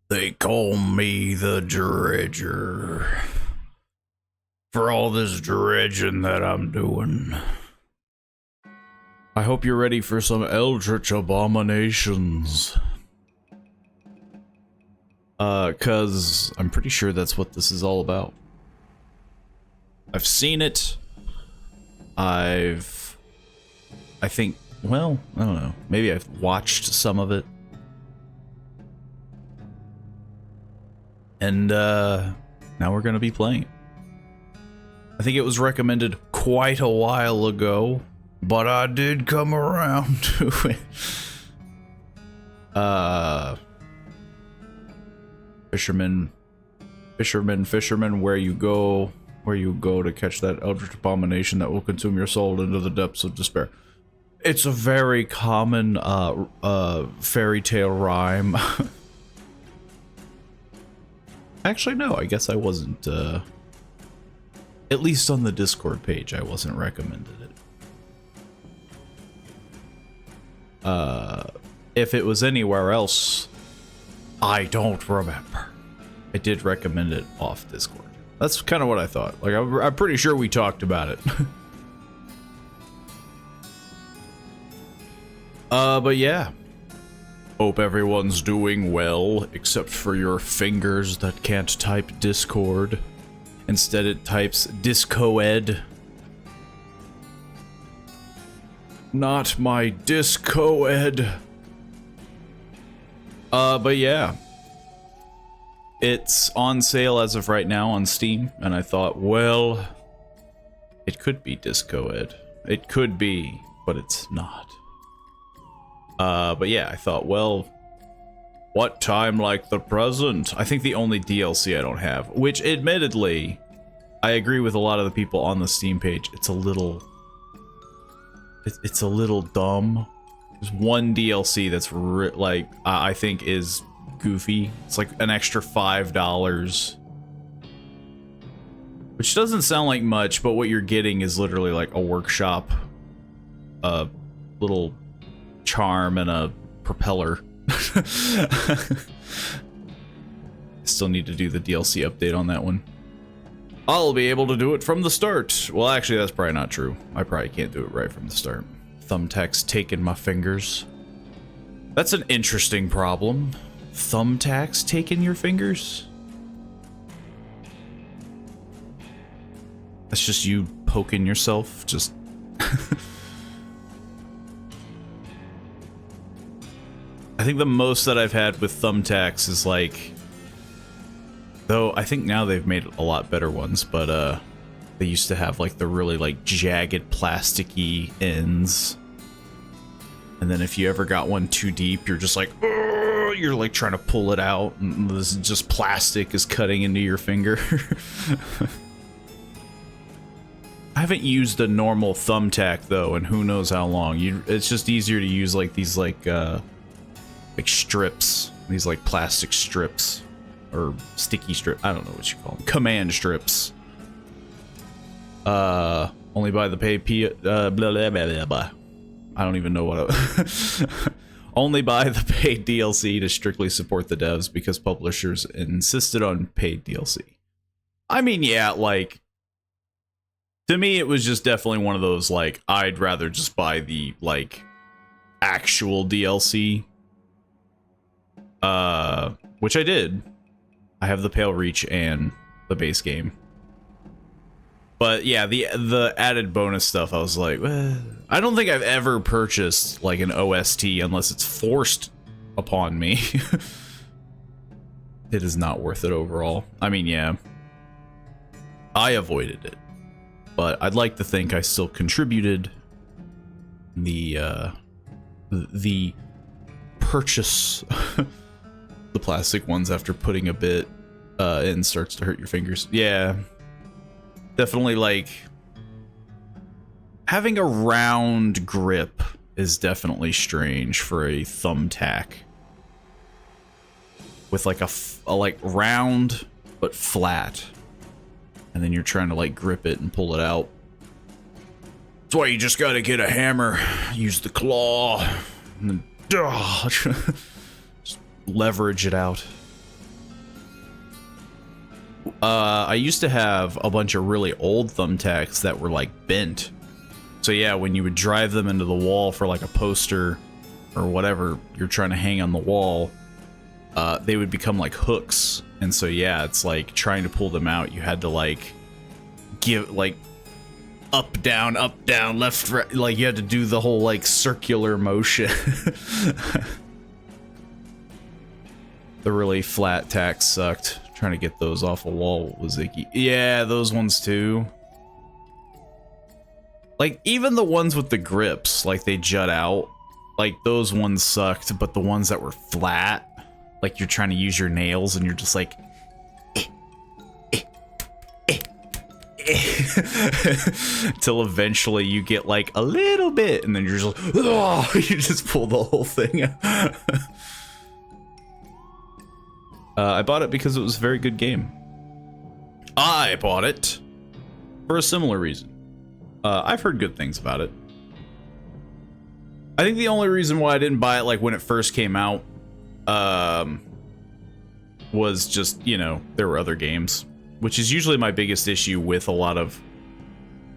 They call me the Dredger for all this dredging that I'm doing. I hope you're ready for some eldritch abominations. Cause I'm pretty sure that's what this is all about. I've seen it. I think, well, I don't know. Maybe I've watched some of it. And, now we're gonna be playing it. I think it was recommended quite a while ago, but I did come around to it. Fisherman, where you go to catch that eldritch abomination that will consume your soul into the depths of despair. It's a very common, fairy tale rhyme. Actually, no, I guess I wasn't, at least on the Discord page, I wasn't recommended it. If it was anywhere else, I don't remember. I did recommend it off Discord. That's kind of what I thought. Like, I'm pretty sure we talked about it. But yeah. Hope everyone's doing well, except for your fingers that can't type Discord. Instead it types Discoed. Not my Discoed. But yeah. It's on sale as of right now on Steam, and I thought, well, it could be Discoed. It could be, but it's not. But yeah, I thought, well, what time like the present? I think the only DLC I don't have, which admittedly, I agree with a lot of the people on the Steam page, it's a little dumb. There's one DLC that's like, I think is goofy. It's like an extra $5. Which doesn't sound like much, but what you're getting is literally like a workshop, a little charm, and a propeller. Still need to do the DLC update on that one. I'll be able to do it from the start. Well, actually, that's probably not true. I probably can't do it right from the start. Thumbtacks taking my fingers. That's an interesting problem. Thumbtacks taking your fingers? That's just you poking yourself, just... I think the most that I've had with thumbtacks is like... Though, I think now they've made a lot better ones, but they used to have like the really like jagged plasticky ends. And then if you ever got one too deep, you're just like, you're like trying to pull it out, and this just plastic is cutting into your finger. I haven't used a normal thumbtack though, and who knows how long. It's just easier to use like these like strips, these like plastic strips, or sticky strip. I don't know what you call them. Command strips. Only by the paid blah, blah, blah, blah, blah. I don't even know what only buy the paid DLC to strictly support the devs because publishers insisted on paid DLC. I mean, yeah, like, to me, it was just definitely one of those, like, I'd rather just buy the, like, actual DLC. Which I did. I have the Pale Reach and the base game. But yeah, the added bonus stuff, I was like, I don't think I've ever purchased like an OST unless it's forced upon me. It is not worth it overall. I mean, yeah, I avoided it, but I'd like to think I still contributed the purchase. The plastic ones after putting a bit in starts to hurt your fingers. Yeah. Definitely, like, having a round grip is definitely strange for a thumbtack. With like a like round but flat, and then you're trying to like grip it and pull it out. That's why you just gotta get a hammer, use the claw, and then just leverage it out. I used to have a bunch of really old thumbtacks that were like bent. So yeah, when you would drive them into the wall for like a poster or whatever you're trying to hang on the wall, they would become like hooks. And so yeah, it's like trying to pull them out, you had to like give like up, down, left, right. Like you had to do the whole like circular motion. The really flat tacks sucked. Trying to get those off a wall was icky. Yeah, those ones too. Like even the ones with the grips, like they jut out, like those ones sucked, but the ones that were flat, like you're trying to use your nails and you're just like till eventually you get like a little bit and then you're just like, oh, you just pull the whole thing. I bought it because it was a very good game. I bought it for a similar reason. I've heard good things about it. I think the only reason why I didn't buy it like when it first came out was just, you know, there were other games, which is usually my biggest issue with a lot of,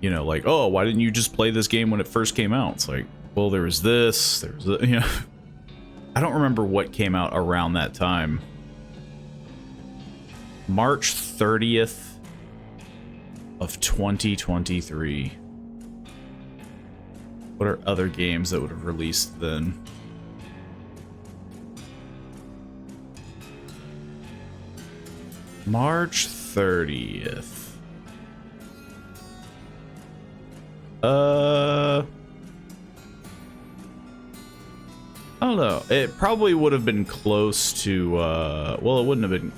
you know, like, oh, why didn't you just play this game when it first came out? It's like, well, there was this, there was, you know, I don't remember what came out around that time. March 30th of 2023. What are other games that would have released then? March 30th. I don't know. It probably would have been close to, well, it wouldn't have been.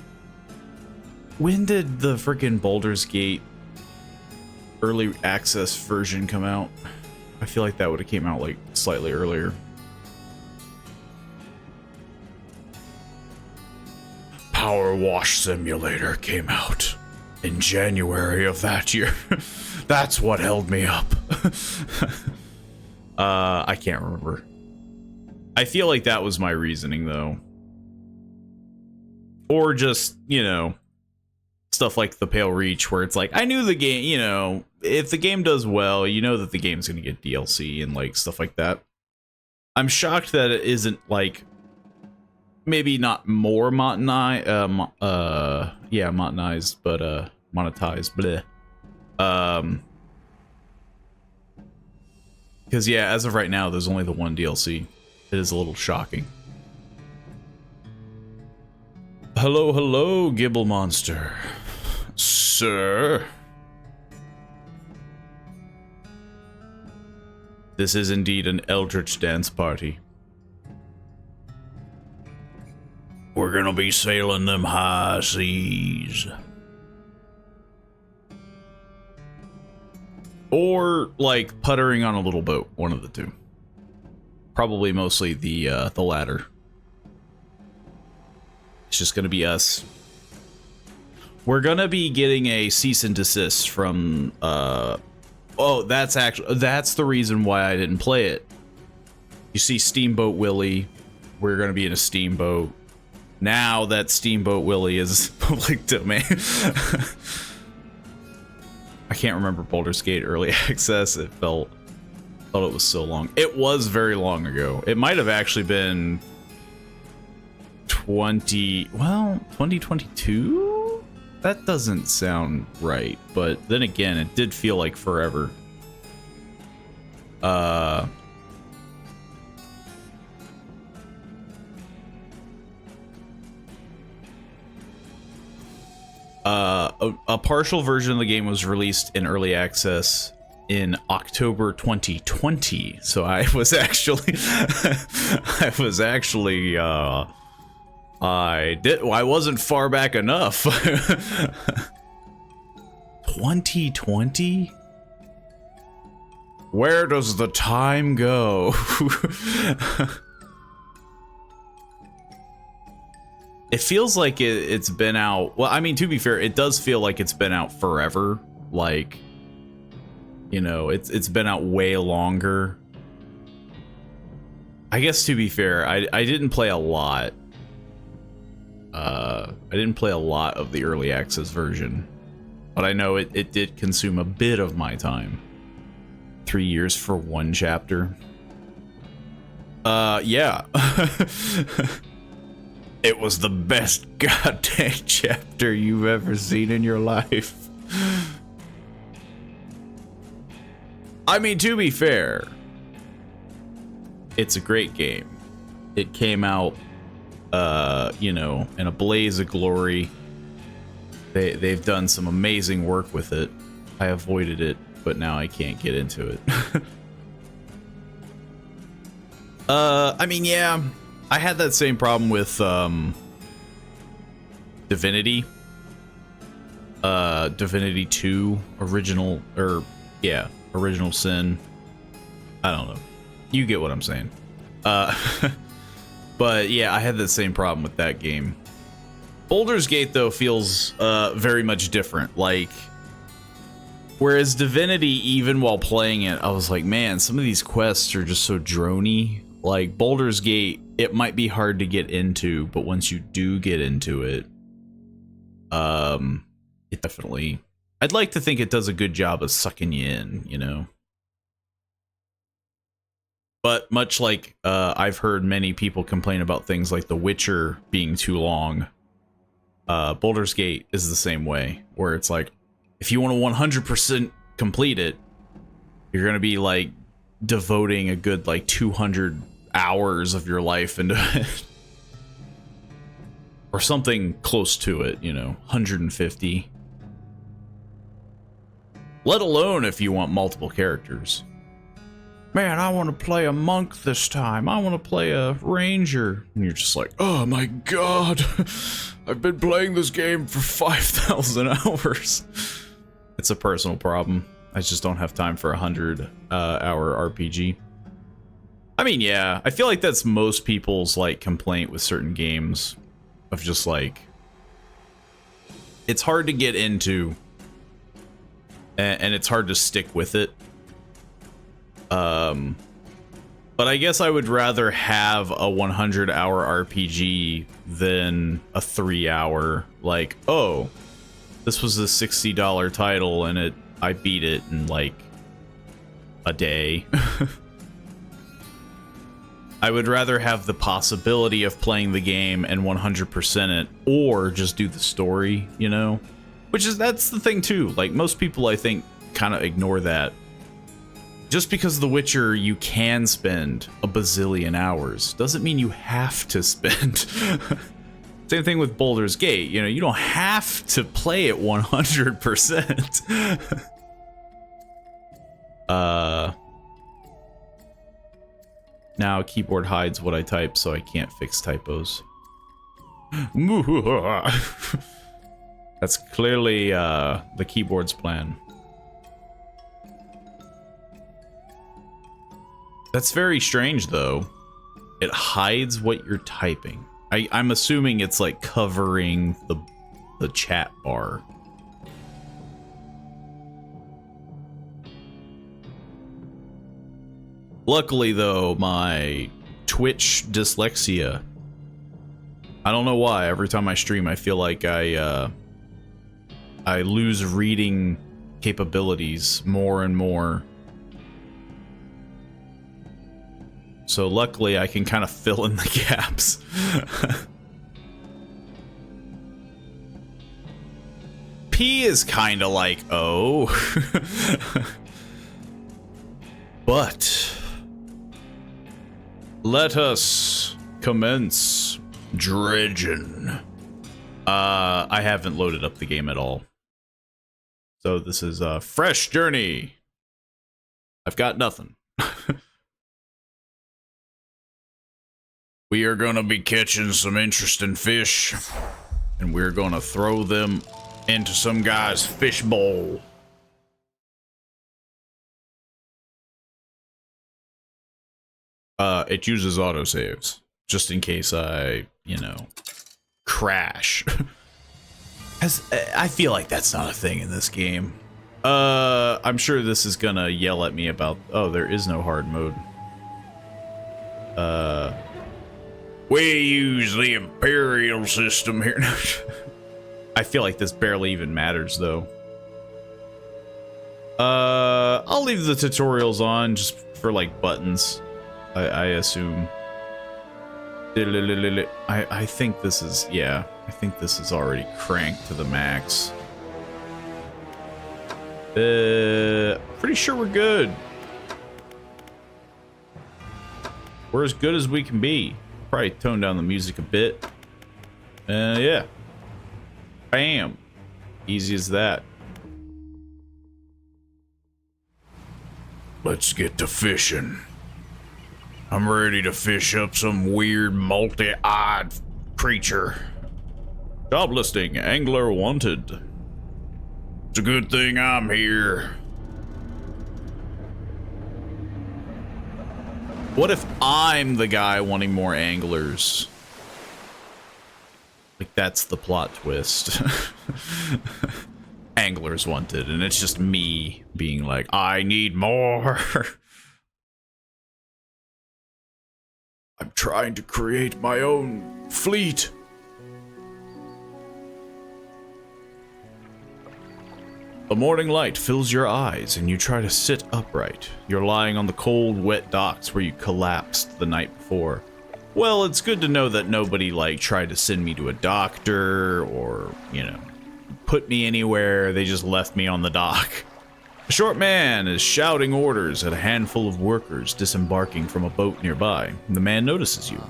When did the freaking Baldur's Gate early access version come out? I feel like that would have came out like slightly earlier. Power Wash Simulator came out in January of that year. That's what held me up. I can't remember. I feel like that was my reasoning though. Or just, you know, stuff like the Pale Reach where it's like, I knew the game, you know, if the game does well, you know that the game's gonna get DLC and like stuff like that. I'm shocked that it isn't like maybe not more monetized, but monetized, bleh. Because yeah, as of right now, there's only the one DLC. It is a little shocking. Hello, hello, Gibble Monster. Sir. This is indeed an eldritch dance party. We're gonna be sailing them high seas. Or, like, puttering on a little boat. One of the two. Probably mostly the latter. It's just gonna be us. We're gonna be getting a cease and desist from, oh, that's the reason why I didn't play it. You see Steamboat Willie. We're gonna be in a steamboat. Now that Steamboat Willie is public domain. I can't remember Baldur's Gate early access. It thought it was so long. It was very long ago. It might have actually been 2022? That doesn't sound right, but then again, it did feel like forever. A partial version of the game was released in early access in October 2020. So I was actually, I wasn't far back enough. 2020? Where does the time go? It feels like it's been out. Well, I mean, to be fair, it does feel like it's been out forever. Like, you know, it's been out way longer. I guess to be fair, I didn't play a lot. I didn't play a lot of the early access version, but I know it did consume a bit of my time. 3 years for one chapter. Yeah. It was the best goddamn chapter you've ever seen in your life. I mean, to be fair, it's a great game. It came out, you know, in a blaze of glory. They've done some amazing work with it. I avoided it, but now I can't get into it. I mean, yeah, I had that same problem with Divinity. Divinity 2, Original Sin. I don't know. You get what I'm saying. But yeah, I had the same problem with that game. Baldur's Gate, though, feels very much different. Like, whereas Divinity, even while playing it, I was like, man, some of these quests are just so droney. Like, Baldur's Gate, it might be hard to get into, but once you do get into it, it definitely... I'd like to think it does a good job of sucking you in, you know? But much like I've heard many people complain about things like The Witcher being too long, Baldur's Gate is the same way, where it's like, if you want to 100% complete it, you're going to be like devoting a good like 200 hours of your life into it. Or something close to it, you know, 150. Let alone if you want multiple characters. Man, I want to play a monk this time. I want to play a ranger. And you're just like, oh my god. I've been playing this game for 5,000 hours. It's a personal problem. I just don't have time for a 100-hour RPG. I mean, yeah, I feel like that's most people's, like, complaint with certain games. Of just, like... It's hard to get into. And it's hard to stick with it. But I guess I would rather have a 100-hour RPG than a 3-hour, like, oh, this was a $60 title and I beat it in like a day. I would rather have the possibility of playing the game and 100% it, or just do the story, you know? That's the thing too, like most people I think kind of ignore that. Just because The Witcher you can spend a bazillion hours doesn't mean you have to spend. Same thing with Baldur's Gate, you know, you don't have to play it 100%. Now keyboard hides what I type so I can't fix typos. That's clearly the keyboard's plan. That's very strange, though. It hides what you're typing. I'm assuming it's like covering the chat bar. Luckily, though, my Twitch dyslexia. I don't know why. Every time I stream, I feel like I lose reading capabilities more and more. So luckily, I can kind of fill in the gaps. P is kind of like O. But let us commence dredging. I haven't loaded up the game at all. So this is a fresh journey. I've got nothing. We are going to be catching some interesting fish, and we're going to throw them into some guy's fish bowl. It uses autosaves, just in case I, you know, crash. I feel like that's not a thing in this game. I'm sure this is gonna yell at me about, oh, there is no hard mode. We use the Imperial system here. I feel like this barely even matters, though. I'll leave the tutorials on just for, like, buttons, I assume. I think this is, yeah, I think this is already cranked to the max. Pretty sure we're good. We're as good as we can be. Probably tone down the music a bit. Yeah. Bam. Easy as that. Let's get to fishing. I'm ready to fish up some weird multi-eyed creature. Job listing, angler wanted. It's a good thing I'm here. What if I'm the guy wanting more anglers? Like, that's the plot twist. Anglers wanted, and it's just me being like, I need more. I'm trying to create my own fleet. The morning light fills your eyes and you try to sit upright. You're lying on the cold, wet docks where you collapsed the night before. Well, it's good to know that nobody, like, tried to send me to a doctor or, you know, put me anywhere. They just left me on the dock. A short man is shouting orders at a handful of workers disembarking from a boat nearby. The man notices you.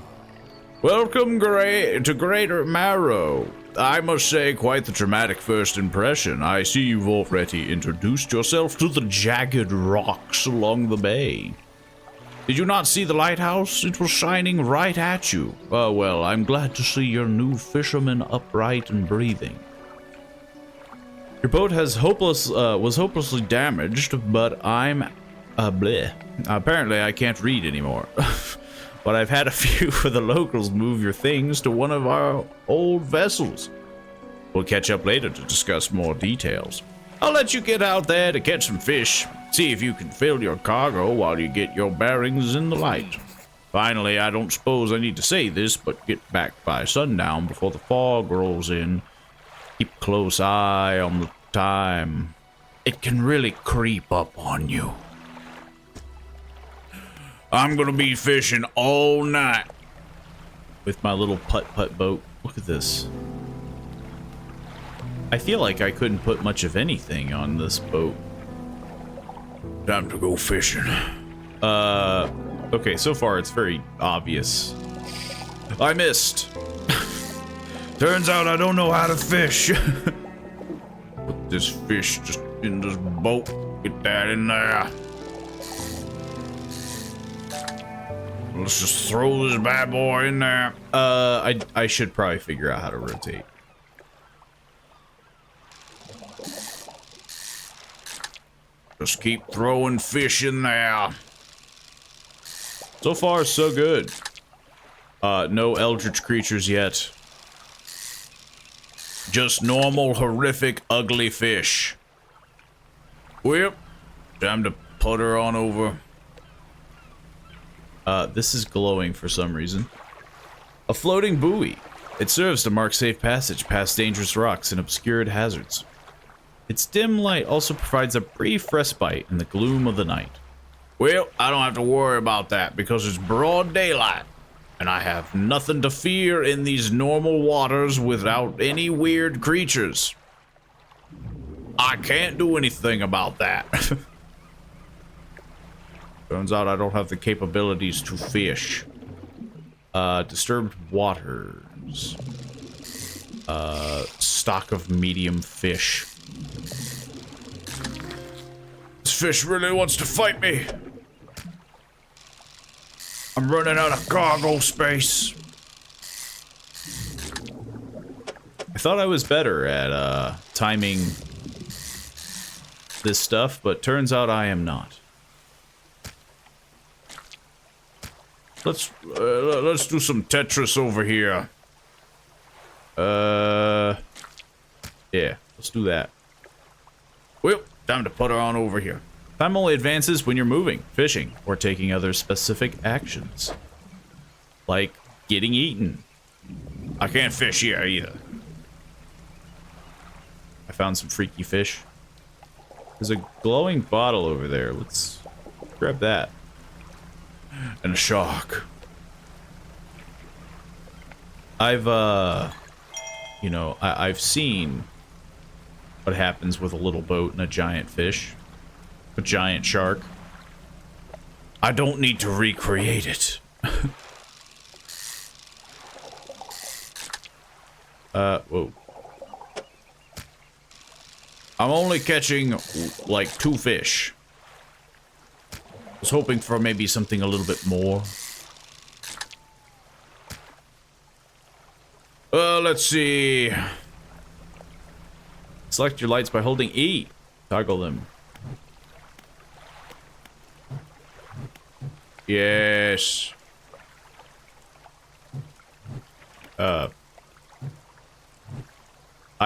Welcome to Greater Marrow. I must say, quite the dramatic first impression. I see you've already introduced yourself to the jagged rocks along the bay. Did you not see the lighthouse? It was shining right at you. Oh, well, I'm glad to see your new fisherman upright and breathing. Your boat was hopelessly damaged, but I'm bleh. Apparently, I can't read anymore. But I've had a few of the locals move your things to one of our old vessels. We'll catch up later to discuss more details. I'll let you get out there to catch some fish. See if you can fill your cargo while you get your bearings in the light. Finally, I don't suppose I need to say this, but get back by sundown before the fog rolls in. Keep a close eye on the time. It can really creep up on you. I'm gonna be fishing all night with my little putt-putt boat. Look at this. I feel like I couldn't put much of anything on this boat. Time to go fishing. Okay, so far it's very obvious. I missed. Turns out I don't know how to fish. Put this fish just in this boat. Get that in there. Let's just throw this bad boy in there. I should probably figure out how to rotate. Just keep throwing fish in there. So far, so good. No eldritch creatures yet. Just normal, horrific, ugly fish. Well, time to put her on over. This is glowing for some reason. A floating buoy. It serves to mark safe passage past dangerous rocks and obscured hazards. Its dim light also provides a brief respite in the gloom of the night. Well, I don't have to worry about that because it's broad daylight, and I have nothing to fear in these normal waters without any weird creatures. I can't do anything about that. Turns out I don't have the capabilities to fish. Disturbed waters. Stock of medium fish. This fish really wants to fight me. I'm running out of cargo space. I thought I was better at timing this stuff, but turns out I am not. Let's do some Tetris over here. Yeah, let's do that. Well, time to put her on over here. Time only advances when you're moving, fishing, or taking other specific actions. Like getting eaten. I can't fish here either. I found some freaky fish. There's a glowing bottle over there. Let's grab that. And a shark. I've you know, I've seen what happens with a little boat and a giant fish. A giant shark. I don't need to recreate it. Whoa. I'm only catching, like, 2 fish. I was hoping for maybe something a little bit more. Let's see. Select your lights by holding E. Toggle them. Yes. I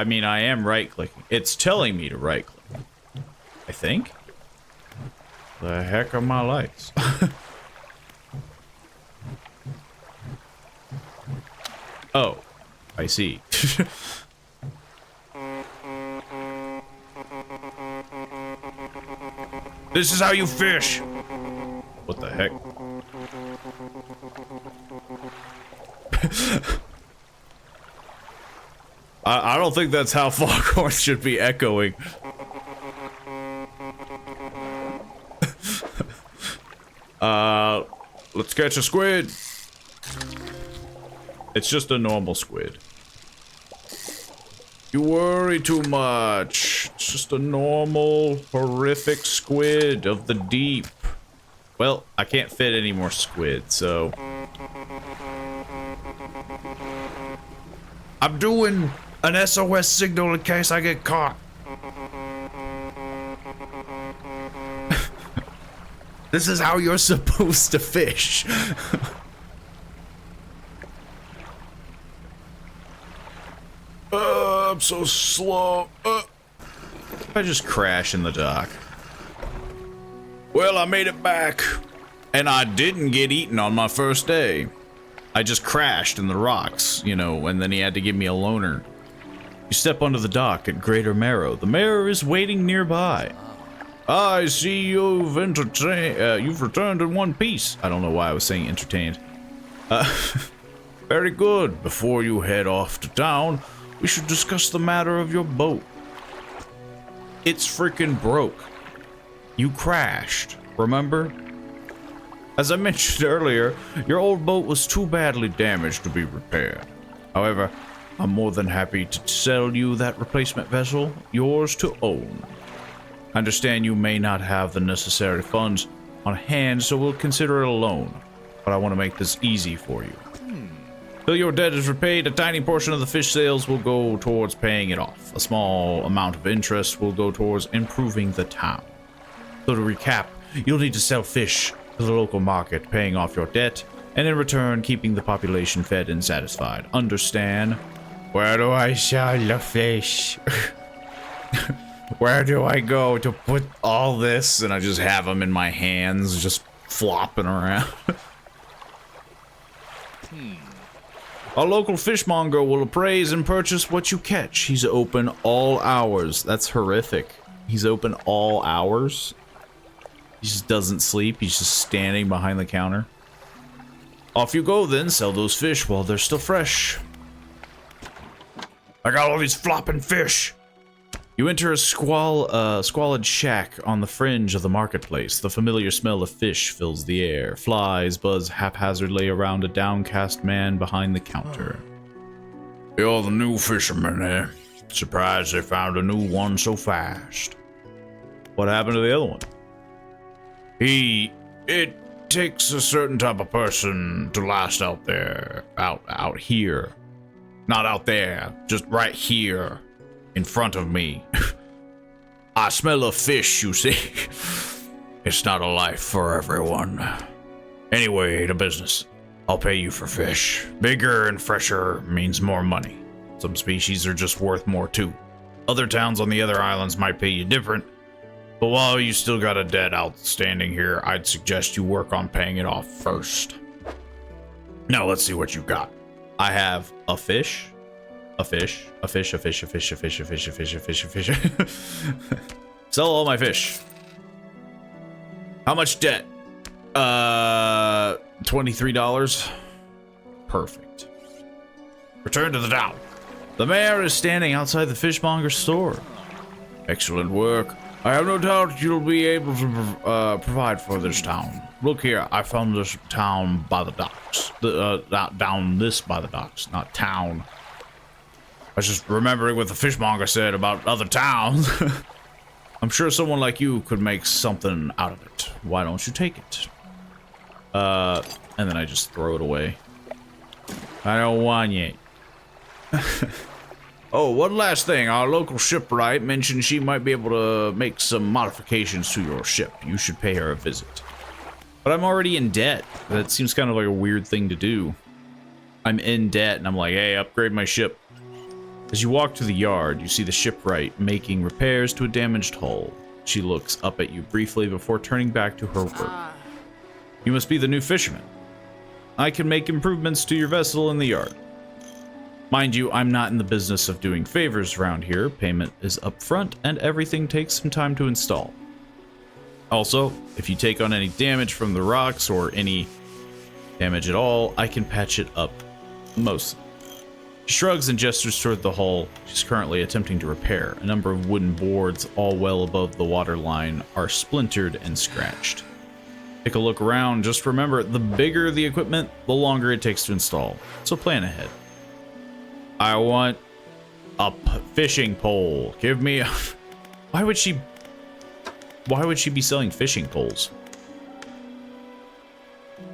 mean, I am right-clicking. It's telling me to right-click. I think. The heck are my lights? Oh, I see. This is how you fish. What the heck? I don't think that's how Foghorn should be echoing. Let's catch a squid. It's just a normal squid. You worry too much. It's just a normal, horrific squid of the deep. Well, I can't fit any more squid, so... I'm doing an SOS signal in case I get caught. This is how you're supposed to fish. I'm so slow. I just crash in the dock. Well, I made it back. And I didn't get eaten on my first day. I just crashed in the rocks, you know, and then he had to give me a loaner. You step onto the dock at Greater Marrow. The mayor is waiting nearby. I see you've returned in one piece. I don't know why I was saying entertained. Very good. Before you head off to town, we should discuss the matter of your boat. It's freaking broke. You crashed, remember? As I mentioned earlier, your old boat was too badly damaged to be repaired. However, I'm more than happy to sell you that replacement vessel, yours to own. I understand you may not have the necessary funds on hand, so we'll consider it a loan. But I want to make this easy for you. Till your debt is repaid, a tiny portion of the fish sales will go towards paying it off. A small amount of interest will go towards improving the town. So to recap, you'll need to sell fish to the local market, paying off your debt, and in return, keeping the population fed and satisfied. Understand? Where do I sell the fish? Where do I go to put all this? And I just have them in my hands, just flopping around. A local fishmonger will appraise and purchase what you catch. He's open all hours. That's horrific. He's open all hours. He just doesn't sleep. He's just standing behind the counter. Off you go then. Sell those fish while they're still fresh. I got all these flopping fish. You enter a squalid shack on the fringe of the marketplace. The familiar smell of fish fills the air. Flies buzz haphazardly around a downcast man behind the counter. You're the new fisherman, eh? Surprised they found a new one so fast. What happened to the other one? It takes a certain type of person to last out there. Out here. Not out there, just right here. In front of me. I smell a fish, you see. It's not a life for everyone. Anyway, to business. I'll pay you for fish. Bigger and fresher means more money. Some species are just worth more too. Other towns on the other islands might pay you different. But while you still got a debt outstanding here, I'd suggest you work on paying it off first. Now let's see what you got. I have a fish, a fish, a fish, a fish, a fish, a fish, a fish, a fish, a fish, a fish. Sell all my fish. How much debt? $23. Perfect. Return to the town. The mayor is standing outside the fishmonger's store. Excellent work. I have no doubt you'll be able to provide for this town. Look here, I found this town by the docks. Down this by the docks, not town. I was just remembering what the fishmonger said about other towns. I'm sure someone like you could make something out of it. Why don't you take it? And then I just throw it away. I don't want it. Oh, one last thing. Our local shipwright mentioned she might be able to make some modifications to your ship. You should pay her a visit. But I'm already in debt. That seems kind of like a weird thing to do. I'm in debt and I'm like, hey, upgrade my ship. As you walk to the yard, you see the shipwright making repairs to a damaged hull. She looks up at you briefly before turning back to her work. You must be the new fisherman. I can make improvements to your vessel in the yard. Mind you, I'm not in the business of doing favors around here. Payment is upfront, and everything takes some time to install. Also, if you take on any damage from the rocks or any damage at all, I can patch it up mostly. She shrugs and gestures toward the hull she's currently attempting to repair. A number of wooden boards, all well above the water line, are splintered and scratched. Take a look around. Just remember, the bigger the equipment, the longer it takes to install. So plan ahead. I want a fishing pole. Give me a... Why would she be selling fishing poles?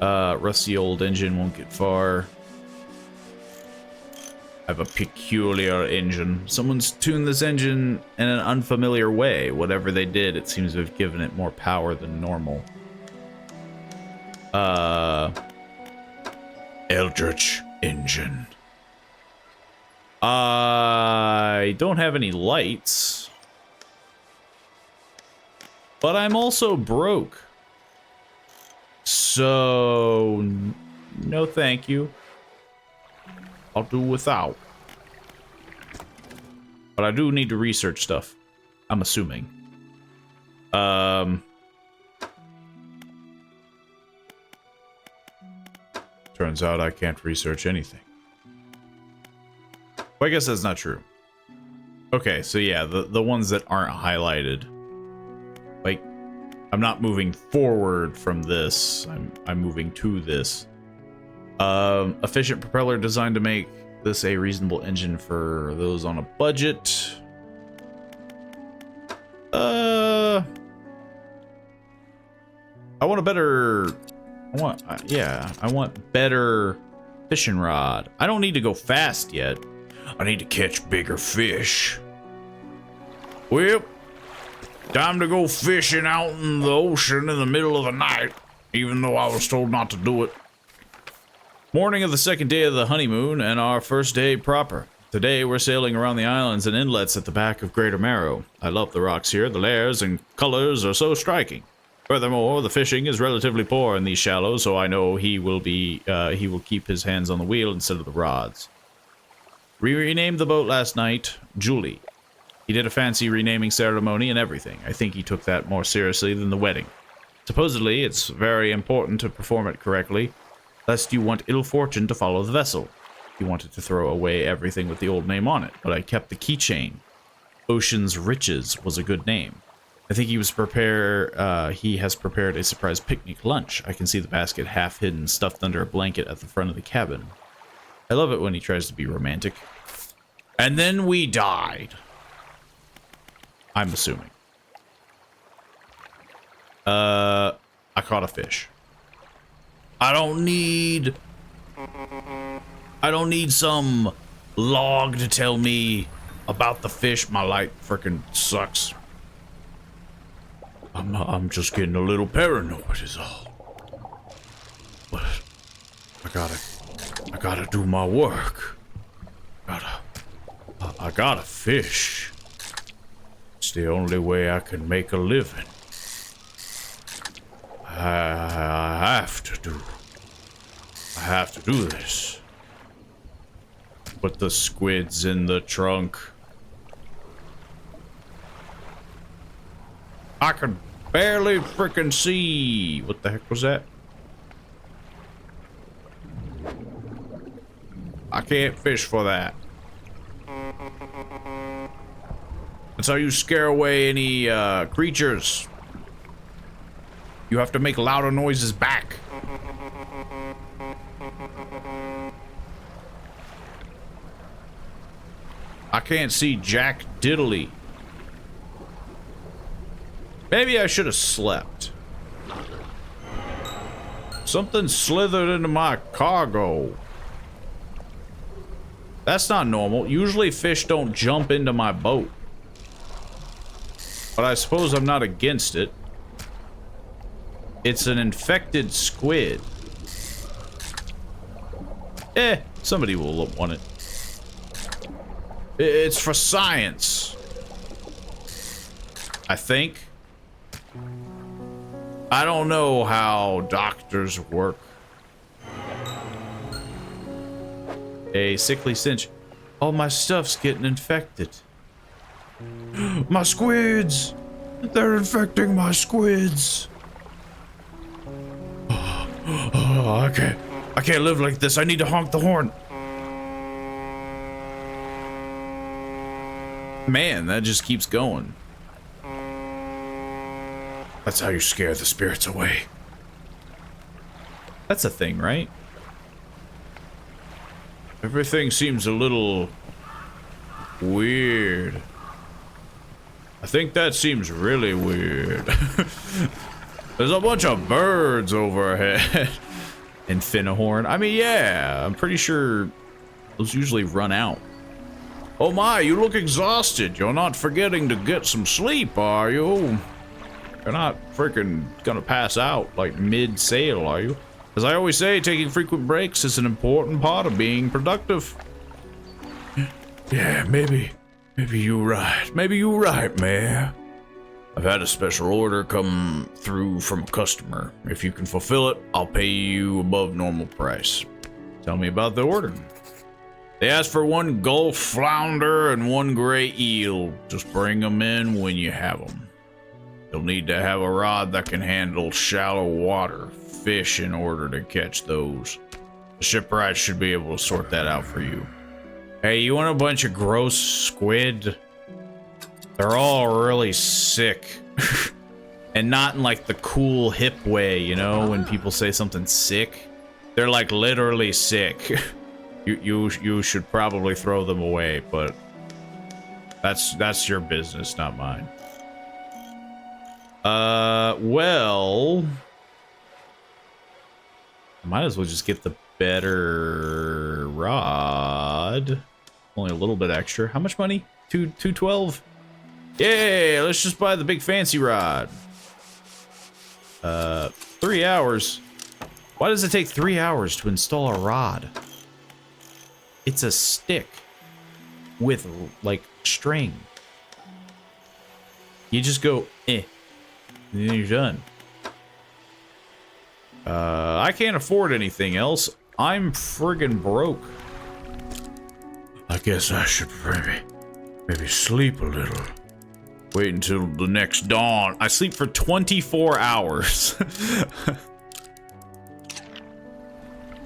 Rusty old engine won't get far. I have a peculiar engine. Someone's tuned this engine in an unfamiliar way. Whatever they did, it seems to have given it more power than normal. Eldritch engine. I don't have any lights, but I'm also broke. So, no thank you. I'll do without. But I do need to research stuff, I'm assuming. Turns out I can't research anything. Well, I guess that's not true. Okay, so yeah, the ones that aren't highlighted. Like, I'm not moving forward from this. I'm moving to this. Efficient propeller designed to make this a reasonable engine for those on a budget. I want a better... I want better fishing rod. I don't need to go fast yet. I need to catch bigger fish. Well, time to go fishing out in the ocean in the middle of the night, even though I was told not to do it. Morning of the second day of the honeymoon and our first day proper. Today we're sailing around the islands and inlets at the back of Greater Marrow. I love the rocks here. The layers and colors are so striking. Furthermore, the fishing is relatively poor in these shallows, so I know he will keep his hands on the wheel instead of the rods. We renamed the boat last night, Julie. He did a fancy renaming ceremony and everything. I think he took that more seriously than the wedding. Supposedly, it's very important to perform it correctly, lest you want ill fortune to follow the vessel. He wanted to throw away everything with the old name on it, but I kept the keychain. Ocean's Riches was a good name. I think he has prepared a surprise picnic lunch. I can see the basket half hidden, stuffed under a blanket at the front of the cabin. I love it when he tries to be romantic. And then we died. I'm assuming. I caught a fish. I don't need some log to tell me about the fish. My light frickin' sucks. I'm just getting a little paranoid is all. But I gotta do my work. I gotta fish. It's the only way I can make a living. I I have to do this. Put the squids in the trunk. I can barely freaking see. What the heck was that? I can't fish for that. That's how you scare away any creatures. You have to make louder noises back. I can't see Jack Diddley. Maybe I should have slept. Something slithered into my cargo. That's not normal. Usually fish don't jump into my boat. But I suppose I'm not against it. It's an infected squid. Somebody will want it. It's for science. I think. I don't know how doctors work. A sickly stench. All my stuff's getting infected. My squids! They're infecting my squids. Oh, I can't live like this. I need to honk the horn. Man, that just keeps going. That's how you scare the spirits away. That's a thing, right? Everything seems a little weird. I think that seems really weird. There's a bunch of birds overhead. And Finahorn. I mean, yeah, I'm pretty sure those usually run out. Oh my, you look exhausted. You're not forgetting to get some sleep, are you? You're not freaking gonna pass out like mid-sail, are you? As I always say, taking frequent breaks is an important part of being productive. Yeah, maybe you're right. Maybe you're right, Mayor. I've had a special order come through from a customer. If you can fulfill it, I'll pay you above normal price. Tell me about the order. They asked for 1 Gulf flounder and 1 gray eel. Just bring them in when you have them. You'll need to have a rod that can handle shallow water fish in order to catch those. The shipwright should be able to sort that out for you. Hey, you want a bunch of gross squid? They're all really sick. And not in like the cool hip way, you know, when people say something sick. They're like literally sick. You should probably throw them away, but that's your business, not mine. Well, I might as well just get the better rod. Only a little bit extra. How much money? 212. Yeah, let's just buy the big fancy rod. 3 hours. Why does it take 3 hours to install a rod? It's a stick with like string. You just go and then you're done. I can't afford anything else. I'm friggin' broke. I guess I should maybe sleep a little. Wait until the next dawn. I sleep for 24 hours.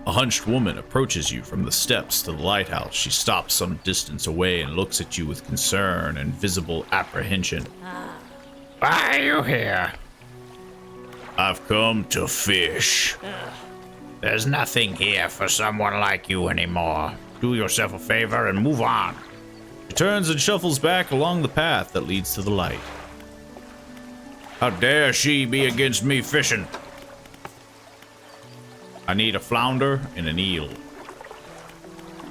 A hunched woman approaches you from the steps to the lighthouse. She stops some distance away and looks at you with concern and visible apprehension. Why are you here? I've come to fish. There's nothing here for someone like you anymore. Do yourself a favor and move on. She turns and shuffles back along the path that leads to the light. How dare she be against me fishing? I need a flounder and an eel.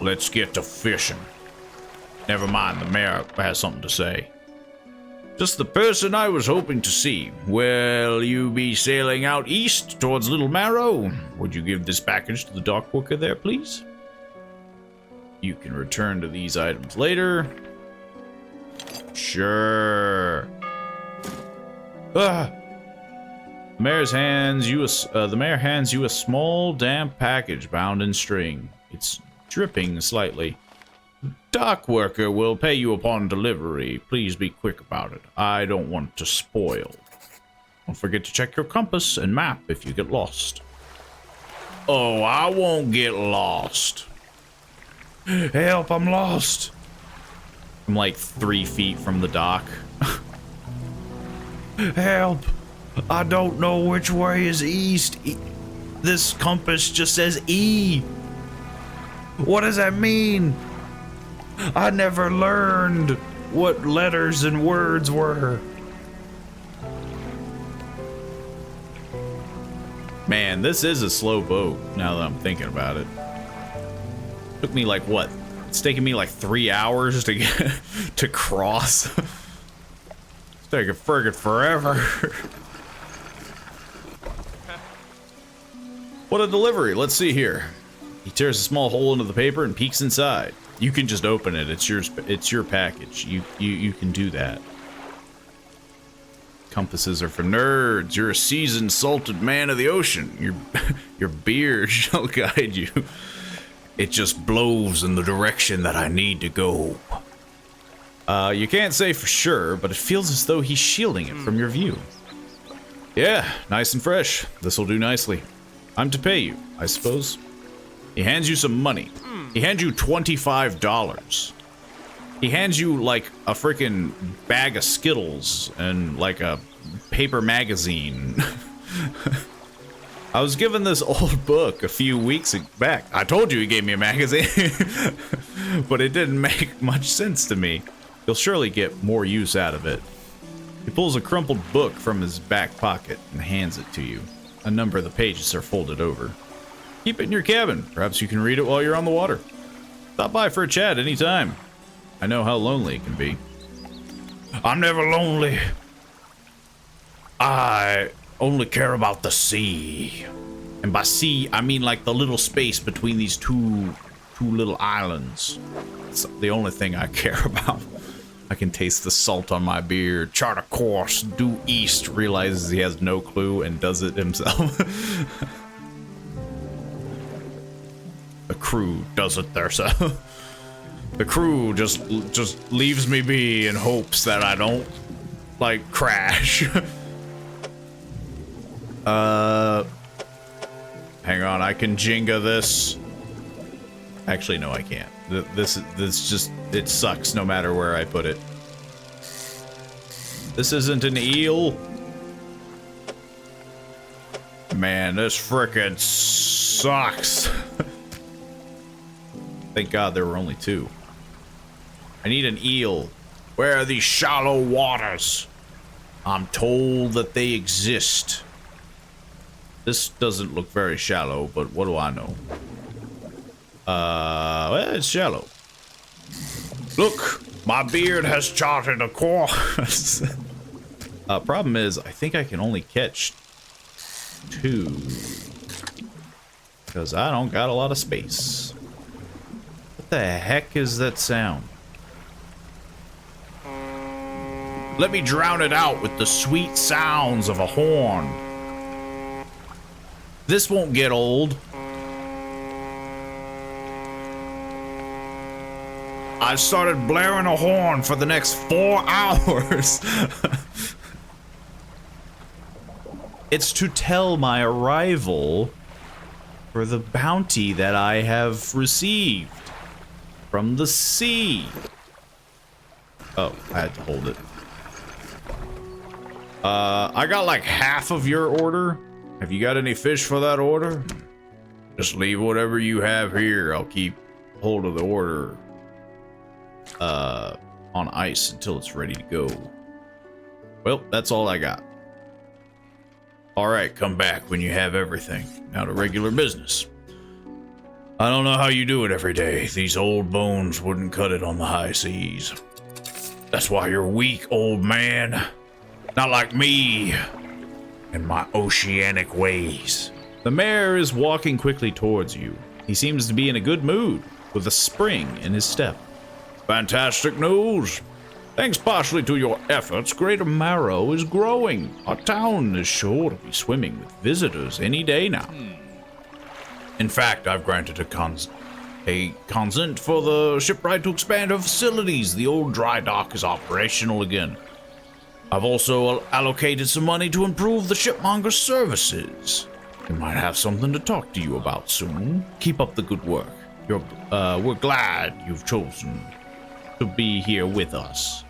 Let's get to fishing. Never mind, the mayor has something to say. Just the person I was hoping to see. Will you be sailing out east towards Little Marrow? Would you give this package to the dock worker there, please? You can return to these items later. Sure. The mayor hands you a small, damp package bound in string. It's dripping slightly. Dock worker will pay you upon delivery. Please be quick about it. I don't want to spoil. Don't forget to check your compass and map if you get lost. Oh, I won't get lost. Help, I'm lost. I'm like 3 feet from the dock. Help. I don't know which way is east. This compass just says E. What does that mean? I never learned what letters and words were. Man, this is a slow boat, now that I'm thinking about it. Took me like, what? It's taking me like 3 hours to get to cross. It's taking friggin' forever. What a delivery. Let's see here. He tears a small hole into the paper and peeks inside. You can just open it. It's yours. It's your package. You can do that. Compasses are for nerds. You're a seasoned, salted man of the ocean. Your beard shall guide you. It just blows in the direction that I need to go. You can't say for sure, but it feels as though he's shielding it from your view. Yeah, nice and fresh. This'll do nicely. I'm to pay you, I suppose. He hands you some money. He hands you $25. He hands you like a freaking bag of Skittles and like a paper magazine. I was given this old book a few weeks back. I told you he gave me a magazine, but it didn't make much sense to me. You'll surely get more use out of it. He pulls a crumpled book from his back pocket and hands it to you. A number of the pages are folded over. Keep it in your cabin. Perhaps you can read it while you're on the water. Stop by for a chat anytime. I know how lonely it can be. I'm never lonely. I only care about the sea. And by sea, I mean like the little space between these two little islands. It's the only thing I care about. I can taste the salt on my beard. Chart a course, due east. Realizes he has no clue and does it himself. The crew does it themselves. The crew just leaves me be in hopes that I don't, like, crash. Hang on, I can Jenga this. Actually, no, I can't. This just, it sucks no matter where I put it. This isn't an eel. Man, this frickin' sucks. Thank God there were only 2. I need an eel. Where are these shallow waters? I'm told that they exist. This doesn't look very shallow, but what do I know? Well, it's shallow. Look, my beard has charted a course. Problem is, I think I can only catch 2. Because I don't got a lot of space. What the heck is that sound? Let me drown it out with the sweet sounds of a horn. This won't get old. I started blaring a horn for the next 4 hours. It's to tell my arrival for the bounty that I have received from the sea. Oh, I had to hold it. I got like half of your order. Have you got any fish for that order? Just leave whatever you have here. I'll keep hold of the order on ice until it's ready to go. Well, that's all I got. All right, come back when you have everything. Now to regular business. I don't know how you do it every day. These old bones wouldn't cut it on the high seas. That's why you're weak, old man. Not like me and my oceanic ways. The mayor is walking quickly towards you. He seems to be in a good mood, with a spring in his step. Fantastic news. Thanks partially to your efforts, Greater Marrow is growing. Our town is sure to be swimming with visitors any day now. In fact, I've granted a consent for the shipwright to expand her facilities. The old dry dock is operational again. I've also allocated some money to improve the shipmonger's services. We might have something to talk to you about soon. Keep up the good work. We're glad you've chosen to be here with us.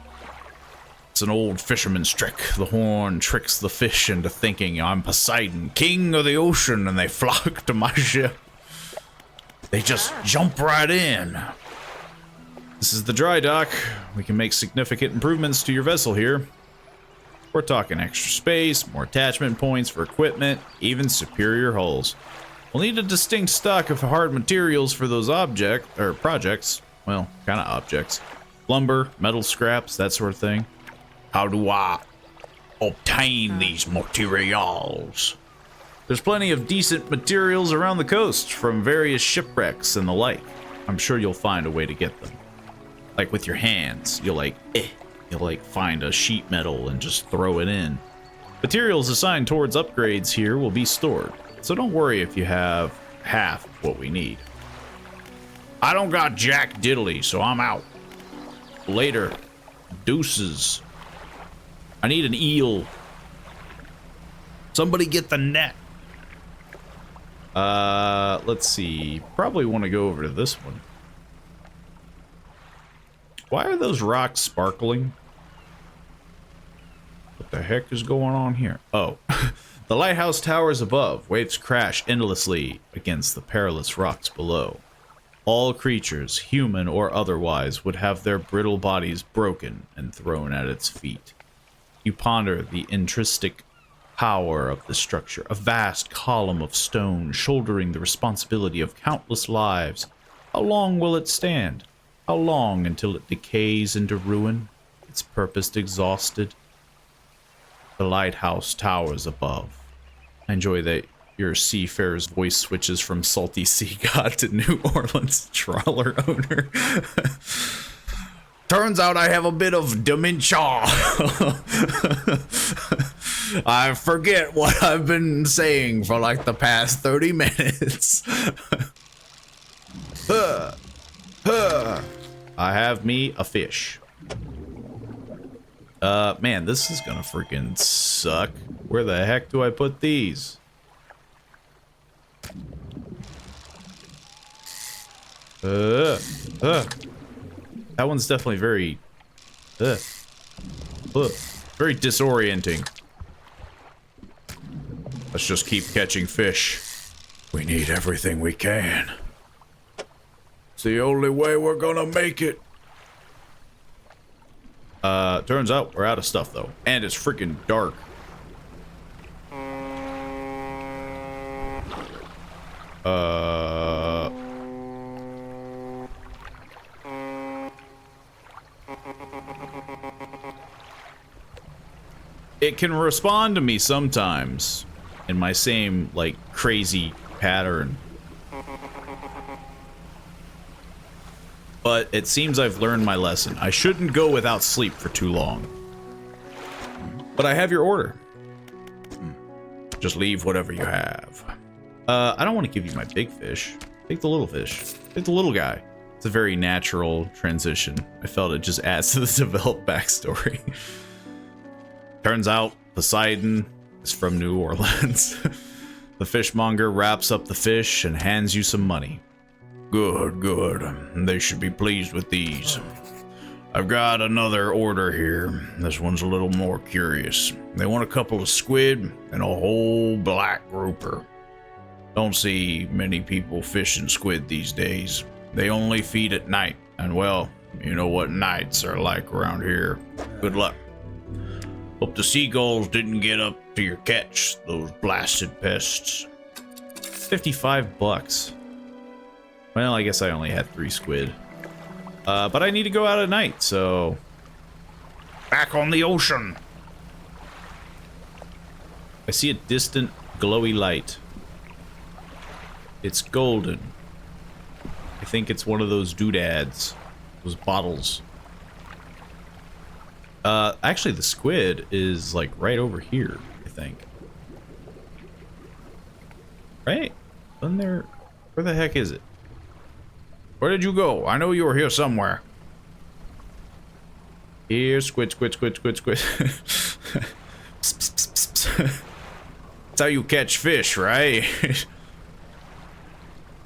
It's an old fisherman's trick. The horn tricks the fish into thinking I'm Poseidon, king of the ocean, and they flock to my ship. They just jump right in. This is the dry dock. We can make significant improvements to your vessel here. We're talking extra space, more attachment points for equipment, even superior hulls. We'll need a distinct stock of hard materials for those projects. Well, kind of objects. Lumber, metal scraps, that sort of thing. How do I obtain these materials? There's plenty of decent materials around the coast from various shipwrecks and the like. I'm sure you'll find a way to get them. Like with your hands, you'll find a sheet metal and just throw it in. Materials assigned towards upgrades here will be stored, so don't worry if you have half of what we need. I don't got jack diddly, so I'm out. Later. Deuces. I need an eel. Somebody get the net. Let's see. Probably want to go over to this one. Why are those rocks sparkling? What the heck is going on here? Oh. The lighthouse towers above. Waves crash endlessly against the perilous rocks below. All creatures, human or otherwise, would have their brittle bodies broken and thrown at its feet. You ponder the intrinsic power of the structure, a vast column of stone shouldering the responsibility of countless lives. How long will it stand? How long until it decays into ruin, its purpose exhausted? The lighthouse towers above. I enjoy that your seafarer's voice switches from salty sea god to New Orleans trawler owner. Turns out I have a bit of dementia. I forget what I've been saying for like the past 30 minutes. I have me a fish. Man, this is gonna freaking suck. Where the heck do I put these? That one's definitely very, very disorienting. Let's just keep catching fish. We need everything we can. It's the only way we're gonna make it. Turns out we're out of stuff though, and it's freaking dark. It can respond to me sometimes in my same, like, crazy pattern. But it seems I've learned my lesson. I shouldn't go without sleep for too long. But I have your order. Just leave whatever you have. I don't want to give you my big fish. Take the little fish. Take the little guy. It's a very natural transition. I felt it just adds to the developed backstory. Turns out Poseidon is from New Orleans. The fishmonger wraps up the fish and hands you some money. Good, good. They should be pleased with these. I've got another order here. This one's a little more curious. They want a couple of squid and a whole black grouper. Don't see many people fishing squid these days. They only feed at night, and well, you know what nights are like around here. Good luck. Hope the seagulls didn't get up to your catch, those blasted pests. 55 bucks. Well, I guess I only had 3 squid. But I need to go out at night, so... Back on the ocean! I see a distant, glowy light. It's golden. I think it's one of those doodads. Those bottles. Actually, the squid is like right over here, I think. Right? Wasn't there? Where the heck is it? Where did you go? I know you were here somewhere. Here, squid, squid, squid, squid, squid. Psst, psst, psst, psst. That's how you catch fish, right?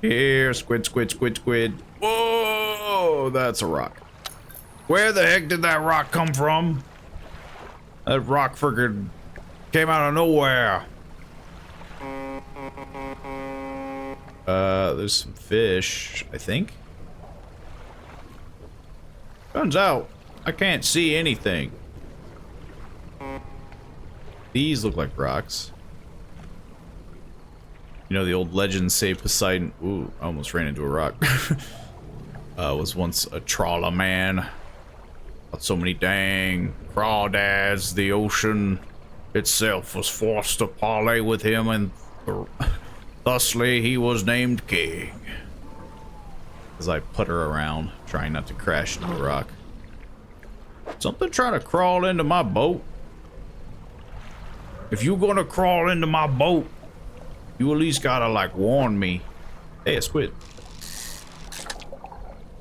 Here, squid, squid, squid, squid. Whoa, that's a rock. Where the heck did that rock come from? That rock friggin' came out of nowhere. There's some fish, I think. Turns out, I can't see anything. These look like rocks. You know, the old legends say Poseidon... Ooh, I almost ran into a rock. Was once a trawler man. Got so many dang crawdads, the ocean itself was forced to parley with him, and thusly he was named king. As I putter around, trying not to crash into a rock. Something trying to crawl into my boat. If you're gonna crawl into my boat, you at least gotta, like, warn me. Hey, a squid.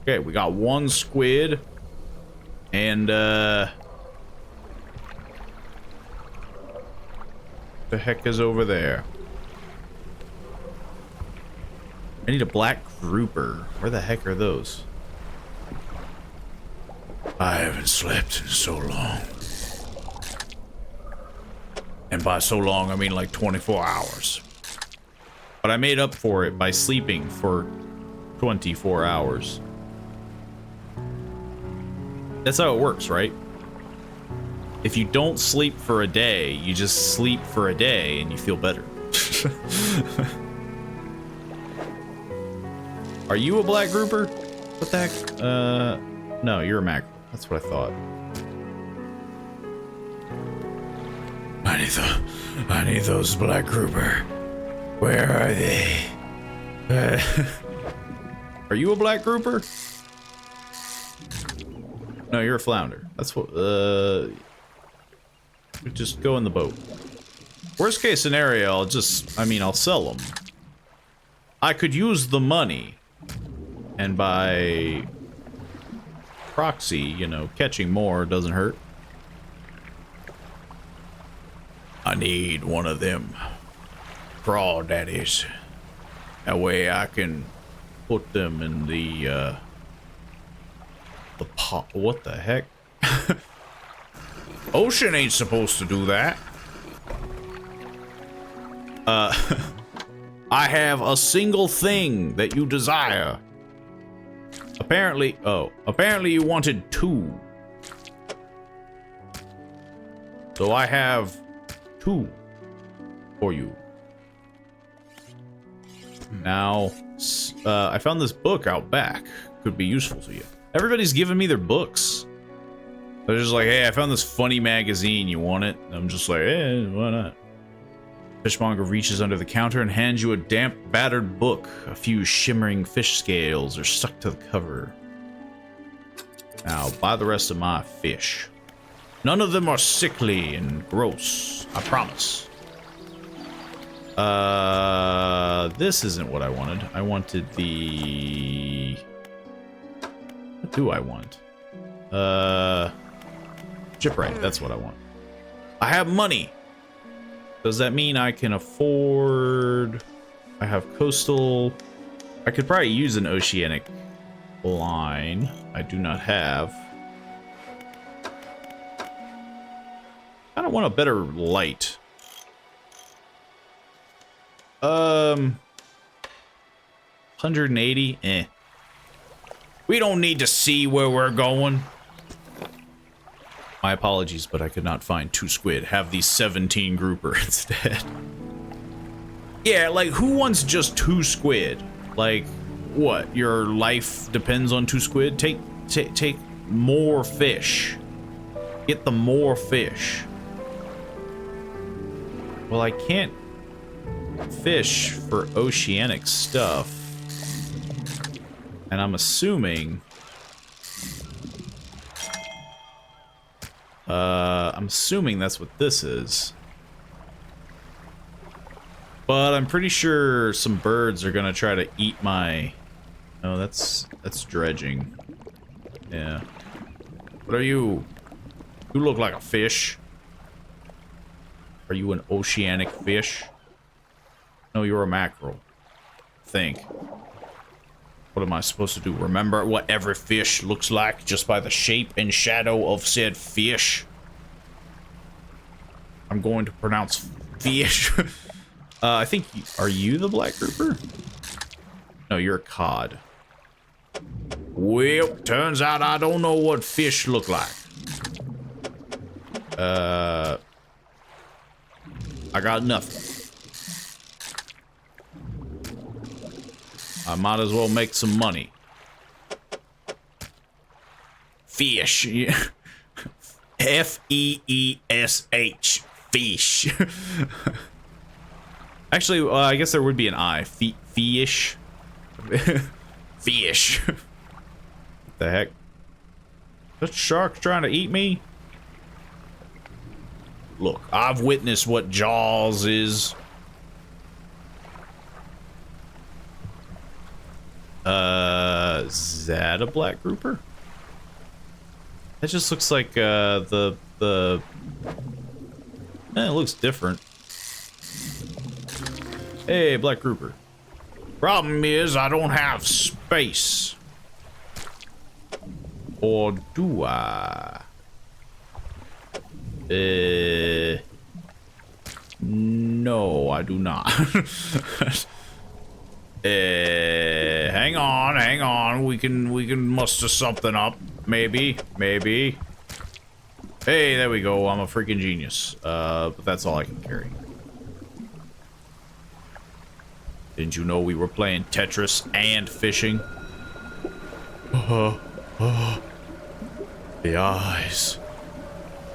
Okay, we got one squid. And, the heck is over there? I need a black grouper. Where the heck are those? I haven't slept in so long. And by so long, I mean like 24 hours. But I made up for it by sleeping for 24 hours. That's how it works, right? If you don't sleep for a day, you just sleep for a day and you feel better. Are you a black grouper? What the heck? No, you're a mackerel. That's what I thought. I need those black grouper. Where are they? Are you a black grouper? No, you're a flounder. That's what, just go in the boat. Worst case scenario, I'll sell them. I could use the money. And by proxy, you know, catching more doesn't hurt. I need one of them crawdaddies. That way I can put them in the pot. What the heck? Ocean ain't supposed to do that. I have a single thing that you desire. Apparently you wanted 2. So I have 2 for you. Now, I found this book out back. Could be useful to you. Everybody's giving me their books. They're just like, hey, I found this funny magazine. You want it? And I'm just like, eh, why not? Fishmonger reaches under the counter and hands you a damp, battered book. A few shimmering fish scales are stuck to the cover. Now, buy the rest of my fish. None of them are sickly and gross. I promise. This isn't what I wanted. I wanted the... What do I want? Shipwright, that's what I want. I have money! Does that mean I can afford... I have coastal... I could probably use an oceanic line. I do not have. I don't want a better light. 180? Eh. We don't need to see where we're going. My apologies, but I could not find 2 squid. Have the 17 grouper instead. Yeah, like, who wants just 2 squid? Like, what? Your life depends on 2 squid? Take more fish. Get the more fish. Well, I can't fish for oceanic stuff. And I'm assuming... I'm assuming that's what this is. But I'm pretty sure some birds are gonna try to eat my... Oh, that's dredging. Yeah. What are you? You look like a fish. Are you an oceanic fish? No, you're a mackerel. Think. What am I supposed to do? Remember what every fish looks like just by the shape and shadow of said fish? I'm going to pronounce fish. I think... Are you the black grouper? No, you're a cod. Well, turns out I don't know what fish look like. I got nothing. I might as well make some money. Fish. F-E-E-S-H. Fish. Actually, I guess there would be an I. Fish. Fish. What the heck? That shark trying to eat me? Look, I've witnessed what Jaws is. Is that a black grouper? That just looks like, it looks different. Hey, black grouper. Problem is, I don't have space. Or do I? No, I do not. Hang on. We can muster something up. Maybe. Hey, there we go. I'm a freaking genius. But that's all I can carry. Didn't you know we were playing Tetris and fishing? The eyes.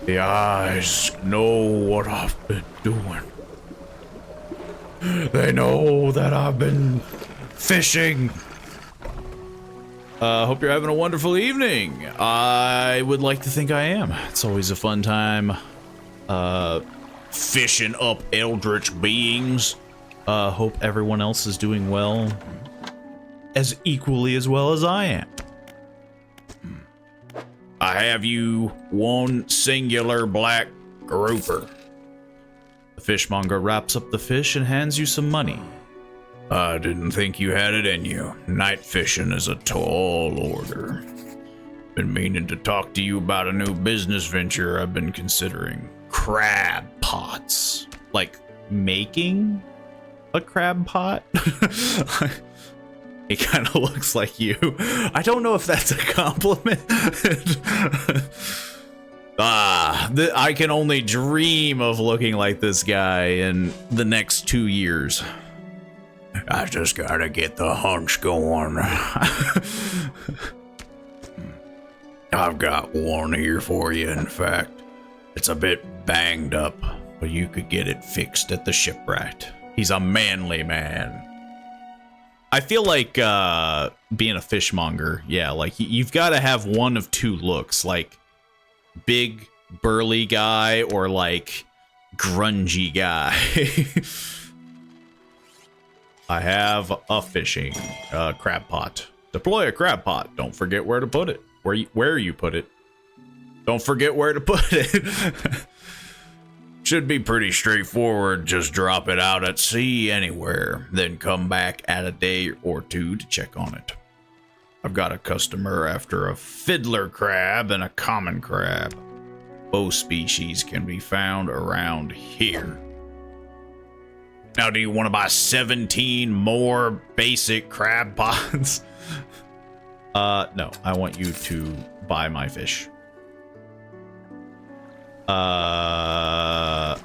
The eyes know what I've been doing. They know that I've been fishing. Hope you're having a wonderful evening. I would like to think I am. It's always a fun time fishing up eldritch beings. Hope everyone else is doing well. As equally as well as I am. I have you one singular black grouper. The fishmonger wraps up the fish and hands you some money. I didn't think you had it in you. Night fishing is a tall order. Been meaning to talk to you about a new business venture I've been considering. Crab pots. Like, making a crab pot? It kind of looks like you. I don't know if that's a compliment. I can only dream of looking like this guy in the next 2 years. I just gotta get the hunch going. I've got one here for you, in fact. It's a bit banged up, but you could get it fixed at the shipwright. He's a manly man. I feel like being a fishmonger, yeah, like you've got to have one of two looks, like big burly guy or like grungy guy. I have a fishing crab pot. Deploy a crab pot. Don't forget where to put it. Where you put it. Don't forget where to put it. Should be pretty straightforward. Just drop it out at sea anywhere, then come back at a day or two to check on it. I've got a customer after a fiddler crab and a common crab. Both species can be found around here. Now, do you want to buy 17 more basic crab pots? No, I want you to buy my fish. I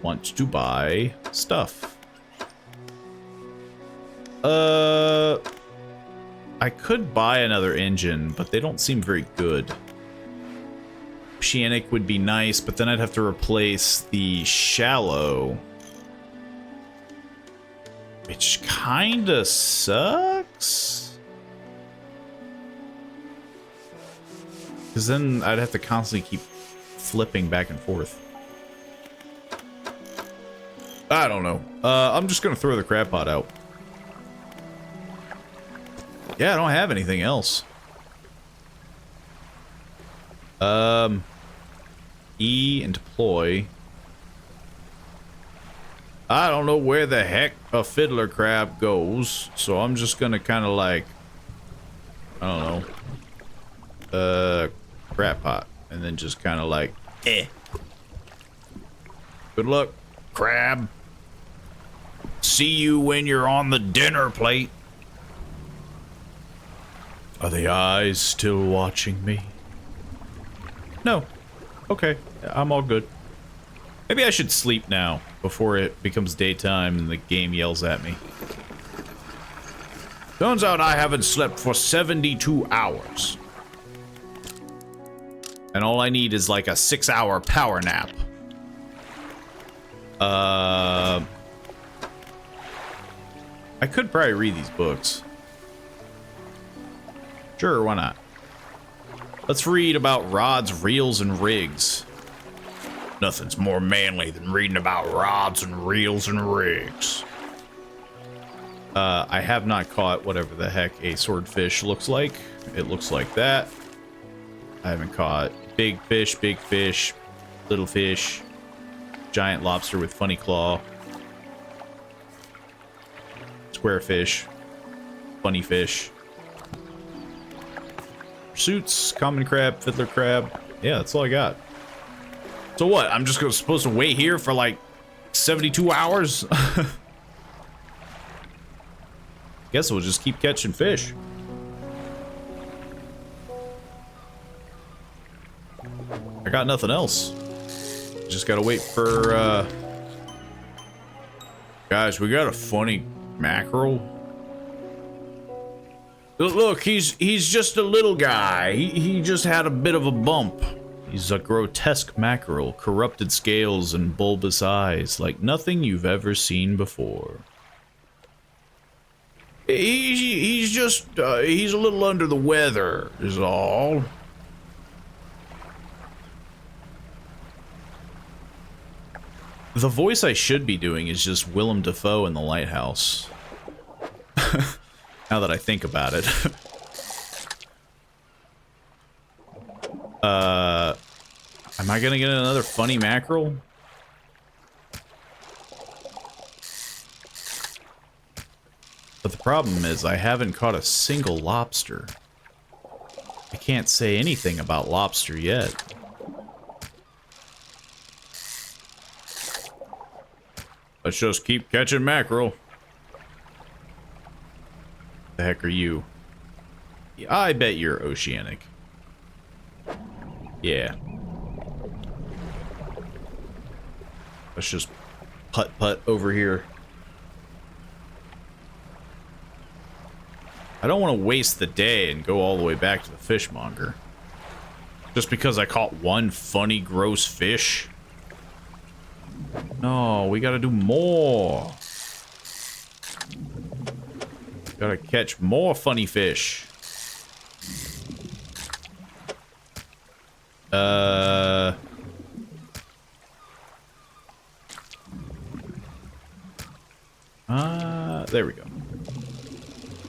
want to buy stuff. I could buy another engine, but they don't seem very good. Oceanic would be nice, but then I'd have to replace the shallow, which kinda sucks. Because then I'd have to constantly keep flipping back and forth. I don't know. I'm just gonna throw the crab pot out. Yeah, I don't have anything else. E and deploy. I don't know where the heck a fiddler crab goes, so I'm just gonna kind of like, I don't know, crab pot, and then just kind of like, Good luck, crab. See you when you're on the dinner plate. Are the eyes still watching me? No. Okay, I'm all good. Maybe I should sleep now before it becomes daytime and the game yells at me. Turns out I haven't slept for 72 hours. And all I need is like a 6-hour power nap. I could probably read these books. Sure, why not? Let's read about rods, reels, and rigs. Nothing's more manly than reading about rods and reels and rigs. I have not caught whatever the heck a swordfish looks like. It looks like that. I haven't caught big fish, little fish, giant lobster with funny claw, square fish, funny fish. Pursuits, common crab, fiddler crab. Yeah, that's all I got. So what? I'm just supposed to wait here for like 72 hours? Guess we'll just keep catching fish. I got nothing else. Just gotta wait for, Guys, we got a funny mackerel. Look, he's just a little guy. He just had a bit of a bump. He's a grotesque mackerel, corrupted scales and bulbous eyes, like nothing you've ever seen before. He's just, he's a little under the weather, is all. The voice I should be doing is just Willem Dafoe in The Lighthouse. Now that I think about it. Am I gonna get another funny mackerel? But the problem is I haven't caught a single lobster. I can't say anything about lobster yet. Let's just keep catching mackerel. The heck are you? I bet you're oceanic. Yeah. Let's just putt over here. I don't want to waste the day and go all the way back to the fishmonger. Just because I caught one funny, gross fish. No, we gotta do more. Gotta catch more funny fish. There we go.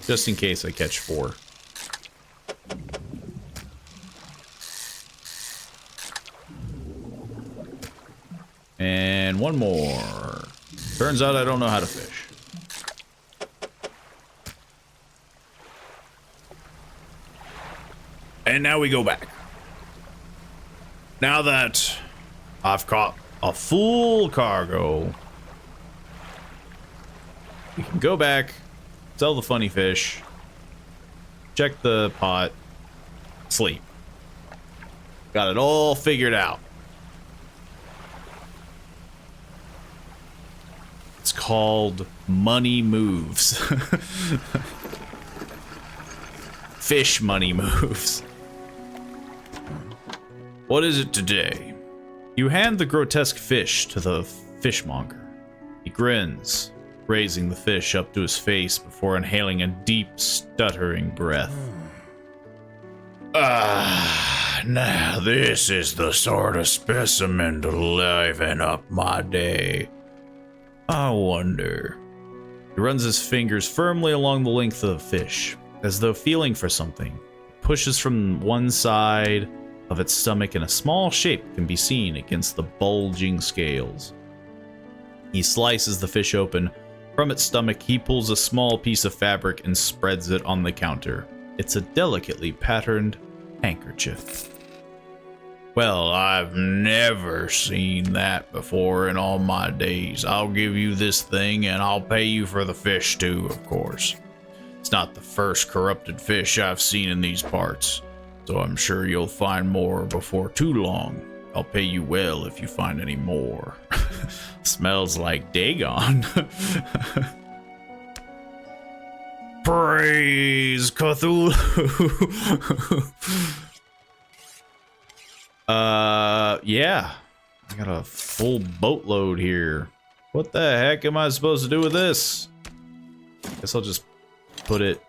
Just in case I catch 4. And one more. Turns out I don't know how to fish. And now we go back. Now that I've caught a full cargo, we can go back, sell the funny fish, check the pot, sleep. Got it all figured out. It's called money moves. Fish money moves. What is it today? You hand the grotesque fish to the fishmonger. He grins, raising the fish up to his face before inhaling a deep, stuttering breath. Now this is the sort of specimen to liven up my day. I wonder. He runs his fingers firmly along the length of the fish, as though feeling for something. Pushes from one side of its stomach, and a small shape can be seen against the bulging scales. He slices the fish open. From its stomach, he pulls a small piece of fabric and spreads it on the counter. It's a delicately patterned handkerchief. Well, I've never seen that before in all my days. I'll give you this thing, and I'll pay you for the fish too, of course. It's not the first corrupted fish I've seen in these parts, so I'm sure you'll find more before too long. I'll pay you well if you find any more. Smells like Dagon. Praise Cthulhu. Yeah. I got a full boatload here. What the heck am I supposed to do with this? Guess I'll just put it...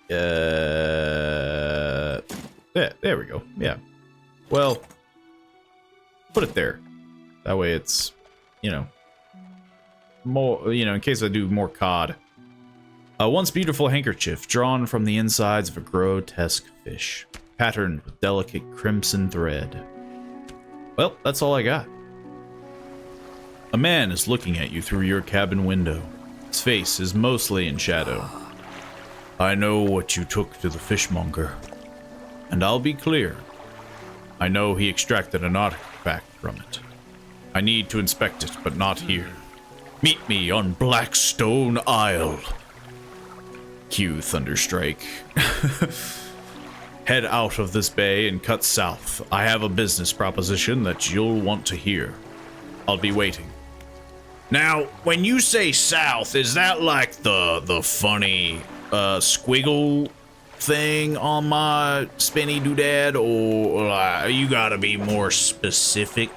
Yeah, there we go. Yeah. Well, put it there. That way it's, you know, more, you know, in case I do more cod. A once beautiful handkerchief drawn from the insides of a grotesque fish, patterned with delicate crimson thread. Well, that's all I got. A man is looking at you through your cabin window. His face is mostly in shadow. I know what you took to the fishmonger, and I'll be clear. I know he extracted an artifact from it. I need to inspect it, but not here. Meet me on Blackstone Isle. Cue Thunderstrike. Head out of this bay and cut south. I have a business proposition that you'll want to hear. I'll be waiting. Now, when you say south, is that like the funny squiggle thing on my spinny doodad, or you gotta be more specific?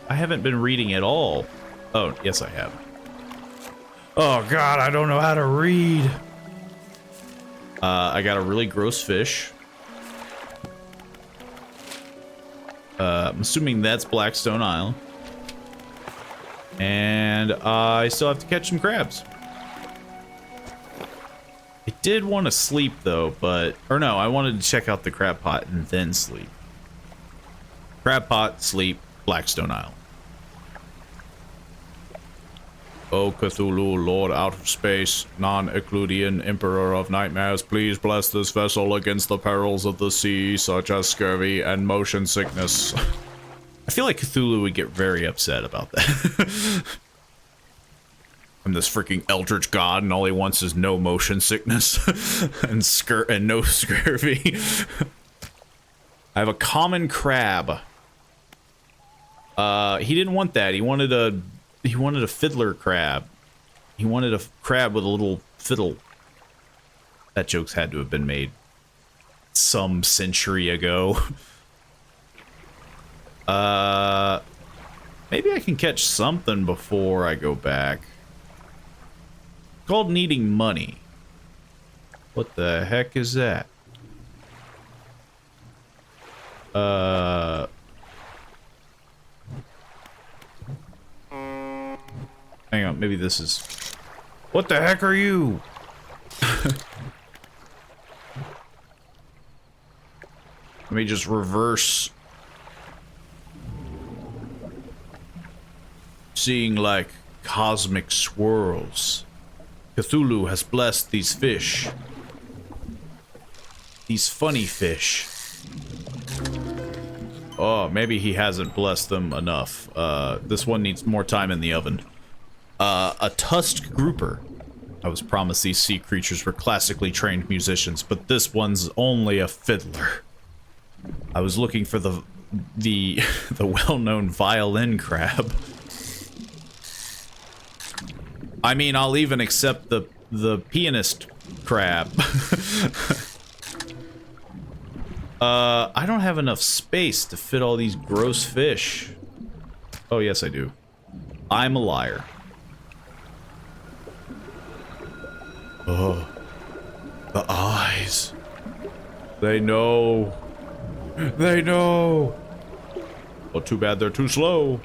I haven't been reading at all. Oh, yes I have. Oh god, I don't know how to read. I got a really gross fish. I'm assuming that's Blackstone Isle. And I still have to catch some crabs. I did want to sleep though, but... Or no, I wanted to check out the crab pot and then sleep. Crab pot, sleep, Blackstone Isle. O Cthulhu, Lord out of space, non-Euclidean Emperor of Nightmares, please bless this vessel against the perils of the sea, such as scurvy and motion sickness. I feel like Cthulhu would get very upset about that. I'm this freaking eldritch god, and all he wants is no motion sickness and no scurvy. I have a common crab. He didn't want that. He wanted a fiddler crab. He wanted a crab with a little fiddle. That joke's had to have been made some century ago. Maybe I can catch something before I go back. It's called needing money. What the heck is that? Hang on, maybe this is... What the heck are you? Let me just reverse. Seeing like cosmic swirls. Cthulhu has blessed these fish. These funny fish. Oh, maybe he hasn't blessed them enough. This one needs more time in the oven. A tusked grouper. I was promised these sea creatures were classically trained musicians, but this one's only a fiddler. I was looking for the well-known violin crab. I mean, I'll even accept the pianist crab. I don't have enough space to fit all these gross fish. Oh, yes, I do. I'm a liar. Oh, the eye. eyes. They know. They know. Well, too bad they're too slow.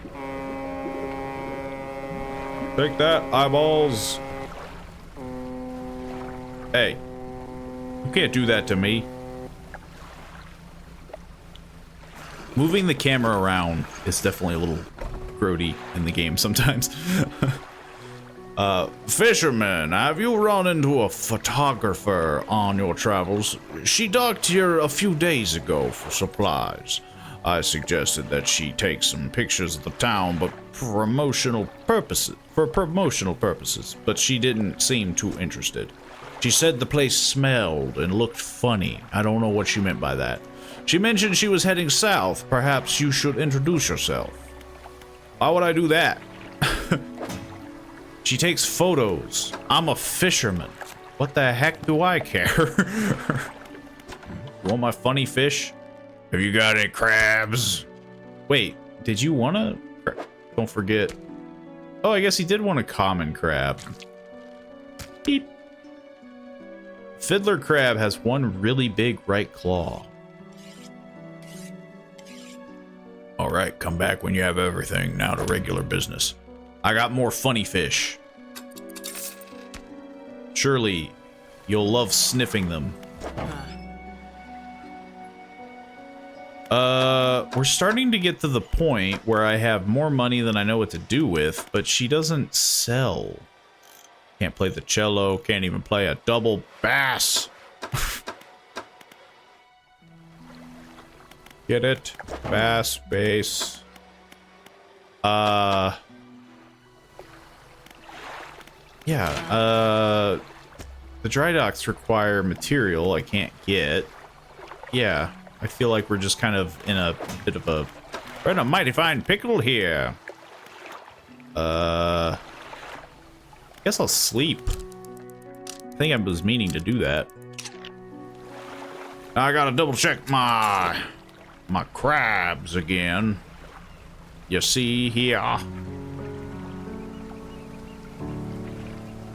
Take that, eyeballs. Hey. You can't do that to me. Moving the camera around is definitely a little grody in the game sometimes. Fisherman, have you run into a photographer on your travels? She docked here a few days ago for supplies. I suggested that she take some pictures of the town, but for promotional purposes, but she didn't seem too interested. She said the place smelled and looked funny. I don't know what she meant by that. She mentioned she was heading south. Perhaps you should introduce yourself. Why would I do that? She takes photos. I'm a fisherman. What the heck do I care? You want my funny fish? Have you got any crabs? Wait, did you want to? Don't forget. Oh, I guess he did want a common crab. Beep. Fiddler crab has one really big right claw. All right, come back when you have everything. Now to regular business. I got more funny fish. Surely you'll love sniffing them. We're starting to get to the point where I have more money than I know what to do with, but she doesn't sell. Can't play the cello, can't even play a double bass. Get it? Bass, bass. Yeah, the dry docks require material I can't get. Yeah, I feel like we're just kind of in a bit of a... We're in a mighty fine pickle here. Guess I'll sleep. I think I was meaning to do that. I gotta double check my crabs again. You see here.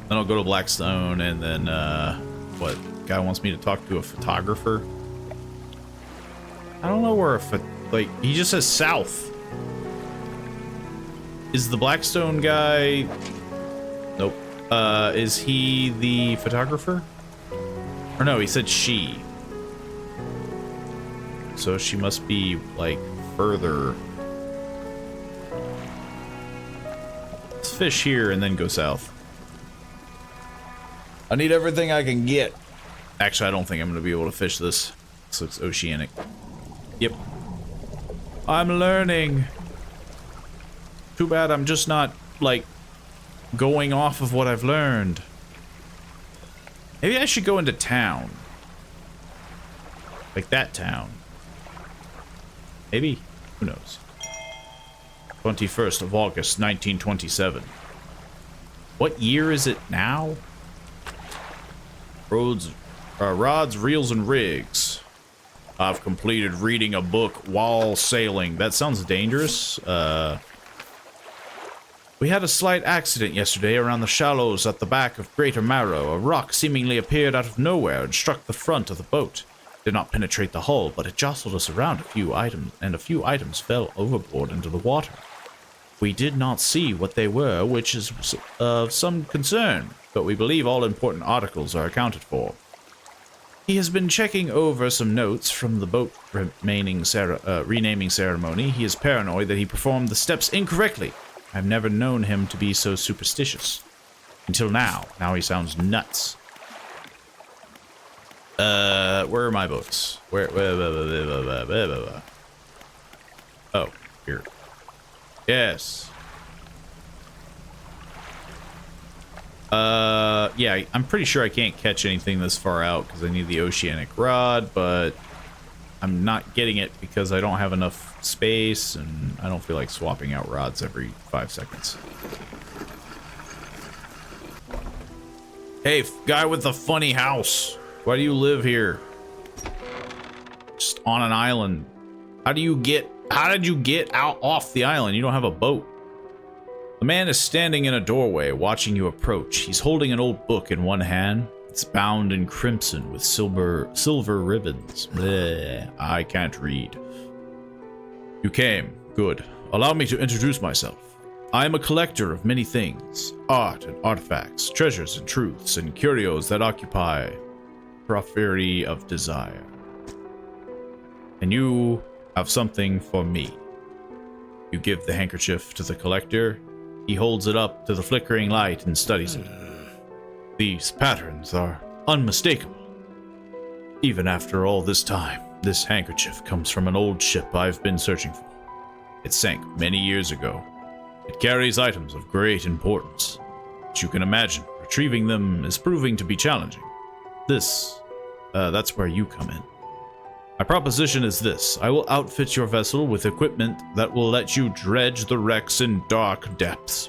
Then I'll go to Blackstone and then, what? Guy wants me to talk to a photographer? I don't know where like, he just says south. Is the Blackstone guy... Nope. Is he the photographer? Or no, he said she. So she must be, like, further. Let's fish here and then go south. I need everything I can get. Actually, I don't think I'm going to be able to fish this. This looks oceanic. Yep. I'm learning. Too bad I'm just not, like, going off of what I've learned. Maybe I should go into town. Like that town. Maybe. Who knows? 21st of August, 1927. What year is it now? Rods, reels, and rigs. I've completed reading a book while sailing. That sounds dangerous. We had a slight accident yesterday around the shallows at the back of Greater Marrow. A rock seemingly appeared out of nowhere and struck the front of the boat. It did not penetrate the hull, but it jostled us around a few items fell overboard into the water. We did not see what they were, which is of some concern, but we believe all important articles are accounted for. He has been checking over some notes from the boat renaming ceremony. He is paranoid that he performed the steps incorrectly. I've never known him to be so superstitious. Until now. Now he sounds nuts. Where are my books? Where? Oh, here. Yes. Yeah, I'm pretty sure I can't catch anything this far out because I need the oceanic rod, but I'm not getting it because I don't have enough space and I don't feel like swapping out rods every 5 seconds. Hey, guy with the funny house. Why do you live here? Just on an island. How did you get out off the island? You don't have a boat. The man is standing in a doorway watching you approach. He's holding an old book in one hand. It's bound in crimson with silver ribbons. Bleh, I can't read. You came. Good. Allow me to introduce myself. I am a collector of many things. Art and artifacts, treasures and truths, and curios that occupy periphery of desire. And you have something for me. You give the handkerchief to the collector. He holds it up to the flickering light and studies it. These patterns are unmistakable. Even after all this time, this handkerchief comes from an old ship I've been searching for. It sank many years ago. It carries items of great importance. As you can imagine, retrieving them is proving to be challenging. That's where you come in. My proposition is this. I will outfit your vessel with equipment that will let you dredge the wrecks in dark depths.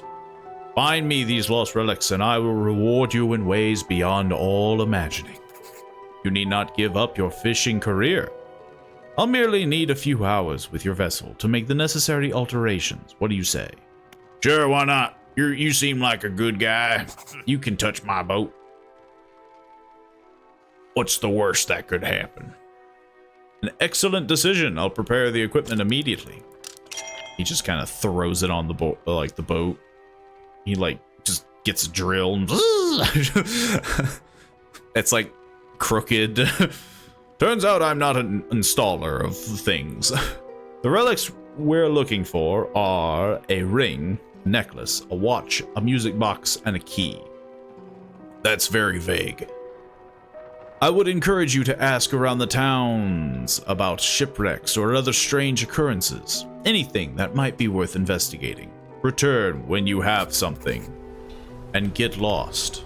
Find me these lost relics, and I will reward you in ways beyond all imagining. You need not give up your fishing career. I'll merely need a few hours with your vessel to make the necessary alterations. What do you say? Sure, why not? You seem like a good guy. You can touch my boat. What's the worst that could happen? An excellent decision. I'll prepare the equipment immediately. He just kind of throws it on the boat, the boat. He just gets a drill and it's like crooked. Turns out I'm not an installer of things. The relics we're looking for are a ring, necklace, a watch, a music box, and a key. That's very vague. I would encourage you to ask around the towns about shipwrecks or other strange occurrences. Anything that might be worth investigating. Return when you have something. And get lost.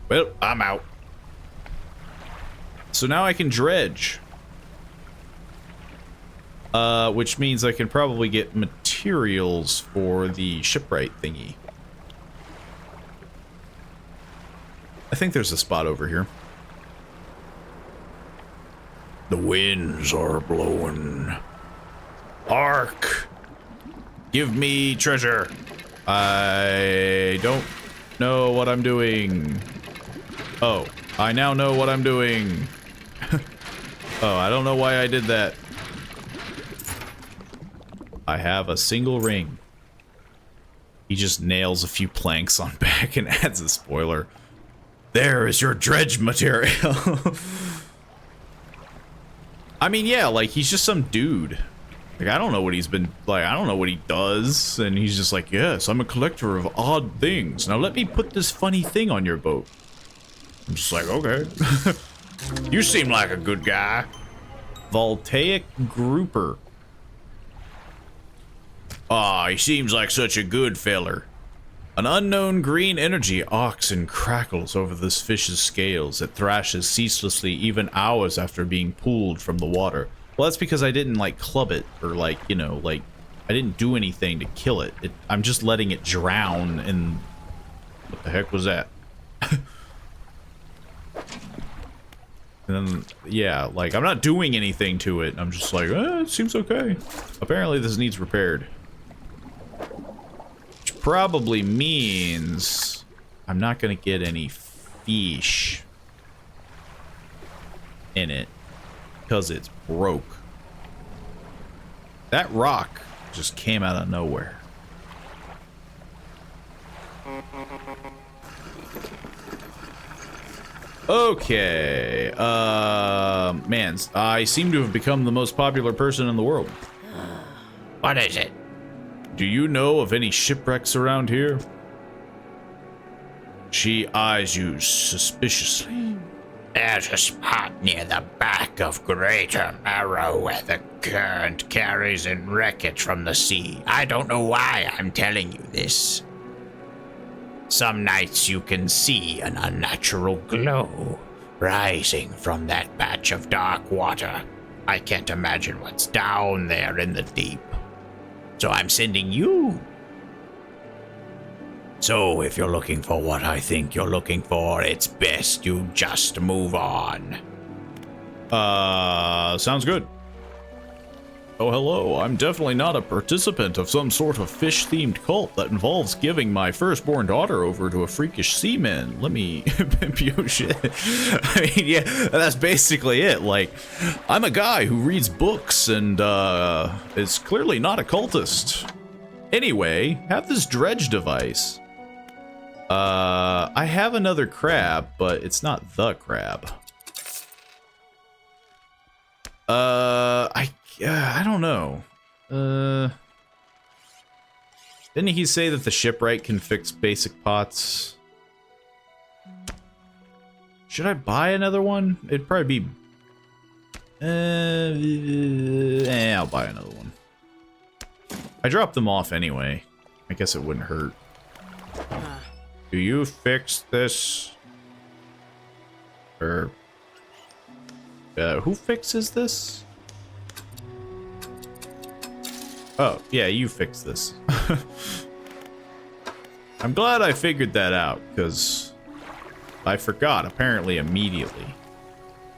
Well, I'm out. So now I can dredge. Which means I can probably get materials for the shipwright thingy. I think there's a spot over here. The winds are blowing. Hark! Give me treasure. I don't know what I'm doing. Oh, I now know what I'm doing. Oh, I don't know why I did that. I have a single ring. He just nails a few planks on back and adds a spoiler. There is your dredge material. I mean, yeah, he's just some dude. I don't know what he's been, I don't know what he does. And he's just like, yes, I'm a collector of odd things. Now let me put this funny thing on your boat. I'm just like, okay. You seem like a good guy. Voltaic grouper. Ah, he seems like such a good feller. An unknown green energy arcs and crackles over this fish's scales. It thrashes ceaselessly even hours after being pulled from the water. Well, that's because I didn't, club it, or, I didn't do anything to kill it. I'm just letting it drown in... What the heck was that? And then, yeah, I'm not doing anything to it. I'm just like, it seems okay. Apparently this needs repaired. Which probably means I'm not gonna get any fish in it because it's broke. That rock just came out of nowhere. Okay, man, I seem to have become the most popular person in the world. What is it? Do you know of any shipwrecks around here? She eyes you suspiciously. There's a spot near the back of Greater Marrow where the current carries in wreckage from the sea. I don't know why I'm telling you this. Some nights you can see an unnatural glow rising from that patch of dark water. I can't imagine what's down there in the deep. So I'm sending you. So if you're looking for what I think you're looking for, it's best you just move on. Sounds good. Oh, hello. I'm definitely not a participant of some sort of fish-themed cult that involves giving my firstborn daughter over to a freakish seaman. Let me pimp you shit. I mean, yeah, that's basically it. Like, I'm a guy who reads books and is clearly not a cultist. Anyway, have this dredge device. I have another crab, but it's not the crab. I don't know. Didn't he say that the shipwright can fix basic pots? Should I buy another one? It'd probably be... I'll buy another one. I dropped them off anyway. I guess it wouldn't hurt. Do you fix this? Or... who fixes this? Oh, yeah, you fix this. I'm glad I figured that out, because I forgot, apparently, immediately.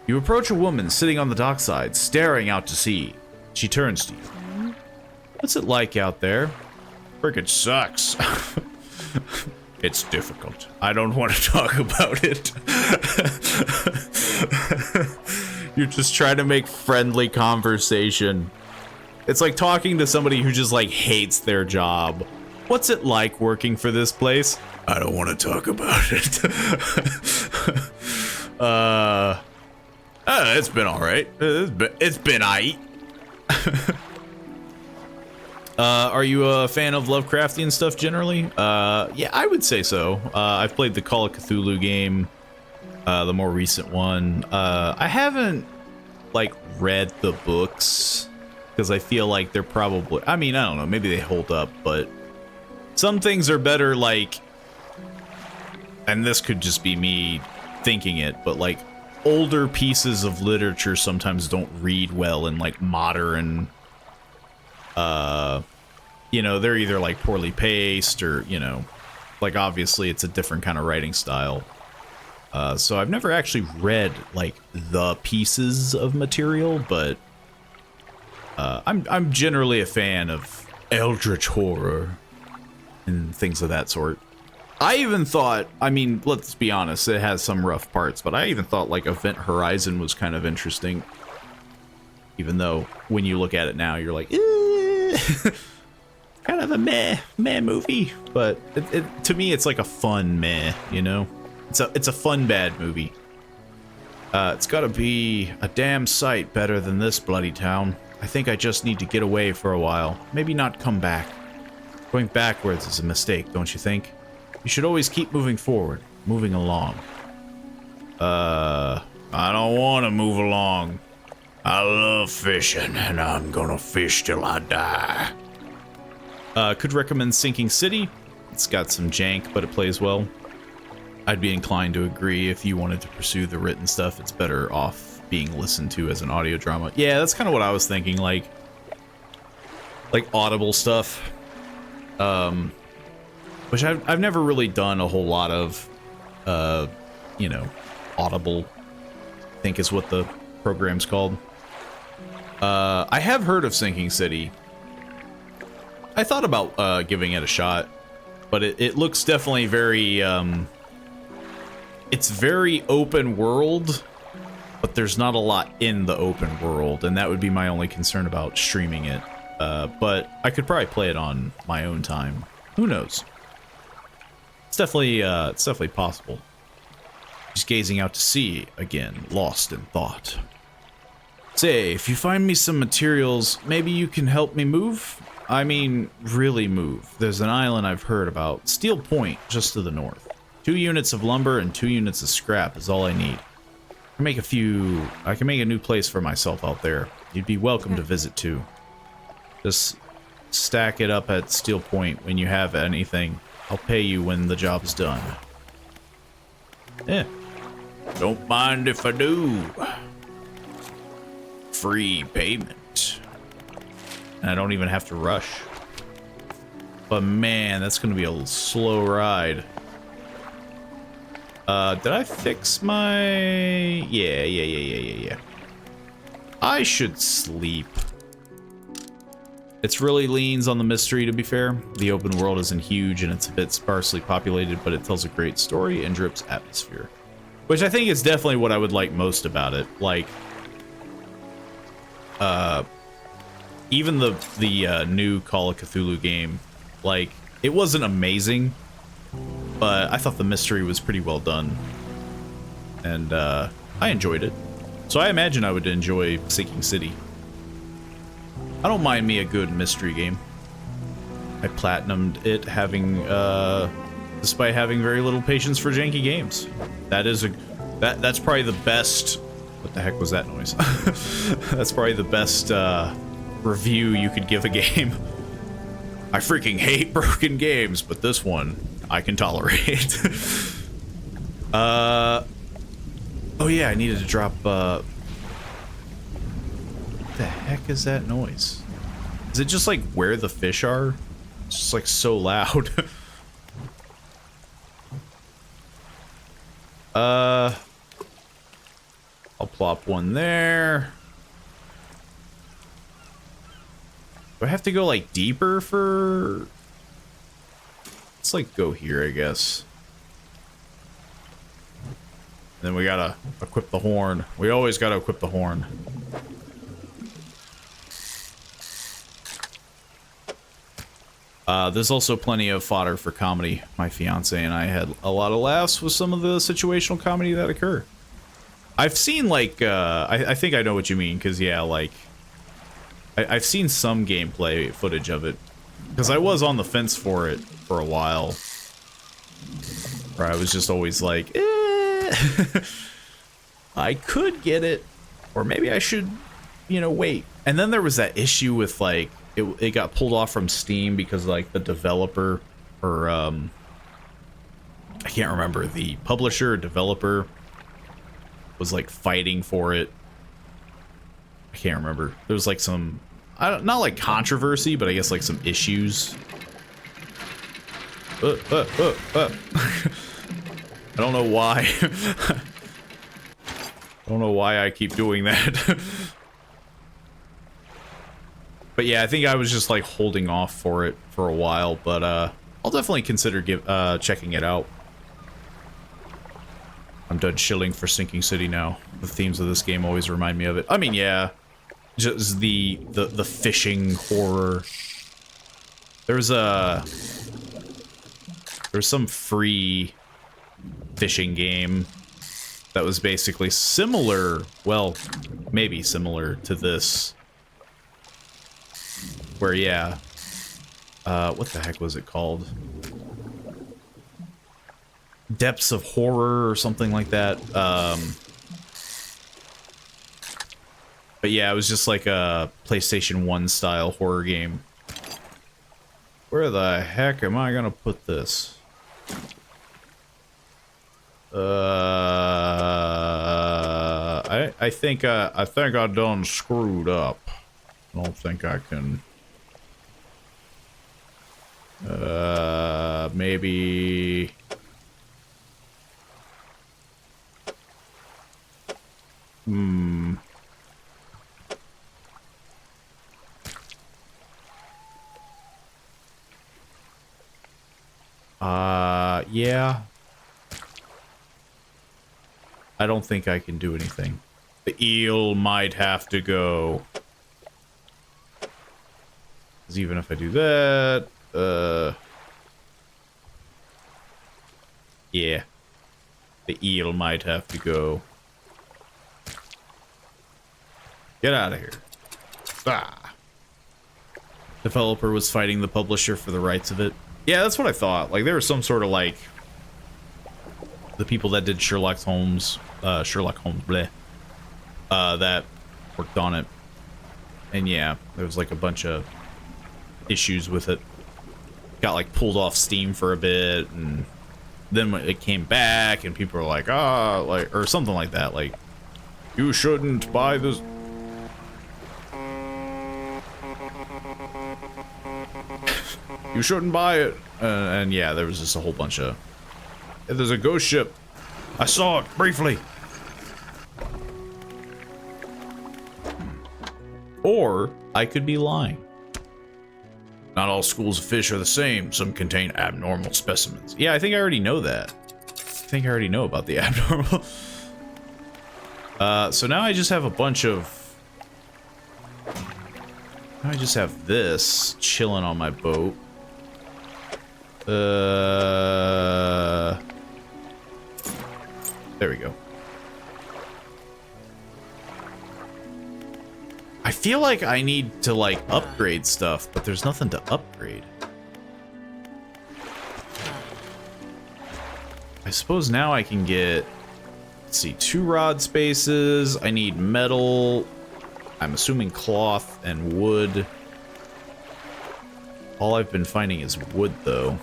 You approach a woman sitting on the dockside, staring out to sea. She turns to you. What's it like out there? Frickin' sucks. It's difficult. I don't want to talk about it. You're just trying to make friendly conversation. It's like talking to somebody who just like hates their job. What's it like working for this place? I don't want to talk about it. It's been all right. It's been aight. Are you a fan of Lovecraftian stuff generally? Yeah, I would say so. I've played the Call of Cthulhu game, the more recent one. I haven't like read the books because I feel like they're probably, I mean, I don't know, maybe they hold up, but some things are better like, and this could just be me thinking it, but like older pieces of literature sometimes don't read well in like modern, you know, they're either like poorly paced or, you know, like obviously it's a different kind of writing style. So I've never actually read like the pieces of material, but I'm generally a fan of eldritch horror and things of that sort. I even thought, I mean, let's be honest, it has some rough parts, but I even thought like Event Horizon was kind of interesting. Even though when you look at it now, you're like, kind of a meh movie. But to me, it's like a fun meh, you know? It's a fun bad movie. It's gotta be a damn sight better than this bloody town. I think I just need to get away for a while. Maybe not come back. Going backwards is a mistake, don't you think? You should always keep moving forward, moving along. I don't want to move along. I love fishing, and I'm gonna fish till I die. Could recommend Sinking City. It's got some jank, but it plays well. I'd be inclined to agree. If you wanted to pursue the written stuff, it's better off being listened to as an audio drama. Yeah, that's kind of what I was thinking, like Audible stuff. Which I've never really done a whole lot of, you know, Audible, I think is what the program's called. I have heard of Sinking City. I thought about giving it a shot, but it looks definitely very, it's very open world, but there's not a lot in the open world, and that would be my only concern about streaming it. But I could probably play it on my own time. Who knows? It's definitely possible. Just gazing out to sea again, lost in thought. Say, if you find me some materials, maybe you can help me move? I mean, really move. There's an island I've heard about, Steel Point, just to the north. 2 units of lumber and 2 units of scrap is all I need. I can make a new place for myself out there. You'd be welcome to visit too. Just stack it up at Steel Point when you have anything. I'll pay you when the job's done. Yeah. Don't mind if I do. Free payment. And I don't even have to rush. But man, that's gonna be a slow ride. Did I fix my... Yeah. I should sleep. It's really leans on the mystery, to be fair. The open world isn't huge and it's a bit sparsely populated, but it tells a great story and drips atmosphere. Which I think is definitely what I would like most about it. Like, even the new Call of Cthulhu game, like, it wasn't amazing, but I thought the mystery was pretty well done. And I enjoyed it. So I imagine I would enjoy Sinking City. I don't mind me a good mystery game. I platinumed it despite having very little patience for janky games. That's probably the best. What the heck was that noise? That's probably the best review you could give a game. I freaking hate broken games, but this one I can tolerate. Oh yeah, I needed to drop. What the heck is that noise? Is it just like where the fish are? It's just like so loud. I'll plop one there. Do I have to go like deeper for... Let's like go here, I guess. Then we gotta equip the horn. We always gotta equip the horn. There's also plenty of fodder for comedy. My fiance and I had a lot of laughs with some of the situational comedy that occur. I've seen like, I think I know what you mean, because yeah, like, I've seen some gameplay footage of it. Because I was on the fence for it for a while. Where I was just always like, I could get it. Or maybe I should, you know, wait. And then there was that issue with like, it got pulled off from Steam because like the developer or I can't remember, the publisher or developer was like fighting for it. I can't remember. There was like some, not like controversy, but I guess like some issues. I don't know why. I don't know why I keep doing that. But yeah, I think I was just like holding off for it for a while, but I'll definitely consider checking it out. I'm done shilling for Sinking City now. The themes of this game always remind me of it. I mean, yeah, just the fishing horror. There's some free fishing game that was basically similar, well, maybe similar to this. Where, yeah, what the heck was it called? Depths of Horror or something like that. But yeah, it was just like a PlayStation 1 style horror game. Where the heck am I gonna put this? I think I done screwed up. I don't think I can. Maybe. Yeah. I don't think I can do anything. The eel might have to go. 'Cause even if I do that, yeah. The eel might have to go. Get out of here. Ah. Developer was fighting the publisher for the rights of it. Yeah, that's what I thought. Like, there was some sort of, like... The people that did Sherlock Holmes, bleh, that worked on it. And yeah, there was, like, a bunch of issues with it. Got, like, pulled off Steam for a bit, and then when it came back, and people were like, like, or something like that, like, you shouldn't buy this... You shouldn't buy it. And yeah, there was just a whole bunch of... There's a ghost ship. I saw it briefly. Or I could be lying. Not all schools of fish are the same. Some contain abnormal specimens. Yeah, I think I already know that. I think I already know about the abnormal. So now I just have a bunch of... Now I just have this chilling on my boat. There we go. I feel like I need to, like, upgrade stuff, but there's nothing to upgrade. I suppose now I can get, let's see, 2 rod spaces. I need metal. I'm assuming cloth and wood. All I've been finding is wood, though.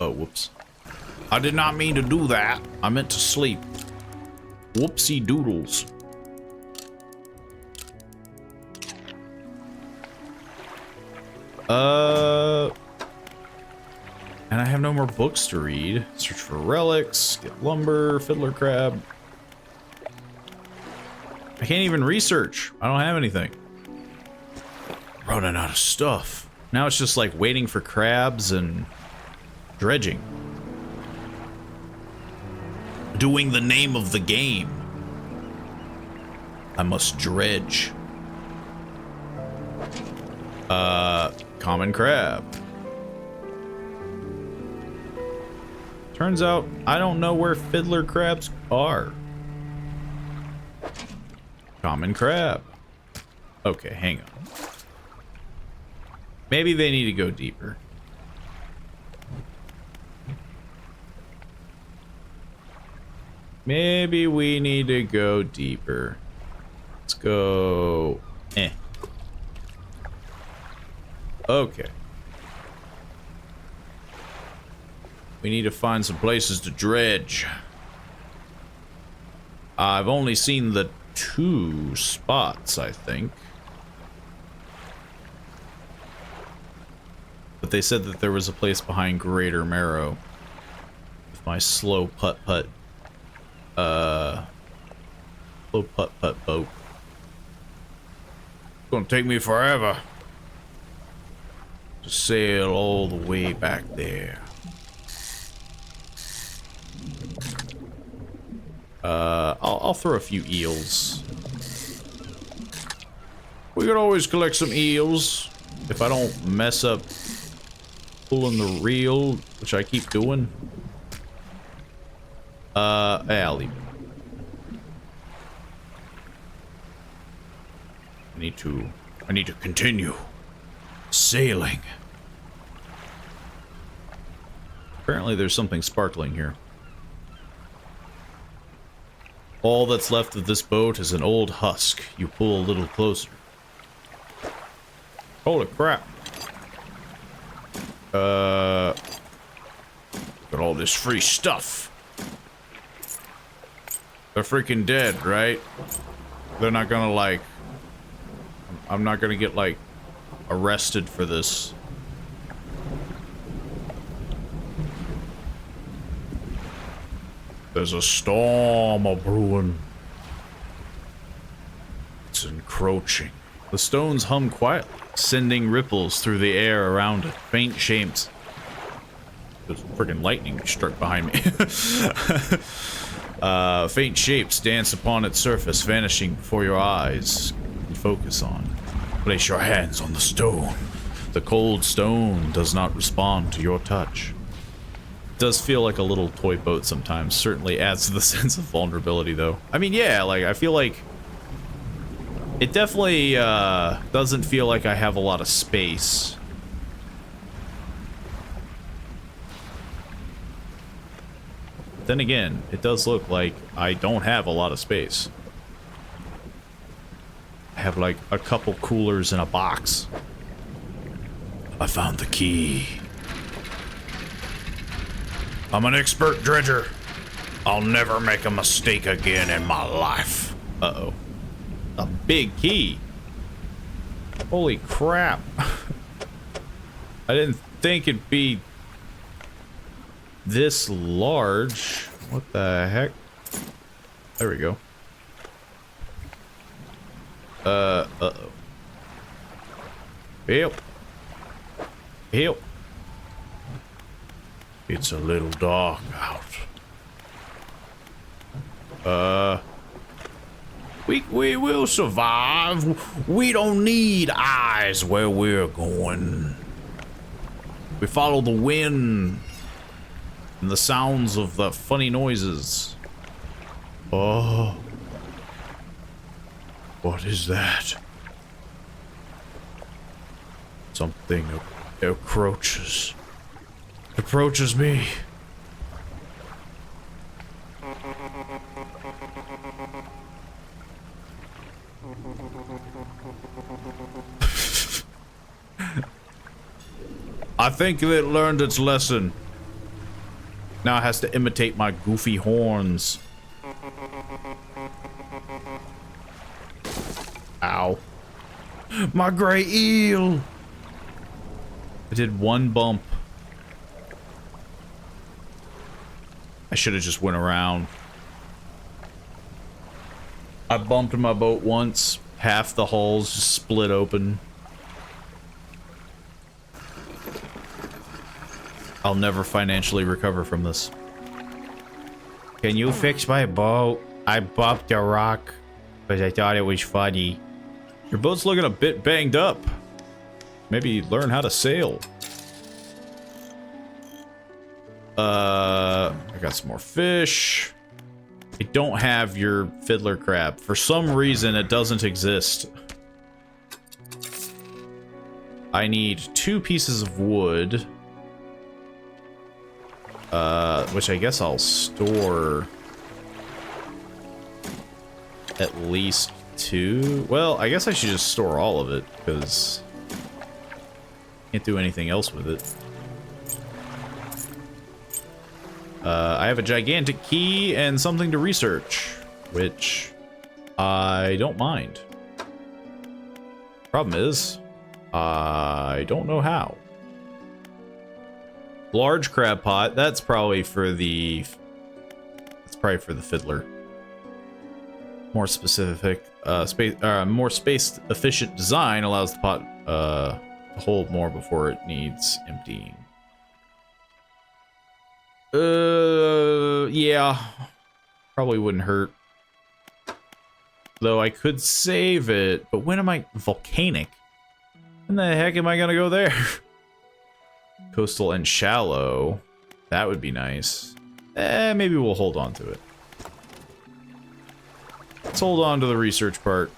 Oh, whoops. I did not mean to do that. I meant to sleep. Whoopsie doodles. And I have no more books to read. Search for relics, get lumber, fiddler crab. I can't even research. I don't have anything. Running out of stuff. Now it's just like waiting for crabs and dredging. Doing the name of the game. I must dredge. Common crab. Turns out I don't know where fiddler crabs are. Common crab. Okay, hang on. Maybe they need to go deeper. Maybe we need to go deeper. Let's go... Okay. We need to find some places to dredge. I've only seen the 2 spots, I think. But they said that there was a place behind Greater Marrow. With my slow putt-putt. Slow putt-putt boat. It's gonna take me forever to sail all the way back there. I'll throw a few eels. We could always collect some eels if I don't mess up pulling the reel, which I keep doing. Yeah, I'll leave it. I need to continue sailing. Apparently there's something sparkling here. All that's left of this boat is an old husk. You pull a little closer. Holy crap. Got all this free stuff. They're freaking dead, right? They're not gonna, like... I'm not gonna get, like, arrested for this. There's a storm a-brewing. It's encroaching. The stones hum quietly, sending ripples through the air around it. Faint shapes. There's freaking lightning struck behind me. Faint shapes dance upon its surface, vanishing before your eyes. You focus on. Place your hands on the stone. The cold stone does not respond to your touch. Does feel like a little toy boat sometimes. Certainly adds to the sense of vulnerability, though. I mean, yeah, like, I feel like it definitely doesn't feel like I have a lot of space. Then again, it does look like I don't have a lot of space. I have, like, a couple coolers in a box. I found the key. I'm an expert dredger. I'll never make a mistake again in my life. Uh-oh. A big key. Holy crap. I didn't think it'd be this large. What the heck? There we go. Uh-oh. Help. Help. It's a little dark out. We will survive. We don't need eyes where we're going. We follow the wind and the sounds of the funny noises. Oh. What is that? Something approaches me. I think it learned its lesson. Now it has to imitate my goofy horns. Ow. My gray eel! I did one bump. I should have just went around. I bumped my boat once. Half the hulls just split open. I'll never financially recover from this. Can you fix my boat? I bumped a rock because I thought it was funny. Your boat's looking a bit banged up. Maybe learn how to sail. I got some more fish. I don't have your fiddler crab. For some reason, it doesn't exist. I need 2 pieces of wood. Which I guess I'll store at least 2. Well, I guess I should just store all of it, because can't do anything else with it. I have a gigantic key and something to research, which I don't mind. Problem is, I don't know how. Large crab pot, that's probably for the fiddler. More specific, more space efficient design allows the pot to hold more before it needs emptying. Yeah, probably wouldn't hurt. Though I could save it, but when am I volcanic? When the heck am I gonna go there? Coastal and shallow. That would be nice. Maybe we'll hold on to it. Let's hold on to the research part.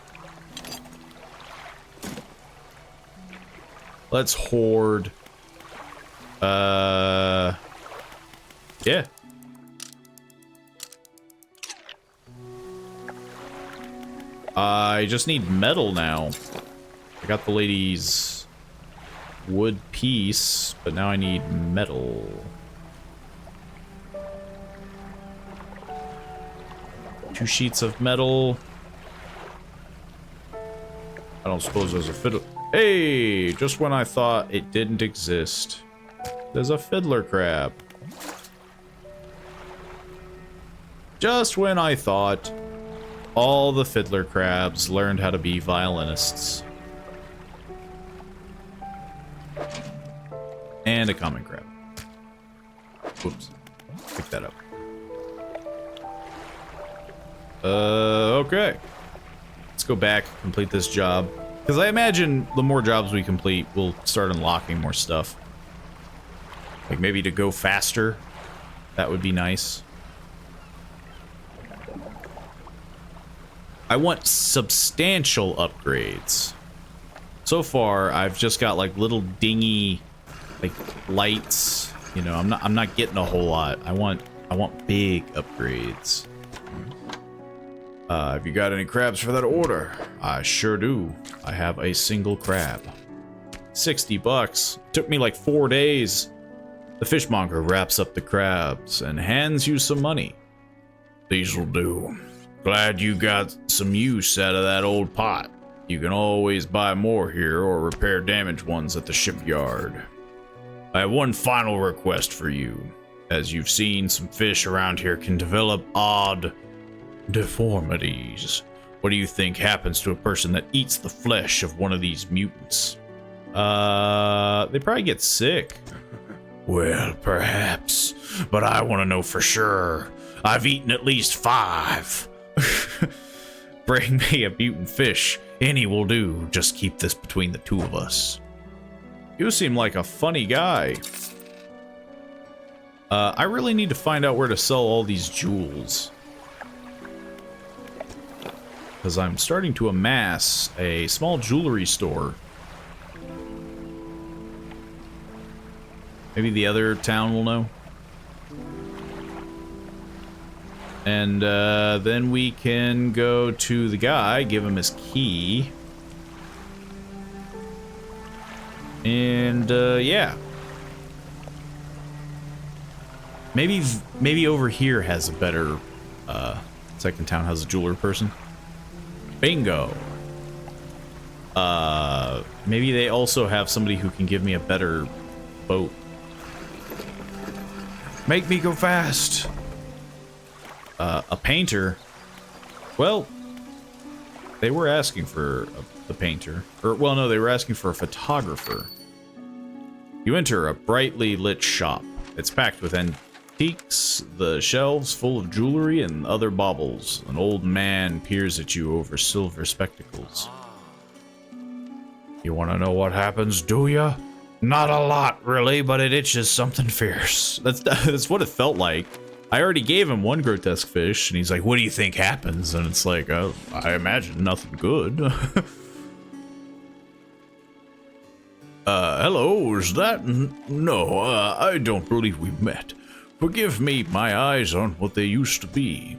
Let's hoard. Yeah. I just need metal now. I got the lady's wood piece, but now I need metal. 2 sheets of metal. I don't suppose there's a fiddle. Hey, just when I thought it didn't exist, there's a fiddler crab. Just when I thought all the fiddler crabs learned how to be violinists. And a common crab. Whoops. Pick that up. Okay. Let's go back, complete this job. Because I imagine the more jobs we complete, we'll start unlocking more stuff. Like maybe to go faster. That would be nice. I want substantial upgrades. So far, I've just got like little dingy, like lights. You know, I'm not getting a whole lot. I want big upgrades. Have you got any crabs for that order? I sure do. I have a single crab. 60 bucks. Took me like 4 days. The fishmonger wraps up the crabs and hands you some money. These'll do. Glad you got some use out of that old pot. You can always buy more here or repair damaged ones at the shipyard. I have one final request for you. As you've seen, some fish around here can develop odd deformities. What do you think happens to a person that eats the flesh of one of these mutants? They probably get sick. Well, perhaps, but I want to know for sure. I've eaten at least 5. Bring me a mutant fish. Any will do. Just keep this between the 2 of us. You seem like a funny guy. I really need to find out where to sell all these jewels. Because I'm starting to amass a small jewelry store. Maybe the other town will know. And then we can go to the guy, give him his key. And yeah. Maybe over here has a better second town has a jeweler person. Bingo. Maybe they also have somebody who can give me a better boat. Make me go fast. A painter. Well, they were asking for the painter. Or, well, no, they were asking for a photographer. You enter a brightly lit shop. It's packed with antiques, the shelves full of jewelry and other baubles. An old man peers at you over silver spectacles. You want to know what happens, do ya? Not a lot, really, but it itches something fierce. That's what it felt like. I already gave him one grotesque fish, and he's like, what do you think happens? And it's like, I imagine nothing good. Hello, is that? No, I don't believe we met. Forgive me, my eyes aren't what they used to be.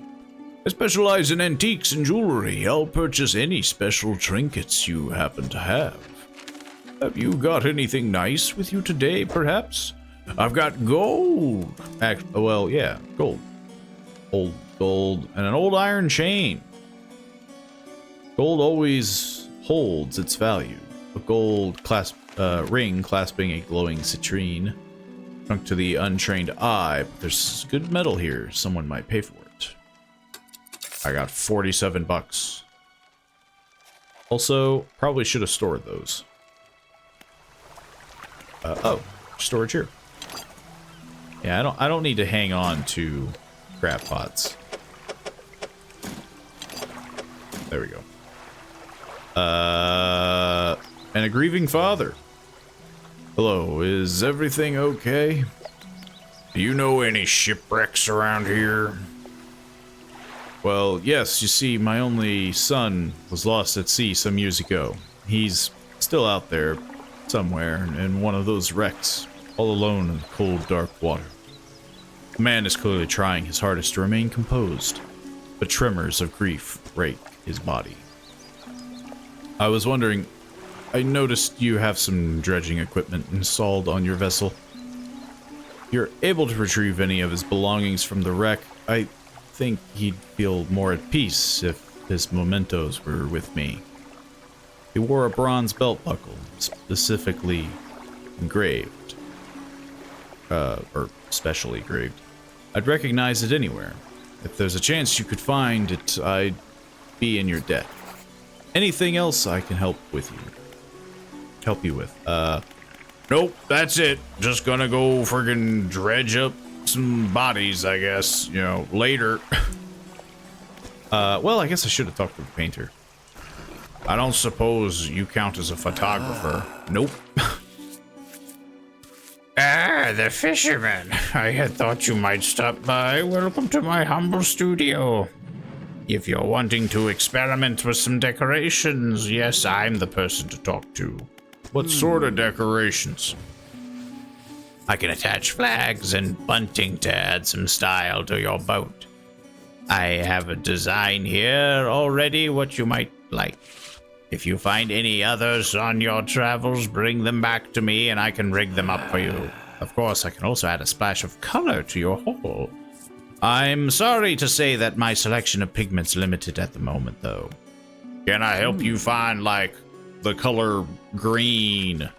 I specialize in antiques and jewelry. I'll purchase any special trinkets you happen to have. Have you got anything nice with you today, perhaps? I've got gold. Well, yeah, gold. Old gold and an old iron chain. Gold always holds its value. A gold ring clasping a glowing citrine. Sunk to the untrained eye, but there's good metal here. Someone might pay for it. I got 47 bucks. Also, probably should have stored those. Oh, storage here. Yeah, I don't need to hang on to crab pots. There we go. And a grieving father. Hello, is everything okay? Do you know any shipwrecks around here? Well, yes, you see, my only son was lost at sea some years ago. He's still out there somewhere in one of those wrecks, all alone in the cold, dark water. The man is clearly trying his hardest to remain composed, but tremors of grief rake his body. I was wondering, I noticed you have some dredging equipment installed on your vessel. You're able to retrieve any of his belongings from the wreck. I think he'd feel more at peace if his mementos were with me. He wore a bronze belt buckle, specifically engraved. Or specially engraved. I'd recognize it anywhere. If there's a chance you could find it, I'd be in your debt. Anything else I can help you with? Nope, that's it. Just gonna go friggin' dredge up some bodies, I guess, you know, later. Well, I guess I should have talked to the painter. I don't suppose you count as a photographer. Nope. The fisherman. I had thought you might stop by. Welcome to my humble studio. If you're wanting to experiment with some decorations, yes, I'm the person to talk to. What sort of decorations? I can attach flags and bunting to add some style to your boat. I have a design here already what you might like. If you find any others on your travels, bring them back to me and I can rig them up for you. Of course, I can also add a splash of color to your hull. I'm sorry to say that my selection of pigment's limited at the moment, though. Can I help you find, like, the color green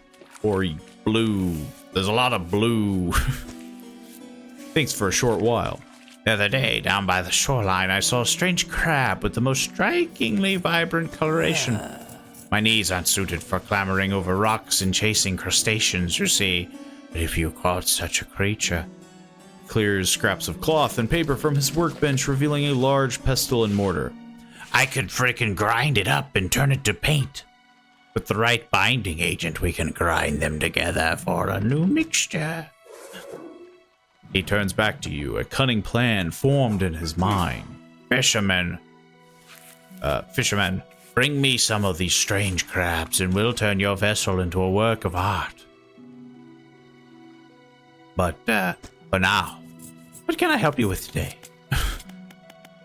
or blue? There's a lot of blue. Thanks for a short while. The other day, down by the shoreline, I saw a strange crab with the most strikingly vibrant coloration. My knees aren't suited for clambering over rocks and chasing crustaceans, you see. But if you caught such a creature... Clears scraps of cloth and paper from his workbench, revealing a large pestle and mortar. I could frickin' grind it up and turn it to paint. With the right binding agent, we can grind them together for a new mixture. He turns back to you, a cunning plan formed in his mind. Fisherman, bring me some of these strange crabs and we'll turn your vessel into a work of art. But, for now, what can I help you with today?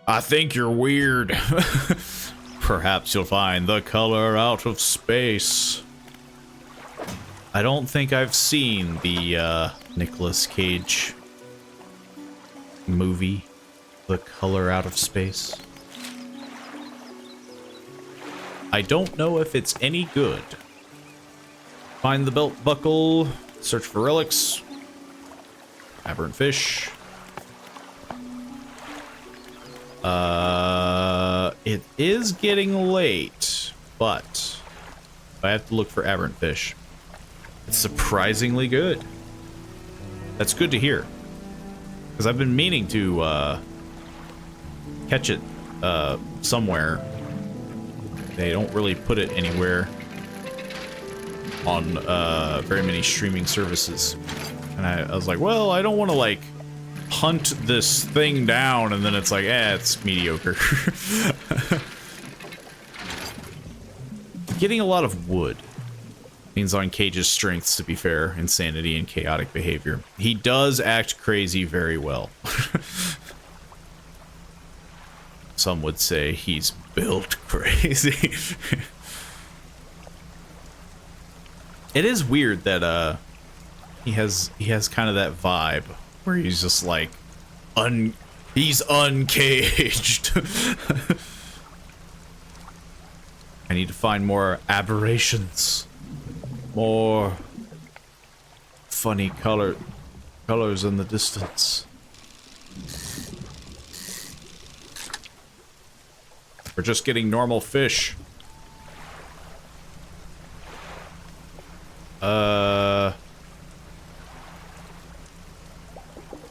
I think you're weird. Perhaps you'll find the color out of space. I don't think I've seen the Nicolas Cage movie, The Color Out of Space. I don't know if it's any good. Find the belt buckle, search for relics, aberrant fish. It is getting late, but I have to look for aberrant fish. It's surprisingly good. That's good to hear, because I've been meaning to catch it somewhere. They don't really put it anywhere on very many streaming services. And I was like, well, I don't want to, like, hunt this thing down, and then it's like, it's mediocre. Getting a lot of wood means on Cage's strengths, to be fair, insanity and chaotic behavior. He does act crazy very well. Some would say he's built crazy. It is weird that he has kind of that vibe where he's just like he's uncaged. I need to find more aberrations, more funny colors in the distance. We're just getting normal fish.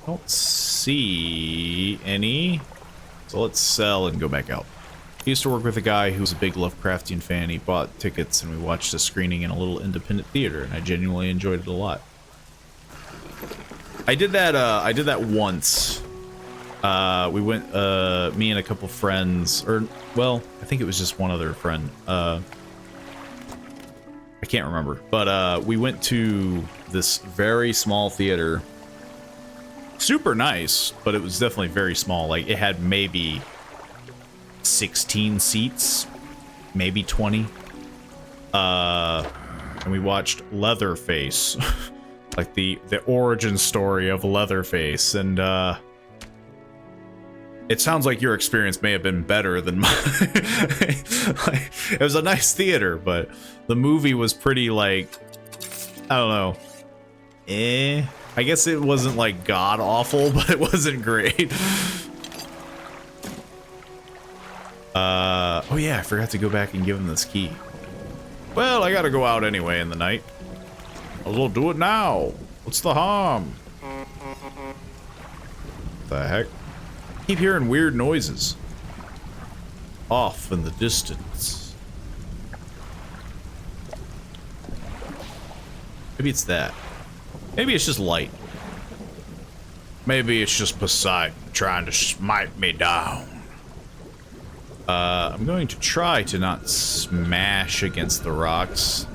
Don't see any. So let's sell and go back out. I used to work with a guy who was a big Lovecraftian fan. He bought tickets and we watched a screening in a little independent theater, and I genuinely enjoyed it a lot. I did that once. We went, me and a couple friends, or, well, I think it was just one other friend. I can't remember, but we went to this very small theater. Super nice, but it was definitely very small. Like, it had maybe 16 seats, maybe 20. And we watched Leatherface, like the origin story of Leatherface, and it sounds like your experience may have been better than mine. Like, it was a nice theater, but the movie was pretty, like, I don't know. I guess it wasn't, like, god-awful, but it wasn't great. Oh yeah, I forgot to go back and give him this key. Well, I gotta go out anyway in the night. I'll as well do it now. What's the harm? The heck? Keep hearing weird noises. Off in the distance. Maybe it's that. Maybe it's just light. Maybe it's just Poseidon trying to smite me down. I'm going to try to not smash against the rocks.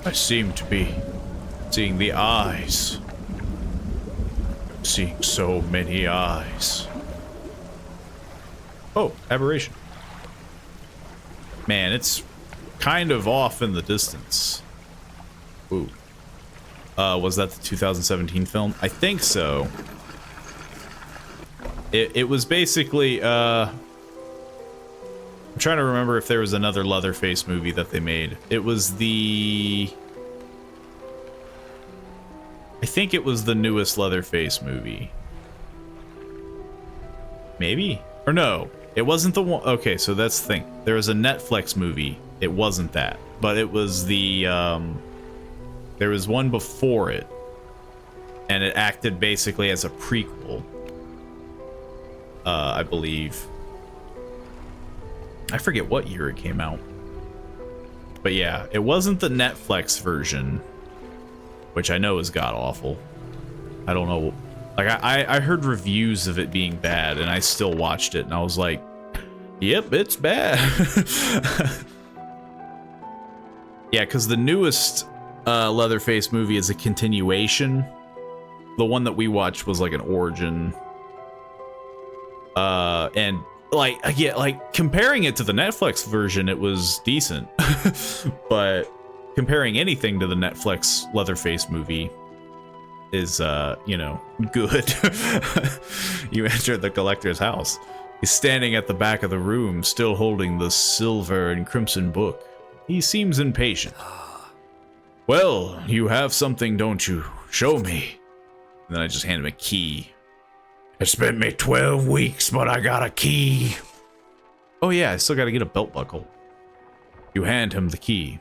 I seem to be seeing the eyes. Seeing so many eyes. Oh, aberration. Man, it's kind of off in the distance. Ooh. Was that the 2017 film? I think so. It was basically, I'm trying to remember if there was another Leatherface movie that they made. It was the... I think it was the newest Leatherface movie. Maybe? Or no. It wasn't the one. Okay, so that's the thing. There was a Netflix movie. It wasn't that, but it was the. There was one before it, and it acted basically as a prequel. I believe. I forget what year it came out. But yeah, it wasn't the Netflix version, which I know is god-awful. I don't know. Like, I heard reviews of it being bad, and I still watched it, and I was like, yep, it's bad. Yeah, because the newest Leatherface movie is a continuation. The one that we watched was like an origin. And like, yeah, like comparing it to the Netflix version, it was decent. But comparing anything to the Netflix Leatherface movie is, you know, good. You enter the collector's house. He's standing at the back of the room, still holding the silver and crimson book. He seems impatient. Well, you have something, don't you? Show me. And then I just hand him a key. It spent me 12 weeks, but I got a key. Oh yeah, I still gotta get a belt buckle. You hand him the key.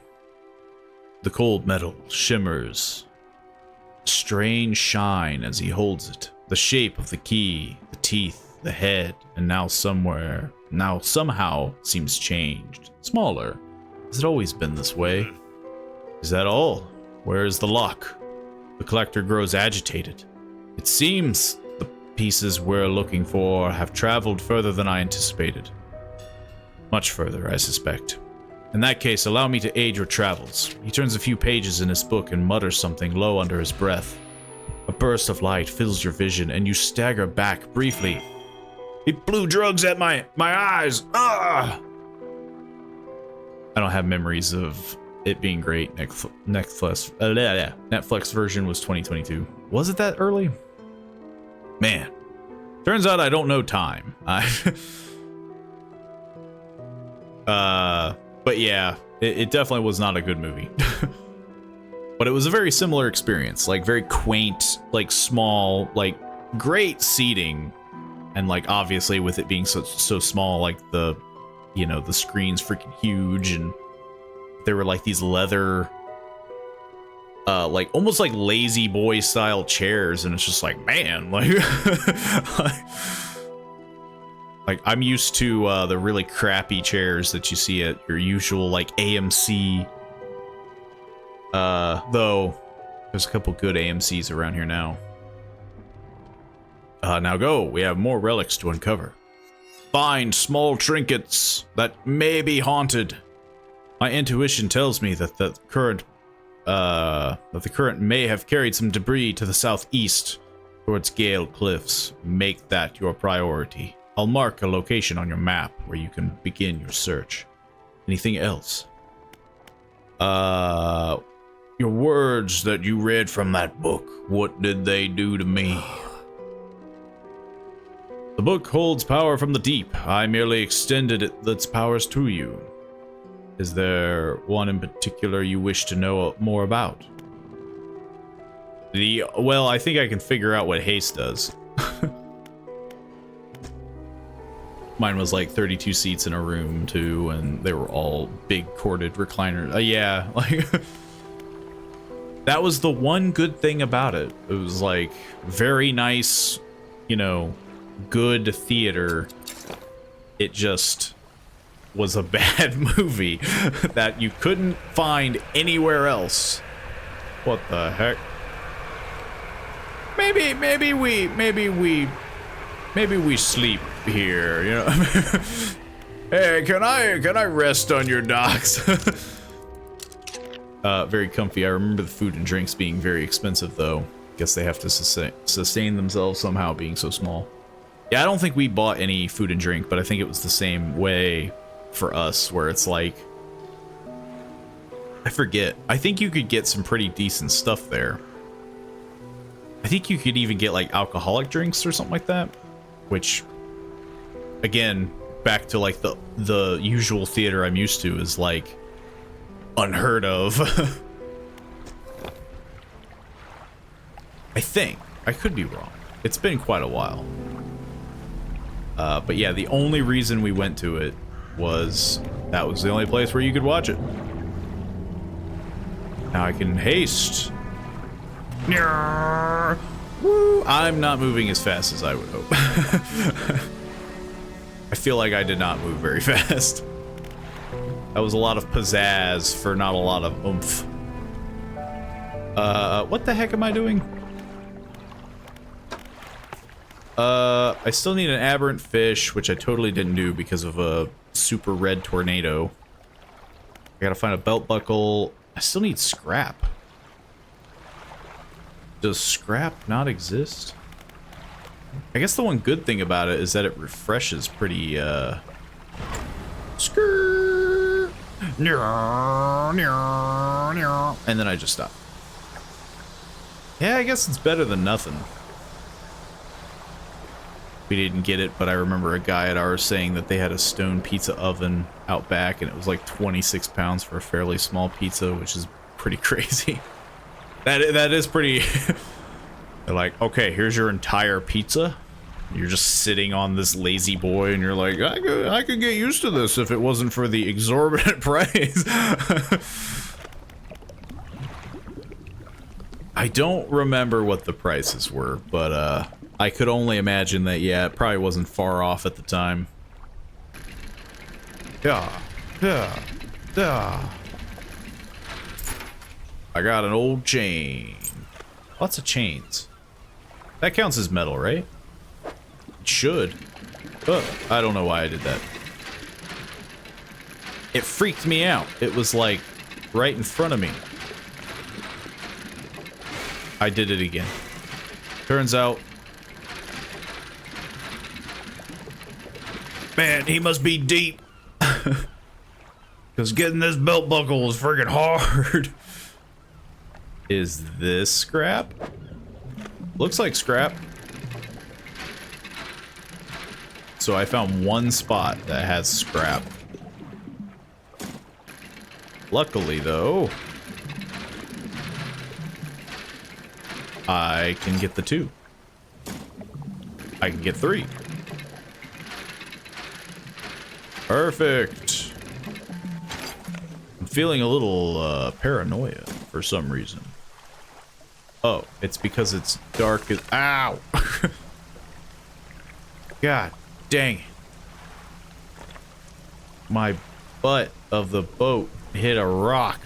The cold metal shimmers. A strange shine as he holds it. The shape of the key, the teeth, the head, and now somehow seems changed. Smaller. Has it always been this way? Is that all? Where is the lock? The collector grows agitated. It seems the pieces we're looking for have traveled further than I anticipated. Much further, I suspect. In that case, allow me to aid your travels. He turns a few pages in his book and mutters something low under his breath. A burst of light fills your vision, and you stagger back briefly. He blew drugs at my eyes! Ah! I don't have memories of it being great. Netflix version was 2022. Was it that early? Man. Turns out I don't know time. But yeah, it definitely was not a good movie. But it was a very similar experience. Like, very quaint, like, small, like, great seating. And, like, obviously with it being so small, like, the, you know, the screen's freaking huge, and there were, like, these leather, like, almost like lazy boy style chairs, and it's just like, man, like, like, I'm used to, the really crappy chairs that you see at your usual, like, AMC, though, there's a couple good AMCs around here now. Now go, we have more relics to uncover. Find small trinkets that may be haunted. My intuition tells me that the current may have carried some debris to the southeast towards Gale Cliffs. Make that your priority. I'll mark a location on your map where you can begin your search. Anything else? Your words that you read from that book, what did they do to me? The book holds power from the deep. I merely extended its powers to you. Is there one in particular you wish to know more about? Well, I think I can figure out what haste does. Mine was like 32 seats in a room too, and they were all big corded recliners. Yeah, like that was the one good thing about it. It was like very nice, you know, good theater. It just was a bad movie that you couldn't find anywhere else. What the heck? Maybe we sleep here, you know. Hey, can I rest on your docks? Very comfy. I remember the food and drinks being very expensive though. Guess they have to sustain themselves somehow, being so small. Yeah, I don't think we bought any food and drink, but I think it was the same way for us, where it's like, I forget. I think you could get some pretty decent stuff there. I think you could even get like alcoholic drinks or something like that, which, again, back to like the usual theater I'm used to, is like unheard of. I think. I could be wrong. It's been quite a while. But yeah, the only reason we went to it was that was the only place where you could watch it. Now I can haste. Woo! I'm not moving as fast as I would hope. I feel like I did not move very fast. That was a lot of pizzazz for not a lot of oomph. What the heck am I doing? I still need an aberrant fish, which I totally didn't do because of a super red tornado. I gotta find a belt buckle. I still need scrap. Does scrap not exist? I guess the one good thing about it is that it refreshes pretty, Skrrr. And then I just stop. Yeah, I guess it's better than nothing. We didn't get it, but I remember a guy at ours saying that they had a stone pizza oven out back, and it was like 26 pounds for a fairly small pizza, which is pretty crazy. That is pretty... They're like, okay, here's your entire pizza. You're just sitting on this lazy boy, and you're like, I could get used to this if it wasn't for the exorbitant price. I don't remember what the prices were, but I could only imagine that, yeah, it probably wasn't far off at the time. Yeah. I got an old chain. Lots of chains. That counts as metal, right? It should. Oh, I don't know why I did that. It freaked me out. It was like right in front of me. I did it again. Turns out, man, he must be deep. Because getting this belt buckle is freaking hard. Is this scrap? Looks like scrap. So I found one spot that has scrap. Luckily, though, I can get the 2. I can get 3. Perfect. I'm feeling a little paranoia for some reason. Oh, it's because it's dark as— ow! God dang it. My butt of the boat hit a rock.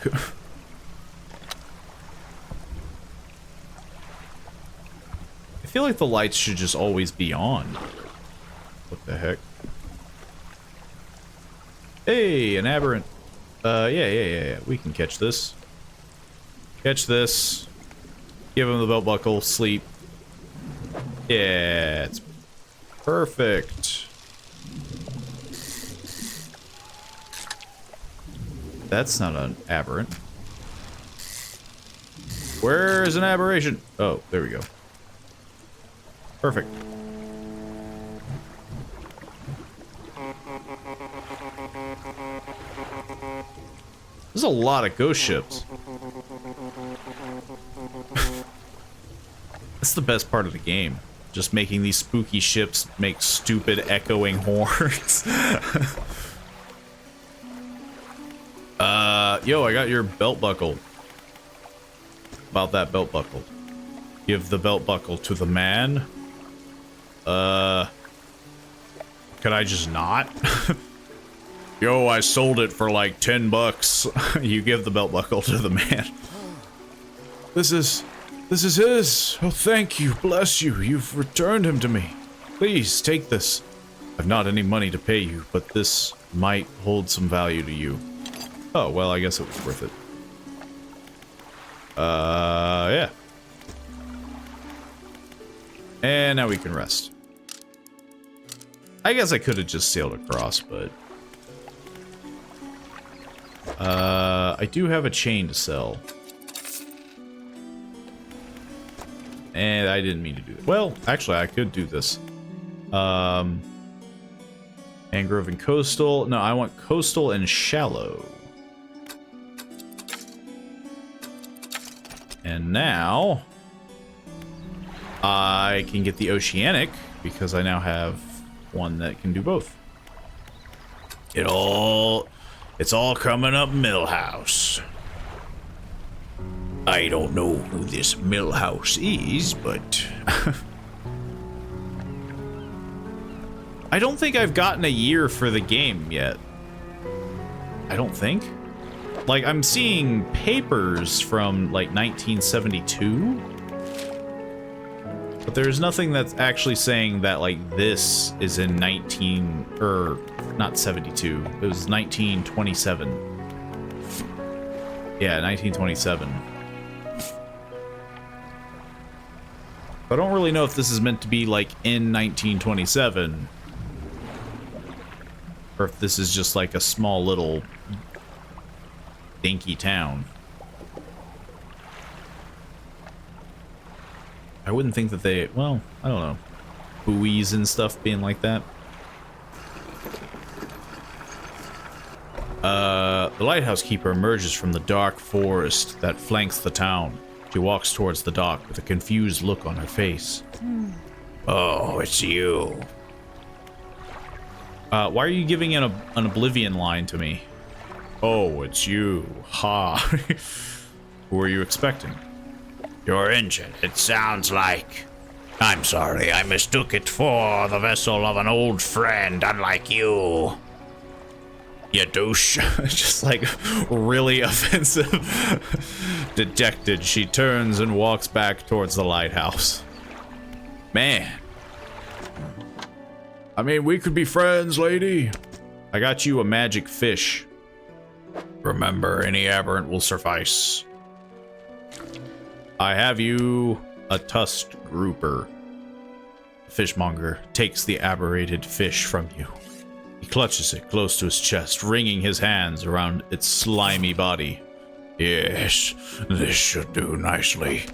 I feel like the lights should just always be on. What the heck? Hey, an aberrant. Yeah. We can catch this. Catch this. Give him the belt buckle. Sleep. Yeah, it's perfect. That's not an aberrant. Where is an aberration? Oh, there we go. Perfect. There's a lot of ghost ships. That's the best part of the game. Just making these spooky ships make stupid echoing horns. Yo, I got your belt buckle. About that belt buckle. Give the belt buckle to the man. Could I just not? Yo, I sold it for like 10 bucks. You give the belt buckle to the man. This is his. Oh, thank you. Bless you. You've returned him to me. Please, take this. I've not any money to pay you, but this might hold some value to you. Oh, well, I guess it was worth it. Yeah. And now we can rest. I guess I could have just sailed across, but... I do have a chain to sell. And I didn't mean to do it. Well, actually, I could do this. Mangrove and coastal. No, I want coastal and shallow. And now I can get the oceanic because I now have one that can do both. It's all coming up Millhouse. I don't know who this Millhouse is, but I don't think I've gotten a year for the game yet. I don't think. Like, I'm seeing papers from, like, 1972. But there's nothing that's actually saying that, like, this is in not 72. It was 1927. Yeah, 1927. I don't really know if this is meant to be, like, in 1927. Or if this is just, like, a small little dinky town. I wouldn't think that they, well, I don't know, buoys and stuff being like that. The lighthouse keeper emerges from the dark forest that flanks the town. She walks towards the dock with a confused look on her face. Oh, it's you. Why are you giving an Oblivion line to me? Oh, it's you. Ha. Who are you expecting? Your engine, it sounds like... I'm sorry, I mistook it for the vessel of an old friend, unlike you. You douche. Just like really offensive. Dejected, she turns and walks back towards the lighthouse. Man. I mean, we could be friends, lady. I got you a magic fish. Remember, any aberrant will suffice. I have you a tusked grouper. The fishmonger takes the aberrated fish from you. He clutches it close to his chest, wringing his hands around its slimy body. Yes, this should do nicely.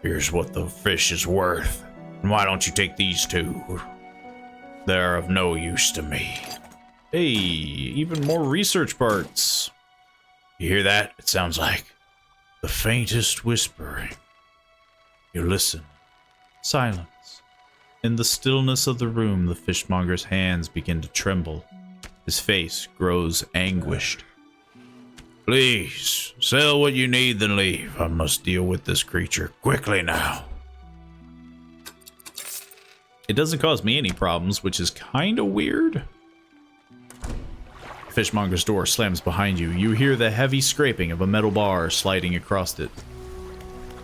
Here's what the fish is worth. And why don't you take these two? They're of no use to me. Hey, even more research parts. You hear that? It sounds like the faintest whispering. You listen. Silence. In the stillness of the room, the fishmonger's hands begin to tremble. His face grows anguished. Please, sell what you need, then leave. I must deal with this creature quickly now. It doesn't cause me any problems, which is kind of weird. The fishmonger's door slams behind you. You hear the heavy scraping of a metal bar sliding across it.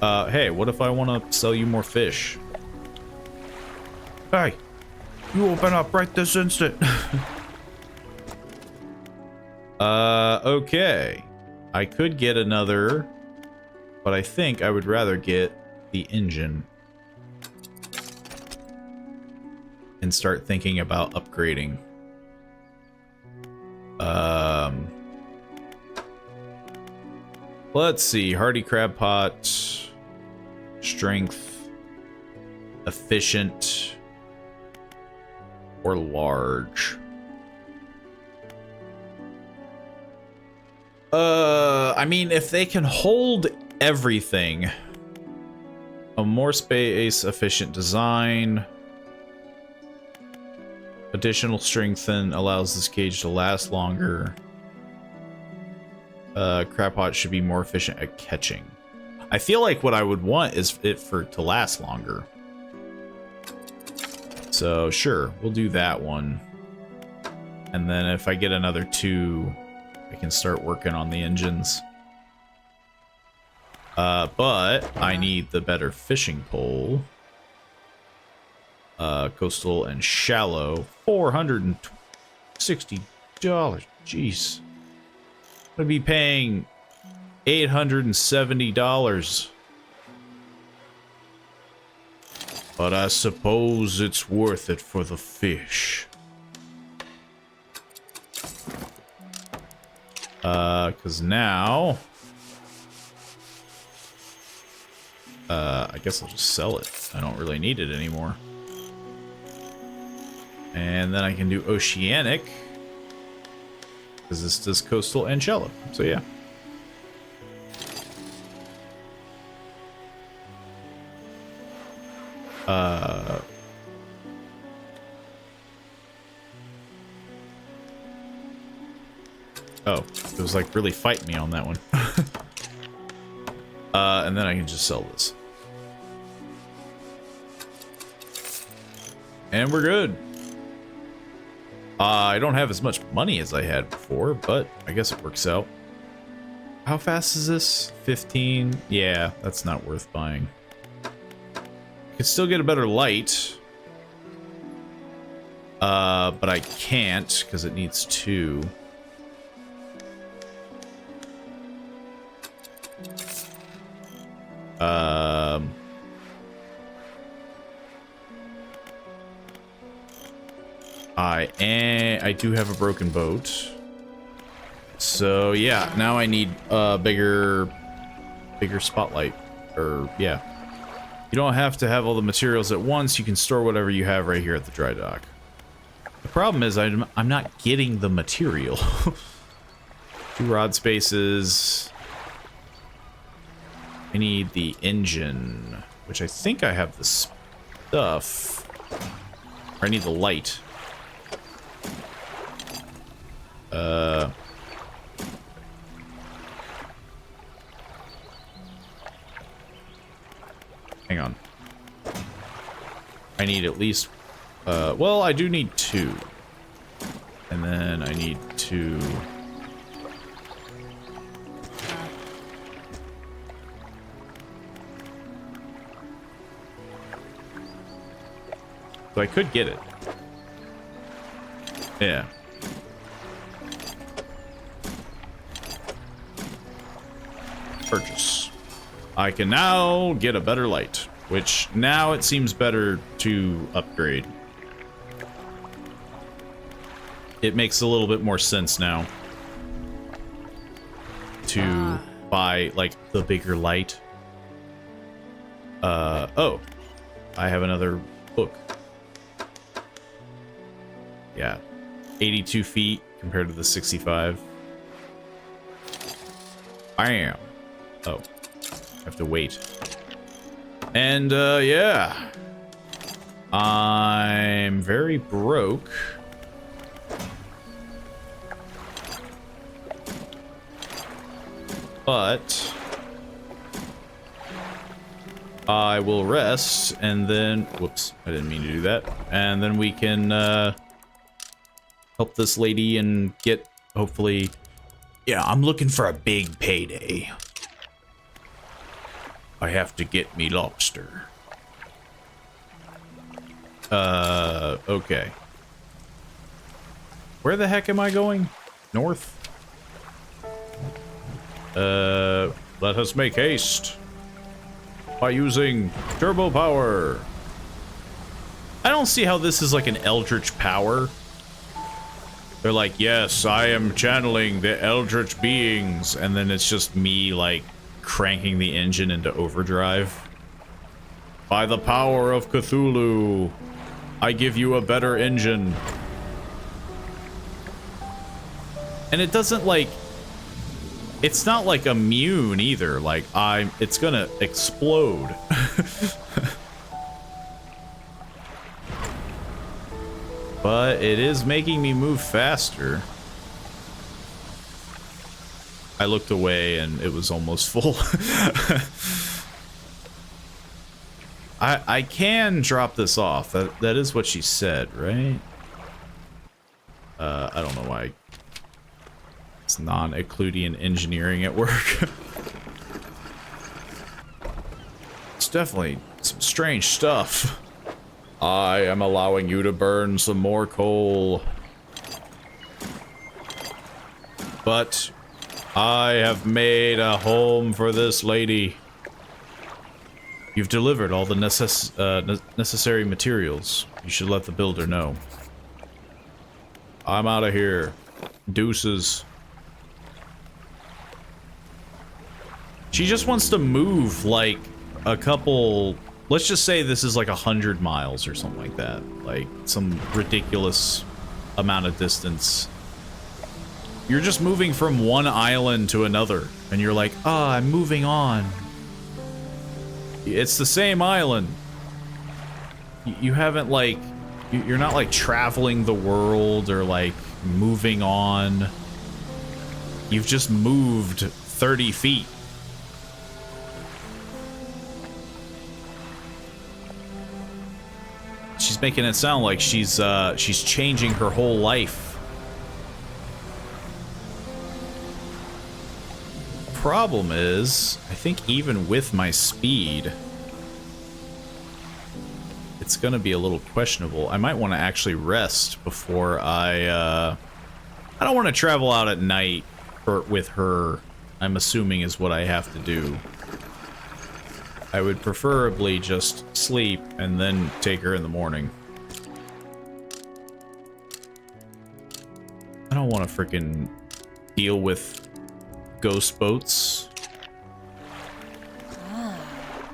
Hey, what if I want to sell you more fish? Hey, you open up right this instant. Okay. I could get another, but I think I would rather get the engine and start thinking about upgrading. Let's see. Hardy crab pot, strength, efficient, or large. I mean, if they can hold everything, a more space efficient design, additional strengthen allows this cage to last longer. Crab pot should be more efficient at catching. I feel like what I would want is it to last longer. So sure, we'll do that one. And then if I get another 2, I can start working on the engines. But I need the better fishing pole. Coastal and shallow, $460. Jeez. I'm gonna be paying $870. But I suppose it's worth it for the fish. Cause now I guess I'll just sell it. I don't really need it anymore. And then I can do oceanic, because this does coastal and shallow. So yeah. Oh, it was like really fighting me on that one. And then I can just sell this. And we're good. I don't have as much money as I had before, but I guess it works out. How fast is this? 15? Yeah, that's not worth buying. I could still get a better light. But I can't because it needs 2. I do have a broken boat. So yeah, now I need a bigger spotlight. Or yeah. You don't have to have all the materials at once. You can store whatever you have right here at the dry dock. The problem is I'm not getting the material. 2 rod spaces. I need the engine, which I think I have the stuff. Or I need the light. Hang on. I need at least, well, I do need 2. And then I need 2. So I could get it. Yeah. Purchase. I can now get a better light, which now it seems better to upgrade. It makes a little bit more sense now to buy, like, the bigger light. Oh. I have another book. Yeah. 82 feet compared to the 65. Bam. Oh. I have to wait. And, yeah. I'm very broke. But I will rest, and then... Whoops, I didn't mean to do that. And then we can, help this lady and get, hopefully... Yeah, I'm looking for a big payday. I have to get me lobster. Okay. Where the heck am I going? North? Let us make haste. By using turbo power. I don't see how this is like an eldritch power. They're like, yes, I am channeling the eldritch beings. And then it's just me, like, cranking the engine into overdrive. By the power of Cthulhu, I give you a better engine. And it doesn't, like... It's not, like, immune, either. Like, it's gonna explode. But it is making me move faster. I looked away and it was almost full. I can drop this off. That is what she said, right? I don't know why. It's non-Euclidean engineering at work. It's definitely some strange stuff. I am allowing you to burn some more coal. But I have made a home for this lady. You've delivered all the necessary materials. You should let the builder know. I'm out of here. Deuces. She just wants to move, like, a couple... Let's just say this is like 100 miles or something like that. Like, some ridiculous amount of distance. You're just moving from one island to another. And you're like, ah, I'm moving on. It's the same island. You haven't, like... You're not, like, traveling the world or, like, moving on. You've just moved 30 feet. She's making it sound like she's changing her whole life. Problem is, I think even with my speed, it's gonna be a little questionable. I might want to actually rest before I don't want to travel out at night with her, I'm assuming is what I have to do. I would preferably just sleep and then take her in the morning. I don't want to freaking deal with ghost boats.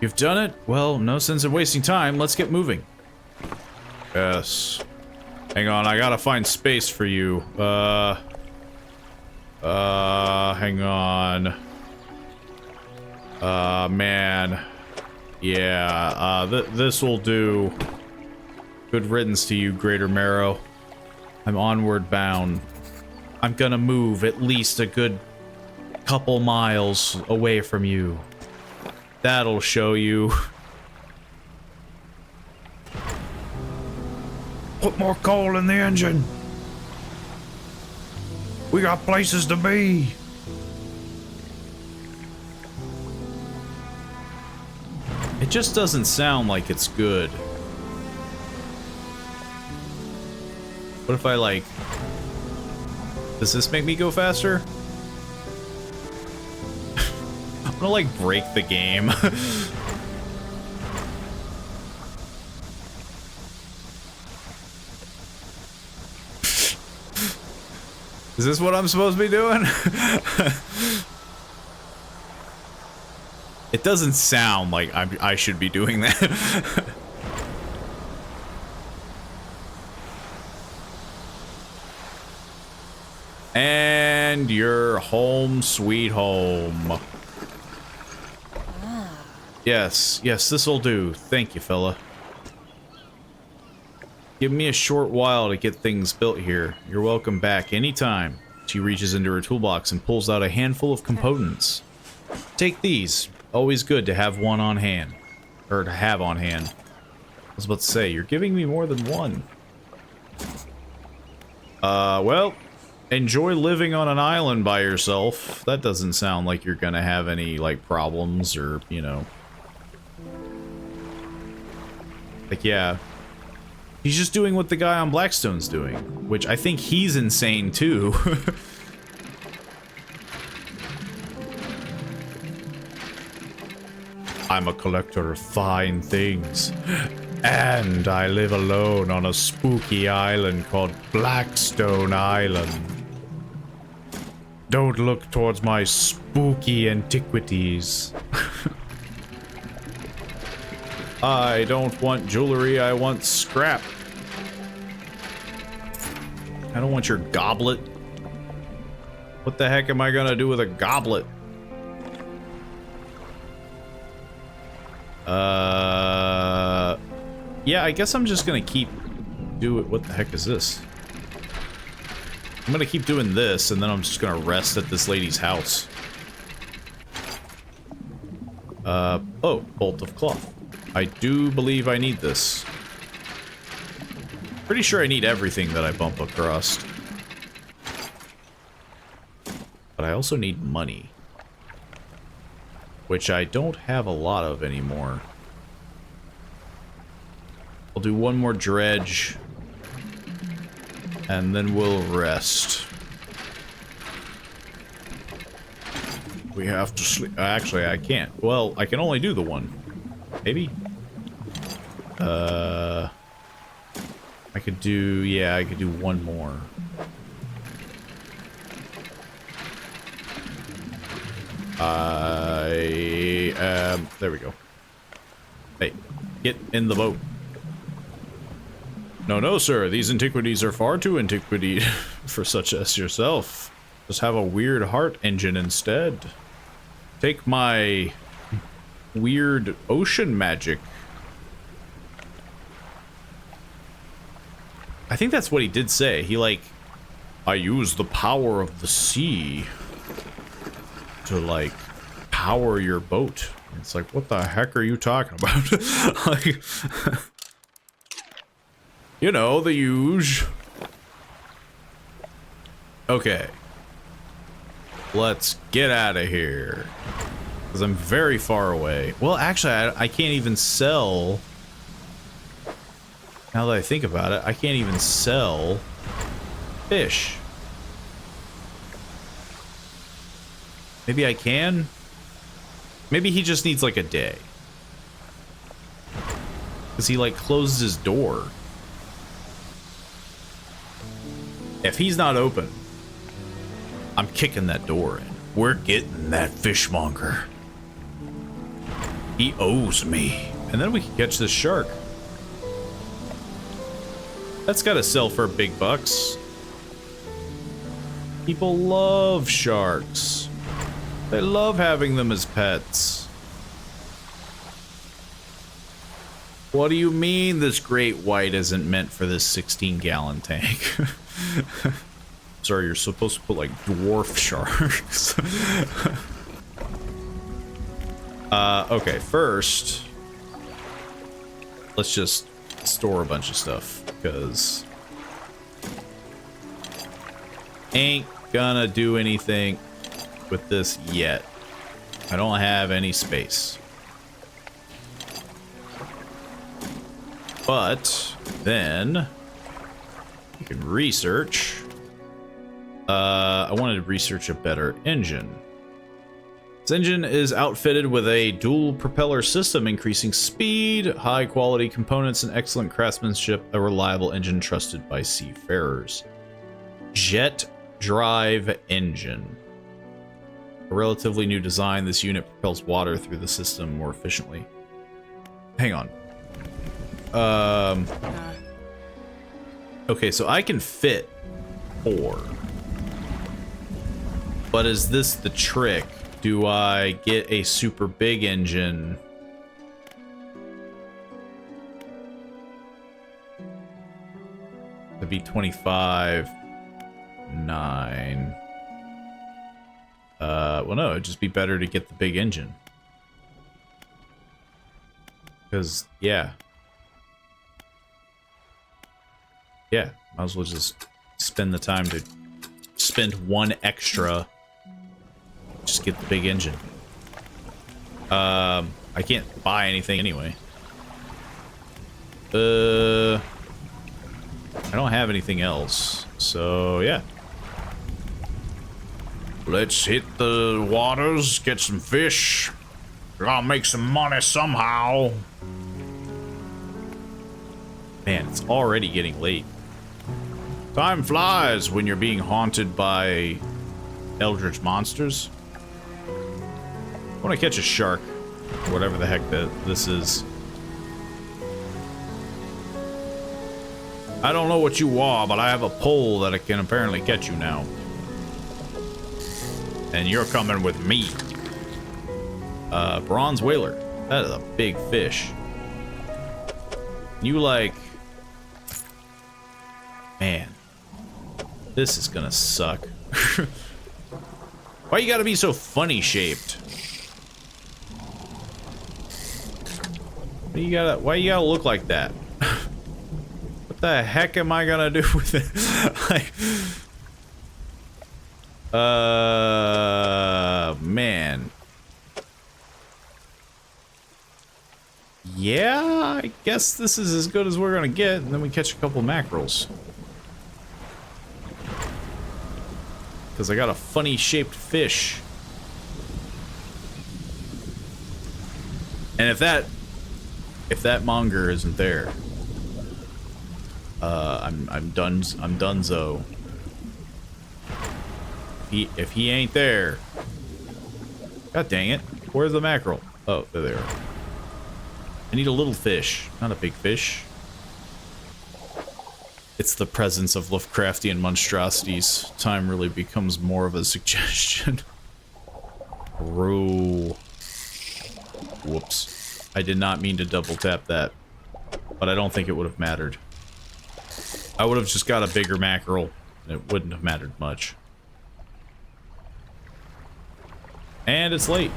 You've done it? Well, no sense in wasting time. Let's get moving. Yes. Hang on, I gotta find space for you. Hang on. Man. Yeah, this'll do. Good riddance to you, Greater Marrow. I'm onward bound. I'm gonna move at least a good couple miles away from you. That'll show you. Put more coal in the engine. We got places to be. It just doesn't sound like it's good. What if I, like... Does this make me go faster? I'm gonna, like, break the game. Is this what I'm supposed to be doing? It doesn't sound like I should be doing that. And you're home sweet home. Yes, this'll do. Thank you, fella. Give me a short while to get things built here. You're welcome back anytime. She reaches into her toolbox and pulls out a handful of components. Take these. Always good to have one on hand. Or to have on hand. I was about to say, you're giving me more than one. Well, enjoy living on an island by yourself. That doesn't sound like you're gonna have any, like, problems or, you know. Like, yeah. He's just doing what the guy on Blackstone's doing, which I think he's insane too. I'm a collector of fine things, and I live alone on a spooky island called Blackstone Island. Don't look towards my spooky antiquities. I don't want jewelry, I want scrap. I don't want your goblet. What the heck am I gonna do with a goblet? Yeah, I guess I'm just gonna keep doing. What the heck is this? I'm gonna keep doing this, and then I'm just gonna rest at this lady's house. Oh, bolt of cloth. I do believe I need this. Pretty sure I need everything that I bump across. But I also need money. Which I don't have a lot of anymore. I'll do one more dredge. And then we'll rest. We have to sleep. Actually, I can't. Well, I can only do the one. Maybe? I could do... Yeah, I could do one more. There we go. Hey, get in the boat. No, no, sir. These antiquities are far too antiquity for such as yourself. Just have a weird heart engine instead. Take my weird ocean magic. I think that's what he did say. He, like, I use the power of the sea. to like power your boat. It's like, what the heck are you talking about? Like, you know, the huge. Okay. Let's get out of here. Because I'm very far away. Well, actually, I can't even sell. Now that I think about it, I can't even sell fish. Maybe I can? Maybe he just needs like a day. Because he like closed his door. If he's not open, I'm kicking that door in. We're getting that fishmonger. He owes me. And then we can catch this shark. That's gotta sell for big bucks. People love sharks. They love having them as pets. What do you mean this great white isn't meant for this 16-gallon tank? Sorry, you're supposed to put like dwarf sharks. Okay, first, let's just store a bunch of stuff, because ain't gonna do anything with this yet. I don't have any space. But then you can research. I wanted to research a better engine. This engine is outfitted with a dual propeller system, increasing speed, high quality components, and excellent craftsmanship. A reliable engine trusted by seafarers. Jet drive engine. A relatively new design, this unit propels water through the system more efficiently. Hang on. Okay, so I can fit 4. But is this the trick? Do I get a super big engine? To be 25, 9. Well, no, it'd just be better to get the big engine. Because, yeah. Yeah, might as well just spend the time to spend 1 extra. Just get the big engine. I can't buy anything anyway. I don't have anything else, so yeah. Let's hit the waters, get some fish. Gotta make some money somehow. Man, it's already getting late. Time flies when you're being haunted by eldritch monsters. I want to catch a shark, or whatever the heck this is. I don't know what you are, but I have a pole that can apparently catch you now. And you're coming with me. Bronze whaler. That is a big fish. You like... Man. This is gonna suck. Why you gotta be so funny shaped? Why you gotta look like that? What the heck am I gonna do with it? Like, man. Yeah, I guess this is as good as we're gonna get, and then we catch a couple mackerels. Because I got a funny shaped fish. And if that monger isn't there, I'm donezo. If he ain't there, god dang it, where's the mackerel? Oh, there they are. I need a little fish, not a big fish. It's the presence of Lovecraftian monstrosities. Time really becomes more of a suggestion. Roll. Whoops. I did not mean to double tap that, but I don't think it would have mattered. I would have just got a bigger mackerel, and it wouldn't have mattered much. And it's late.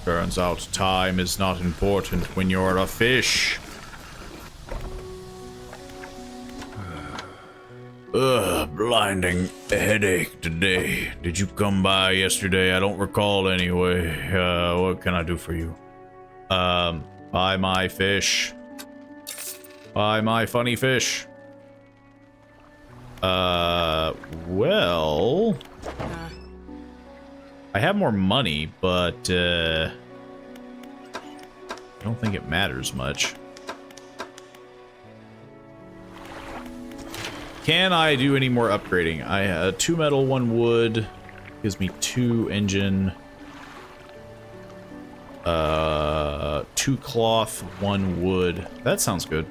Turns out time is not important when you're a fish. Ugh, blinding headache today. Did you come by yesterday? I don't recall anyway. What can I do for you? Buy my fish. Buy my funny fish. Well... I have more money, but, I don't think it matters much. Can I do any more upgrading? I 2 metal, 1 wood. Gives me 2 engine. 2 cloth, 1 wood. That sounds good.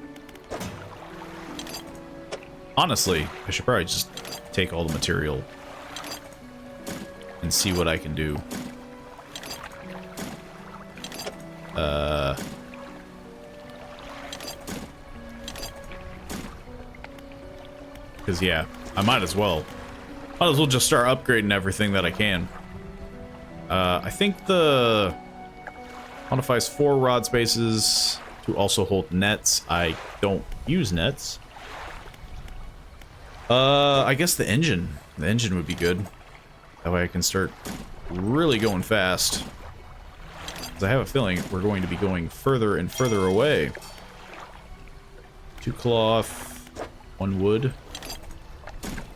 Honestly, I should probably just take all the material and see what I can do. Because, yeah, I might as well. Might as well just start upgrading everything that I can. I think the modifies 4 rod spaces to also hold nets. I don't use nets. I guess the engine. The engine would be good. That way I can start really going fast. Because I have a feeling we're going to be going further and further away. 2 cloth, 1 wood.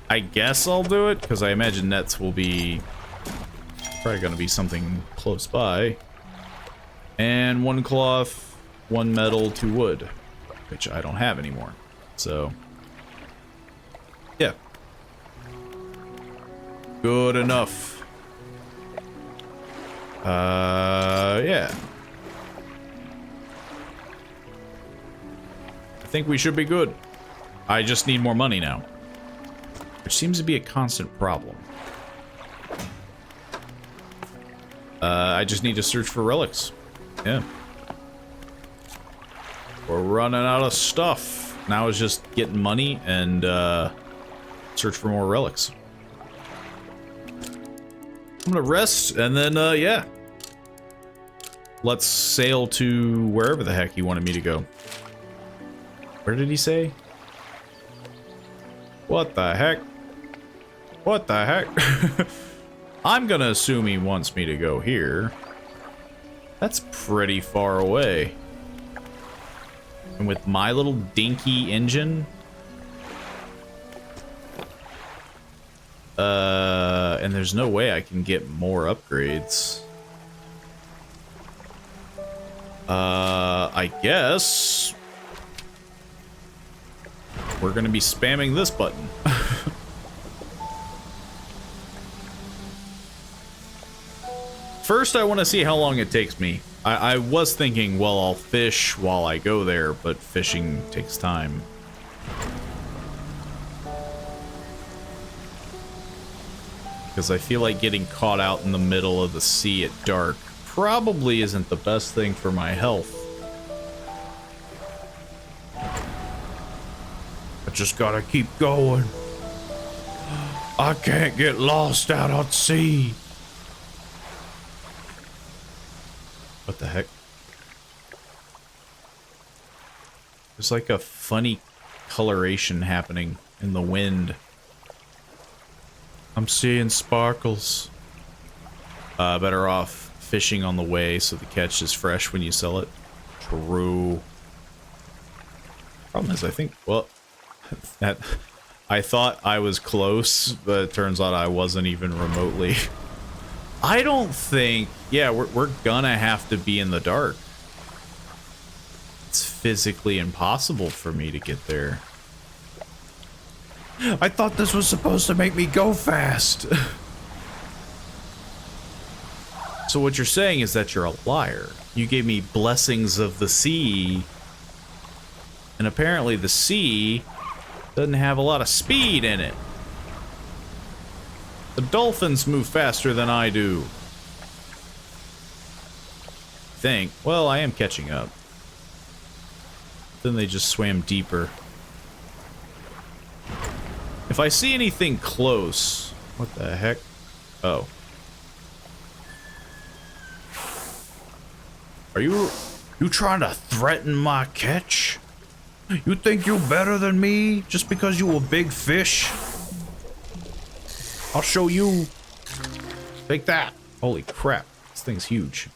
I guess I'll do it, because I imagine nets will be probably going to be something close by. And 1 cloth, 1 metal, 2 wood, which I don't have anymore. So, yeah. Good enough. Yeah. I think we should be good. I just need more money now. Which seems to be a constant problem. I just need to search for relics. Yeah. We're running out of stuff. Now it's just getting money and search for more relics. I'm gonna rest and then, yeah. Let's sail to wherever the heck he wanted me to go. Where did he say? What the heck? What the heck? I'm gonna assume he wants me to go here. That's pretty far away. And with my little dinky engine... and there's no way I can get more upgrades. I guess... we're gonna be spamming this button. First, I want to see how long it takes me. I was thinking, well, I'll fish while I go there, but fishing takes time. Because I feel like getting caught out in the middle of the sea at dark probably isn't the best thing for my health. I just gotta keep going. I can't get lost out at sea. What the heck? There's like a funny coloration happening in the wind. I'm seeing sparkles. Better off fishing on the way so the catch is fresh when you sell it. True. Problem is, I think, well, that I thought I was close, but it turns out I wasn't even remotely. I don't think, yeah, we're gonna have to be in the dark. It's physically impossible for me to get there. I thought this was supposed to make me go fast. So what you're saying is that you're a liar. You gave me blessings of the sea, and apparently the sea doesn't have a lot of speed in it. The dolphins move faster than I do. Think. Well, I am catching up. Then they just swam deeper. If I see anything close, What the heck? Oh. Are you trying to threaten my catch? You think you better than me just because you a big fish? I'll show you. Take that. Holy crap. This thing's huge.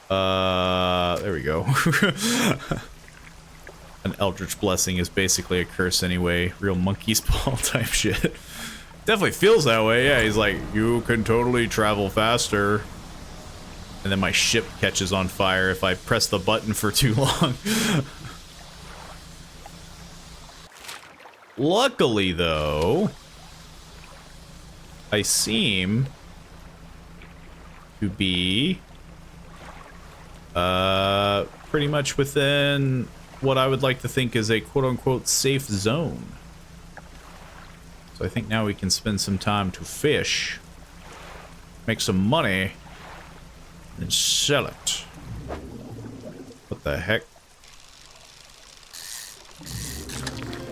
There we go. An eldritch blessing is basically a curse anyway. Real monkey's paw type shit. Definitely feels that way. Yeah, he's like, you can totally travel faster. And then my ship catches on fire if I press the button for too long. Luckily, though, I seem to be pretty much within what I would like to think is a quote-unquote safe zone. So I think now we can spend some time to fish, make some money, and sell it. What the heck?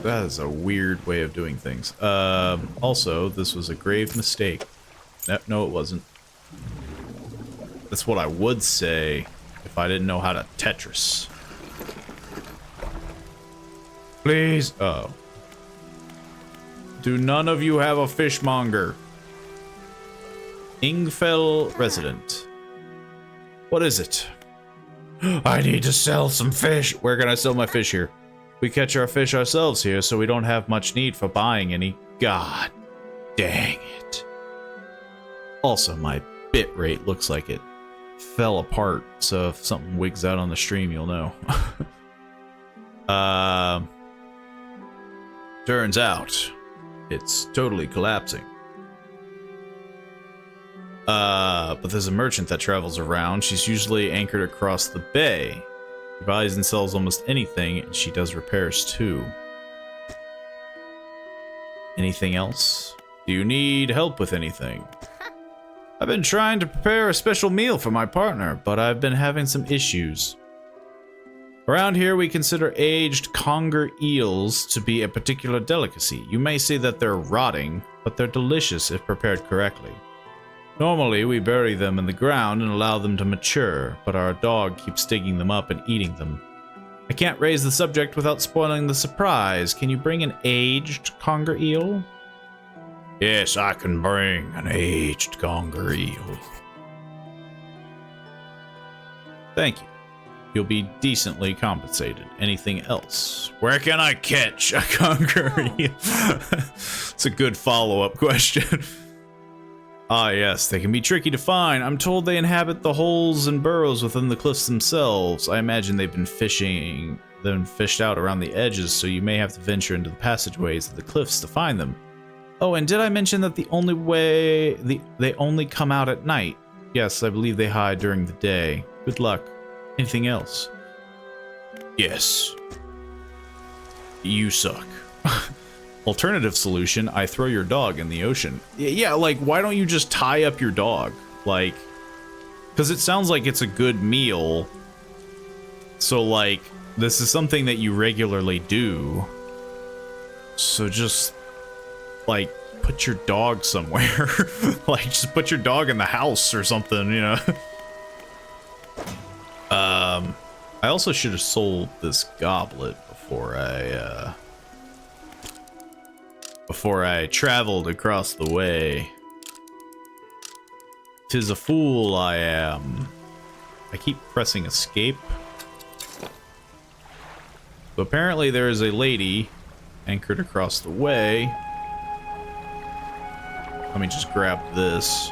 That is a weird way of doing things. Also, this was a grave mistake. No, it wasn't. That's what I would say if I didn't know how to Tetris. Please. Oh. Do none of you have a fishmonger? Ingfell resident. What is it? I need to sell some fish. Where can I sell my fish here? We catch our fish ourselves here, so we don't have much need for buying any. God dang it. Also, my bit rate looks like it fell apart, so if something wigs out on the stream, you'll know. Turns out, it's totally collapsing. But there's a merchant that travels around. She's usually anchored across the bay. She buys and sells almost anything, and she does repairs too. Anything else? Do you need help with anything? I've been trying to prepare a special meal for my partner, but I've been having some issues. Around here, we consider aged conger eels to be a particular delicacy. You may say that they're rotting, but they're delicious if prepared correctly. Normally, we bury them in the ground and allow them to mature, but our dog keeps digging them up and eating them. I can't raise the subject without spoiling the surprise. Can you bring an aged conger eel? Yes, I can bring an aged conger eel. Thank you. You'll be decently compensated. Anything else? Where can I catch a conger eel? It's a good follow-up question. Ah, yes, they can be tricky to find. I'm told they inhabit the holes and burrows within the cliffs themselves. I imagine they've been fished out around the edges, so you may have to venture into the passageways of the cliffs to find them. Oh, and did I mention that they only come out at night? Yes, I believe they hide during the day. Good luck. Anything else? Yes. You suck. Alternative solution, I throw your dog in the ocean. Yeah, like, why don't you just tie up your dog? Like, because it sounds like it's a good meal. So, like, this is something that you regularly do. So just, like, put your dog somewhere. Like, just put your dog in the house or something, you know? I also should have sold this goblet before I traveled across the way. 'Tis a fool I am. I keep pressing escape. So apparently there is a lady anchored across the way. Let me just grab this.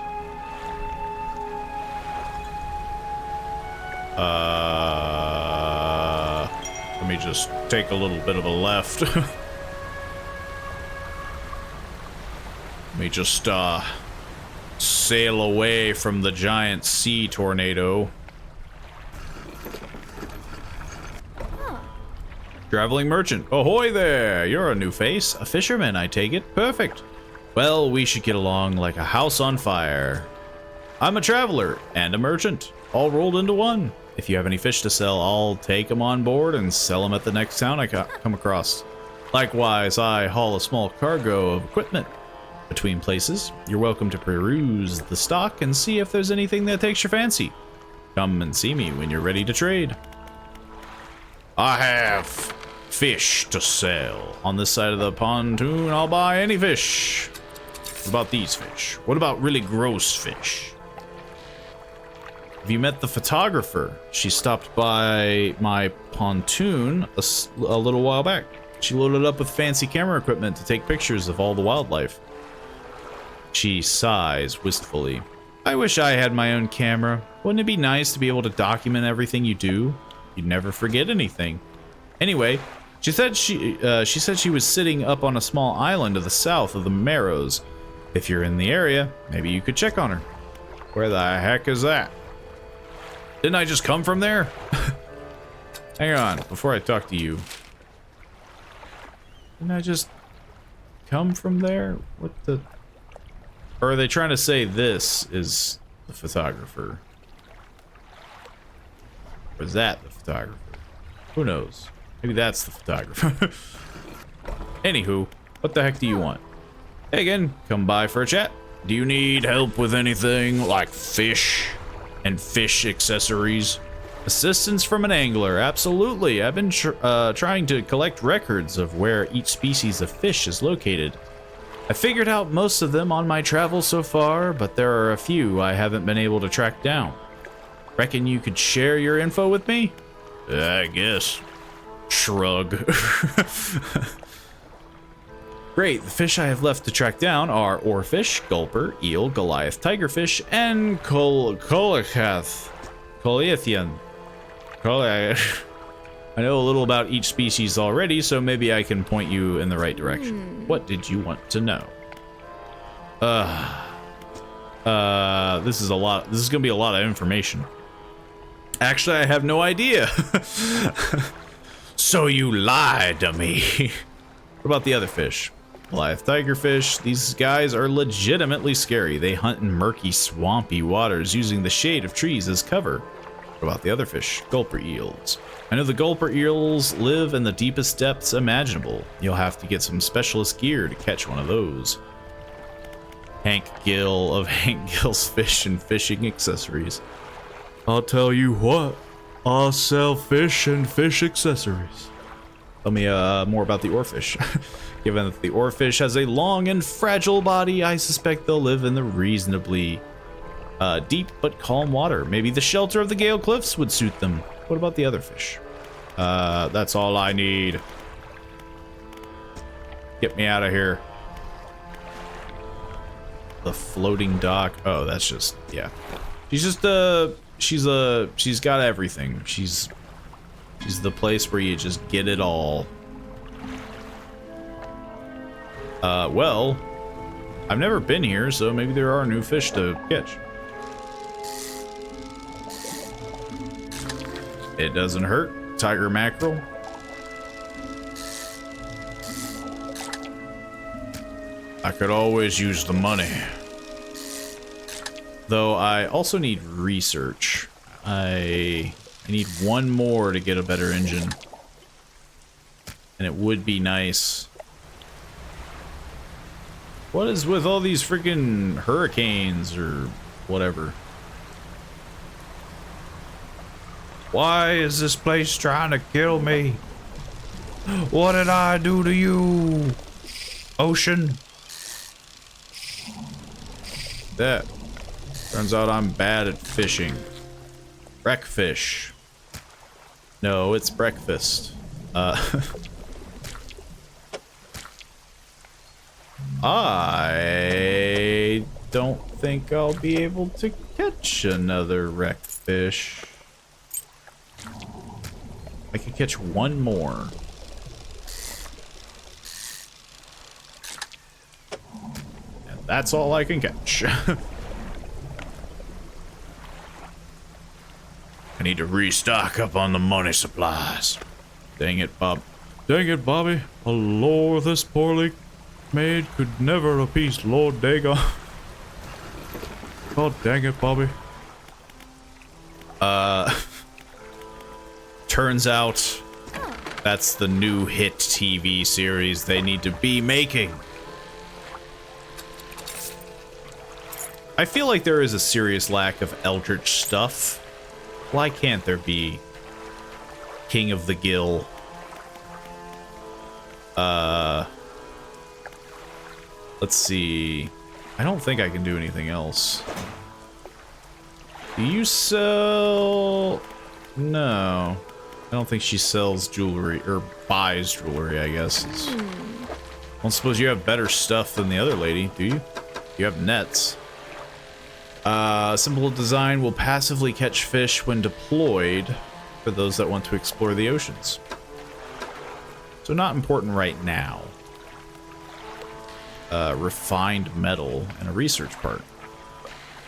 Let me just take a little bit of a left. Let me just sail away from the giant sea tornado. Traveling merchant. Ahoy there! You're a new face. A fisherman, I take it. Perfect. Well, we should get along like a house on fire. I'm a traveler and a merchant, all rolled into one. If you have any fish to sell, I'll take them on board and sell them at the next town I come across. Likewise, I haul a small cargo of equipment. Between places, you're welcome to peruse the stock and see if there's anything that takes your fancy. Come and see me when you're ready to trade. I have fish to sell. On this side of the pontoon, I'll buy any fish. What about these fish? What about really gross fish? Have you met the photographer? She stopped by my pontoon a little while back. She loaded up with fancy camera equipment to take pictures of all the wildlife. She sighs wistfully. I wish I had my own camera. Wouldn't it be nice to be able to document everything you do? You'd never forget anything. Anyway, she said she was sitting up on a small island to the south of the Marrows. If you're in the area, maybe you could check on her. Where the heck is that? Didn't I just come from there? Hang on, before I talk to you. Didn't I just come from there? What the... Or are they trying to say this is the photographer? Or is that the photographer? Who knows? Maybe that's the photographer. Anywho, what the heck do you want? Hey again, come by for a chat. Do you need help with anything like fish and fish accessories? Assistance from an angler, absolutely. I've been trying to collect records of where each species of fish is located. I figured out most of them on my travels so far, but there are a few I haven't been able to track down. Reckon you could share your info with me? I guess. Shrug. Great, the fish I have left to track down are oarfish, gulper, eel, Goliath, tigerfish, and Coliathian. I know a little about each species already, so maybe I can point you in the right direction. What did you want to know? This is a lot. This is gonna be a lot of information. Actually, I have no idea. So you lied to me. What about the other fish? Goliath tigerfish. These guys are legitimately scary. They hunt in murky, swampy waters using the shade of trees as cover. What about the other fish? Gulper eels. I know the gulper eels live in the deepest depths imaginable. You'll have to get some specialist gear to catch one of those. Hank Gill of Hank Gill's Fish and Fishing Accessories. I'll tell you what, I'll sell fish and fish accessories. Tell me more about the oarfish. Given that the oarfish has a long and fragile body, I suspect they'll live in the reasonably deep but calm water. Maybe the shelter of the Gale Cliffs would suit them. What about the other fish? That's all I need. Get me out of here. The floating dock. Oh, that's just, yeah. She's just, she's got everything. She's the place where you just get it all. Well, I've never been here, so maybe there are new fish to catch. It doesn't hurt. Tiger mackerel. I could always use the money. Though I also need research. I need one more to get a better engine. And it would be nice. What is with all these freaking hurricanes or whatever? Why is this place trying to kill me? What did I do to you, ocean? That. Turns out I'm bad at fishing. Breakfish. No, it's breakfast. I don't think I'll be able to catch another wreckfish. I could catch one more. And that's all I can catch. I need to restock up on the money supplies. Dang it, Bob. Dang it, Bobby. A lore this poorly made could never appease Lord Dagon. God dang it, Bobby. Turns out that's the new hit TV series they need to be making. I feel like there is a serious lack of eldritch stuff. Why can't there be King of the Gill? Let's see. I don't think I can do anything else. Do you sell? No. I don't think she sells jewelry, or buys jewelry, I guess. I don't suppose you have better stuff than the other lady, do you? You have nets. Simple design will passively catch fish when deployed for those that want to explore the oceans. So not important right now. Refined metal and a research part.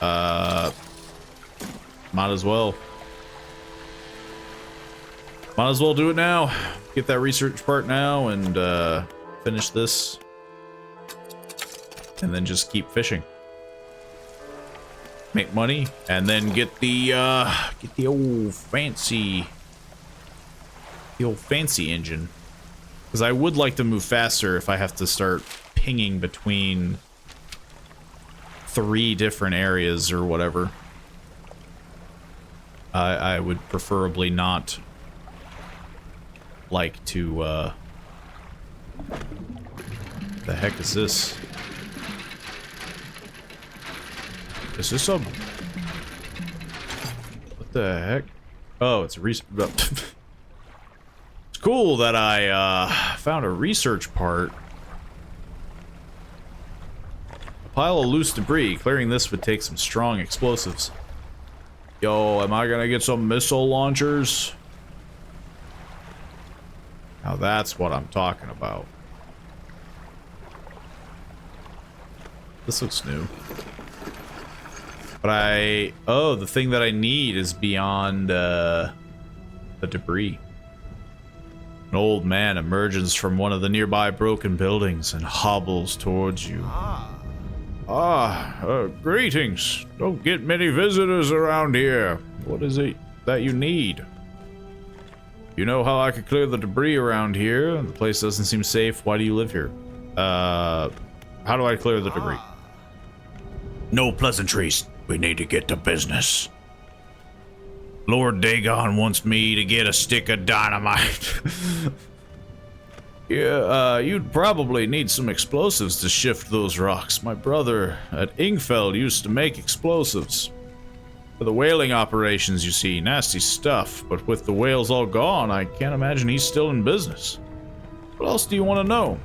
Might as well. Might as well do it now. Get that research part now and finish this. And then just keep fishing. Make money and then get the old fancy engine. Because I would like to move faster if I have to start pinging between 3 different areas or whatever. I would preferably not like to, the heck is this? Is this a... What the heck? Oh, it's a It's cool that I, found a research part. A pile of loose debris. Clearing this would take some strong explosives. Yo, am I gonna get some missile launchers? Now that's what I'm talking about. This looks new. But oh, the thing that I need is beyond, the debris. An old man emerges from one of the nearby broken buildings and hobbles towards you. Greetings. Don't get many visitors around here. What is it that you need? You know how I could clear the debris around here? The place doesn't seem safe. Why do you live here? How do I clear the debris? No pleasantries. We need to get to business. Lord Dagon wants me to get a stick of dynamite. Yeah, you'd probably need some explosives to shift those rocks. My brother at Ingfeld used to make explosives. For the whaling operations, you see, nasty stuff. But with the whales all gone, I can't imagine he's still in business. What else do you want to know?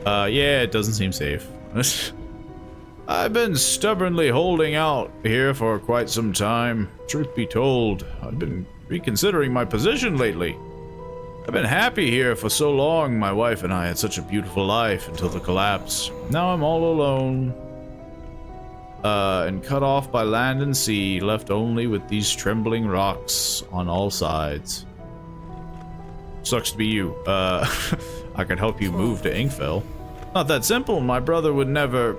Yeah, it doesn't seem safe. I've been stubbornly holding out here for quite some time. Truth be told, I've been reconsidering my position lately. I've been happy here for so long. My wife and I had such a beautiful life until the collapse. Now I'm all alone. And cut off by land and sea, left only with these trembling rocks on all sides. Sucks to be you. I could help you move to Ingfell. Not that simple. My brother would never...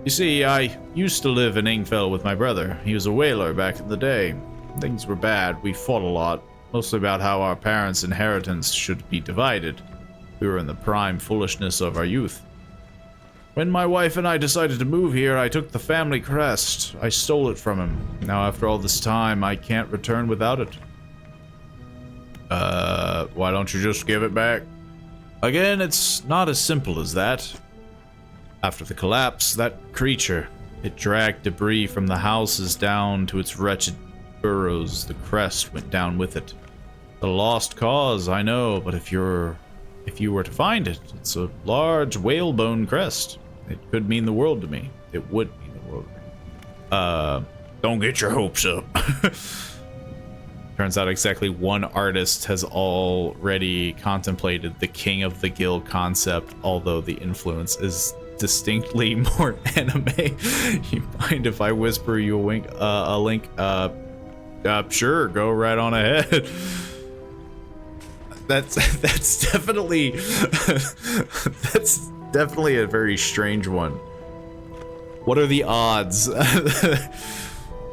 You see, I used to live in Ingfell with my brother. He was a whaler back in the day. Things were bad. We fought a lot. Mostly about how our parents' inheritance should be divided. We were in the prime foolishness of our youth. When my wife and I decided to move here, I took the family crest. I stole it from him. Now, after all this time, I can't return without it. Why don't you just give it back? Again, it's not as simple as that. After the collapse, that creature, it dragged debris from the houses down to its wretched burrows. The crest went down with it. A lost cause, I know, but if you were to find it, it's a large whalebone crest. It could mean the world to me. It would mean the world to me. Don't get your hopes up. Turns out exactly one artist has already contemplated the King of the Gill concept, although the influence is distinctly more anime. You mind if I whisper you a link? Sure, go right on ahead. That's definitely that's definitely a very strange one. What are the odds?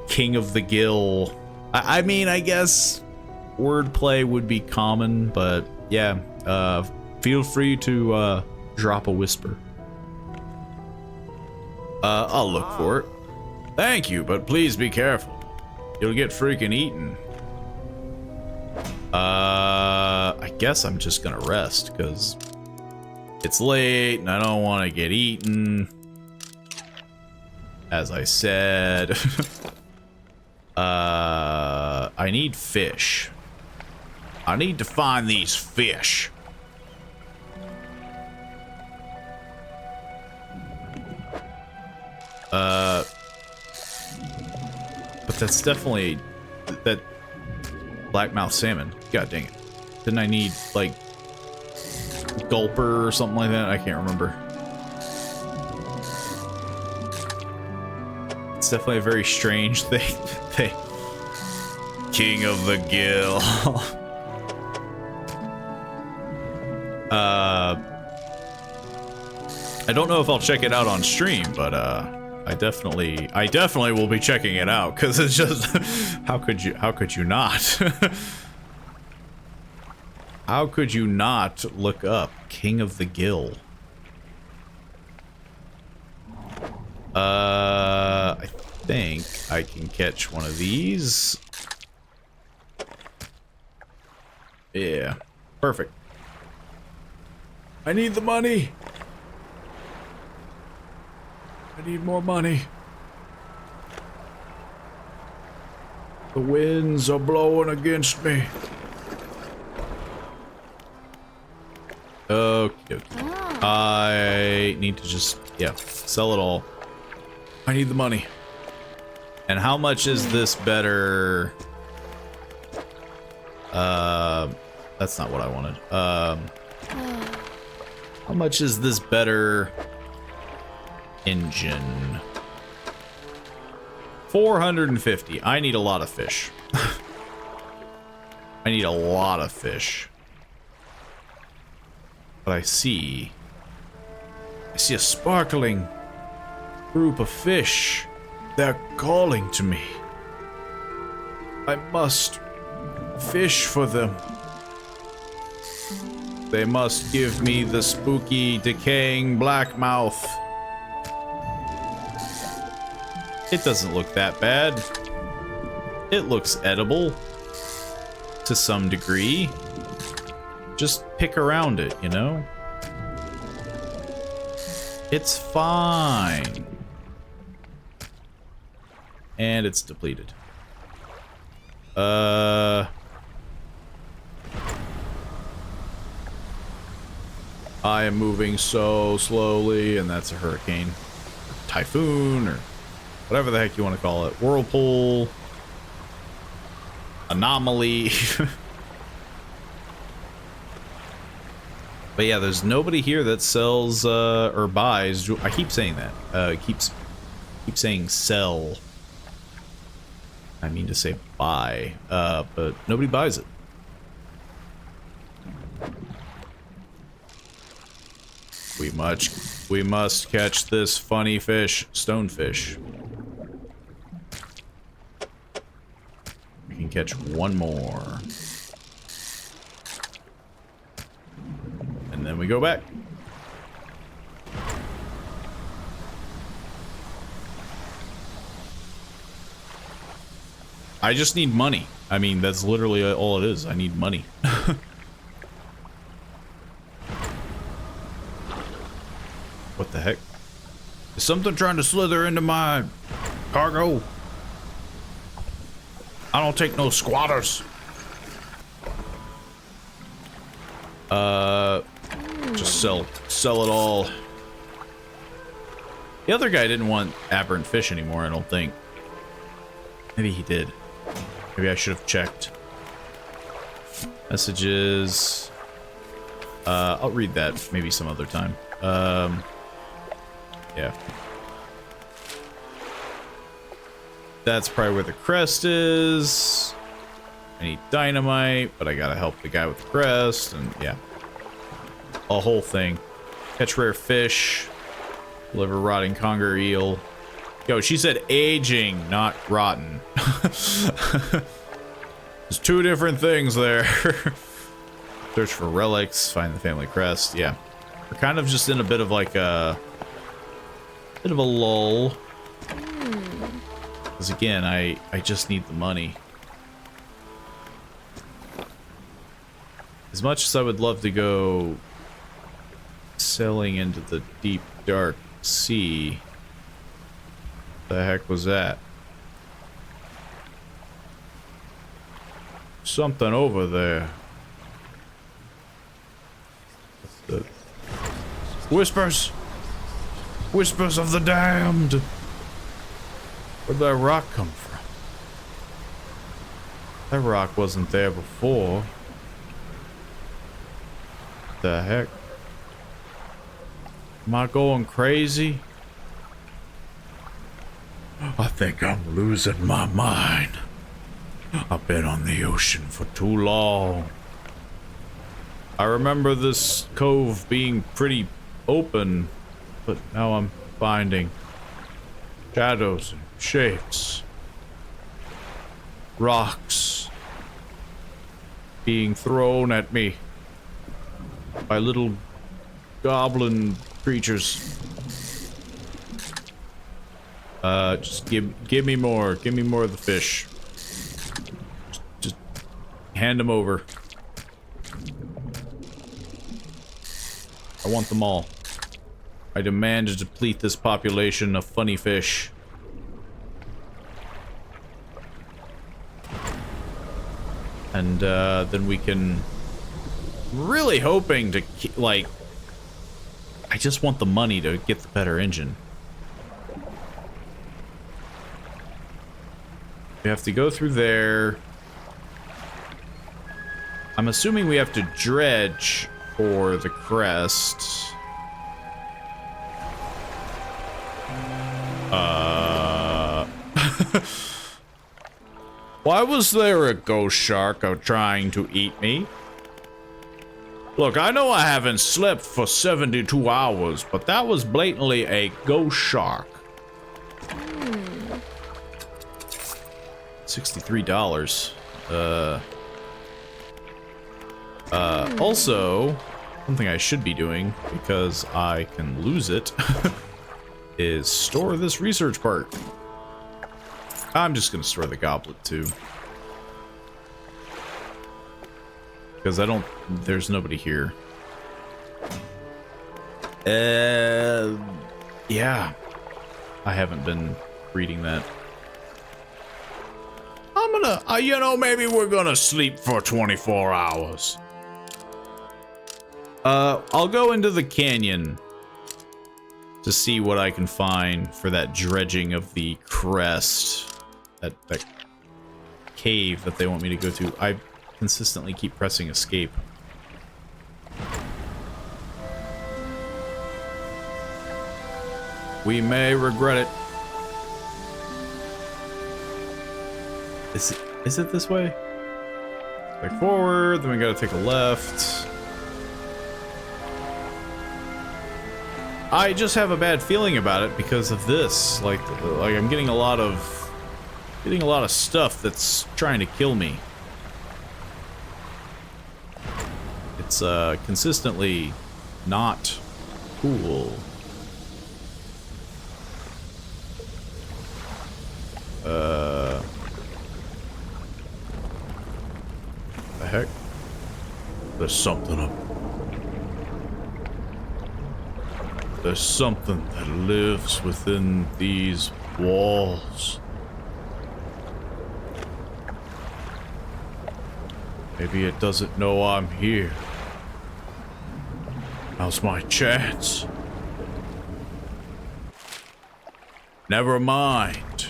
King of the Gill. I mean, I guess wordplay would be common, but yeah, feel free to drop a whisper. I'll look for it. Thank you, but please be careful. You'll get freaking eaten. I guess I'm just gonna rest, because it's late and I don't want to get eaten. As I said. I need fish. I need to find these fish. But that's definitely that blackmouth salmon. God dang it. Didn't I need like gulper or something like that? I can't remember. It's definitely a very strange thing. King of the Gill. I don't know if I'll check it out on stream, but I definitely will be checking it out, because it's just how could you not? How could you not look up King of the Gill? I think I can catch one of these. Yeah, perfect. I need the money. I need more money. The winds are blowing against me. Okay. I need to just, yeah, sell it all. I need the money. And how much is this better? That's not what I wanted. How much is this better engine? 450. I need a lot of fish. I need a lot of fish. But I see a sparkling group of fish. They're calling to me. I must fish for them. They must give me the spooky, decaying blackmouth. It doesn't look that bad. It looks edible. To some degree. Just pick around it, you know? It's fine. And it's depleted. I am moving so slowly, and that's a hurricane. Typhoon, or whatever the heck you want to call it. Whirlpool. Anomaly. But yeah, there's nobody here that sells or buys. I keep saying that. Keep saying sell. I mean to say buy, but nobody buys it. We must catch this funny fish, stonefish. We can catch one more. And then we go back. I just need money. I mean, that's literally all it is. I need money. What the heck? Is something trying to slither into my cargo? I don't take no squatters. Just sell it all. The other guy didn't want aberrant fish anymore, I don't think. Maybe he did. Maybe I should have checked. Messages. I'll read that maybe some other time. Yeah. That's probably where the crest is. I need dynamite, but I gotta help the guy with the crest, and yeah. A whole thing. Catch rare fish. Deliver rotting conger eel. Yo, she said aging, not rotten. There's two different things there. Search for relics, find the family crest. Yeah. We're kind of just in a bit of like a Bit of a lull. Because again, I just need the money. As much as I would love to go sailing into the deep, dark sea, the heck was that? Something over there. The whispers! Whispers of the damned! Where'd that rock come from? That rock wasn't there before. The heck? Am I going crazy? I think I'm losing my mind. I've been on the ocean for too long. I remember this cove being pretty open, but now I'm finding shadows and shapes. Rocks being thrown at me by little goblin creatures. Just give me more. Give me more of the fish. Just hand them over. I want them all. I demand to deplete this population of funny fish. And then we can... I'm really hoping to, like... I just want the money to get the better engine. We have to go through there. I'm assuming we have to dredge for the crest. Why was there a ghost shark trying to eat me? Look, I know I haven't slept for 72 hours, but that was blatantly a ghost shark. $63. Also, something I should be doing, because I can lose it, is store this research part. I'm just gonna store the goblet, too. Because I don't... There's nobody here. Yeah. I haven't been reading that. I'm gonna... you know, maybe we're gonna sleep for 24 hours. I'll go into the canyon to see what I can find for that dredging of the crest. That cave that they want me to go to. I consistently keep pressing escape. We may regret it. Is it this way? Back forward, then we gotta take a left. I just have a bad feeling about it because of this. Like I'm getting a lot of stuff that's trying to kill me. It's consistently not cool. The heck? There's something up. There's something that lives within these walls. Maybe it doesn't know I'm here. Now's my chance. Never mind.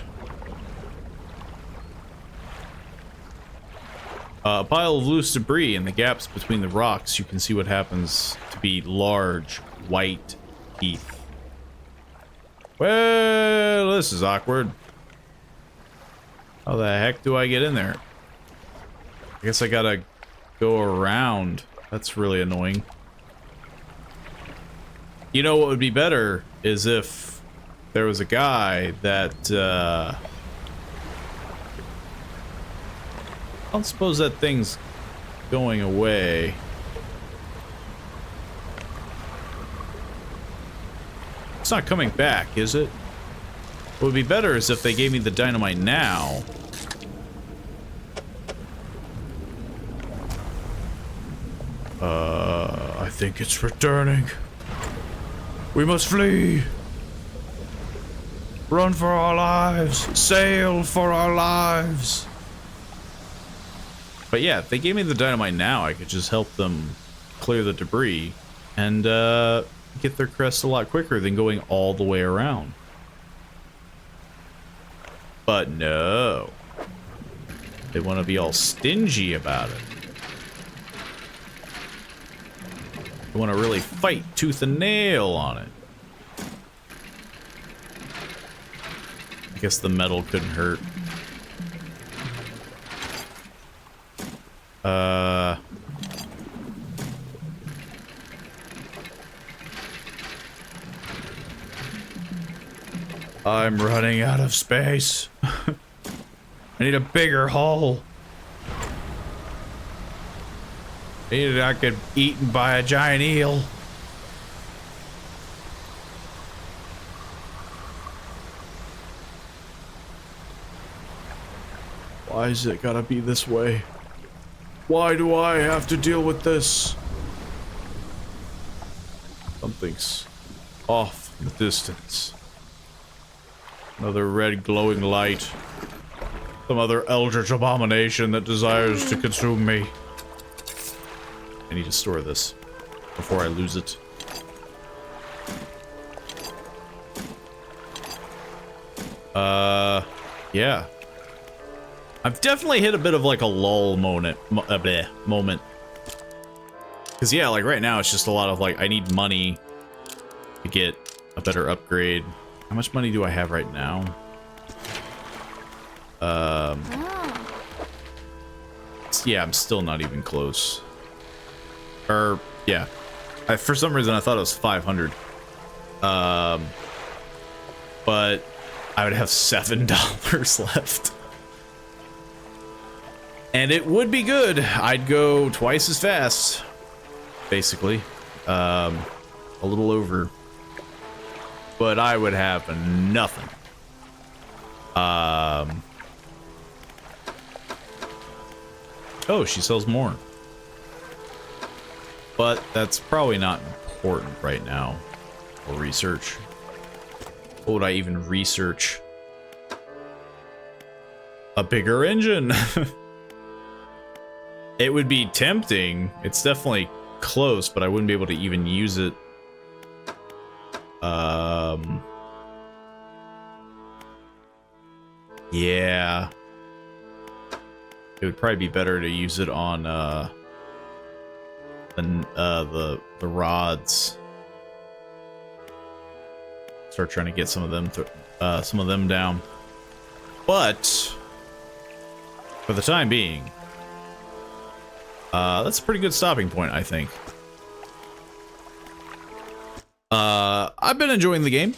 A pile of loose debris in the gaps between the rocks. You can see what happens to be large, white teeth. Well, this is awkward. How the heck do I get in there? I guess I gotta go around. That's really annoying. You know what would be better is if there was a guy that, I don't suppose that thing's going away. It's not coming back, is it? What would be better is if they gave me the dynamite now. I think it's returning. We must flee. Run for our lives. Sail for our lives. But yeah, if they gave me the dynamite now, I could just help them clear the debris and get their crest a lot quicker than going all the way around. But no. They want to be all stingy about it. They want to really fight tooth and nail on it. I guess the metal couldn't hurt. I'm running out of space. I need a bigger hull. I need to not get eaten by a giant eel. Why is it gotta be this way? Why do I have to deal with this? Something's off in the distance. Another red glowing light. Some other eldritch abomination that desires to consume me. I need to store this before I lose it. Yeah. I've definitely hit a bit of like a lull moment. Because yeah, like right now it's just a lot of like, I need money to get a better upgrade. How much money do I have right now? Yeah, I'm still not even close. Or, yeah. For some reason I thought it was 500. But I would have $7 left. And it would be good. I'd go twice as fast, basically. A little over. But I would have nothing. Oh, she sells more. But that's probably not important right now. Or research. What would I even research? A bigger engine. It would be tempting. It's definitely close, but I wouldn't be able to even use it. Yeah. It would probably be better to use it on the rods. Start trying to get some of them down. But for the time being, that's a pretty good stopping point, I think. I've been enjoying the game.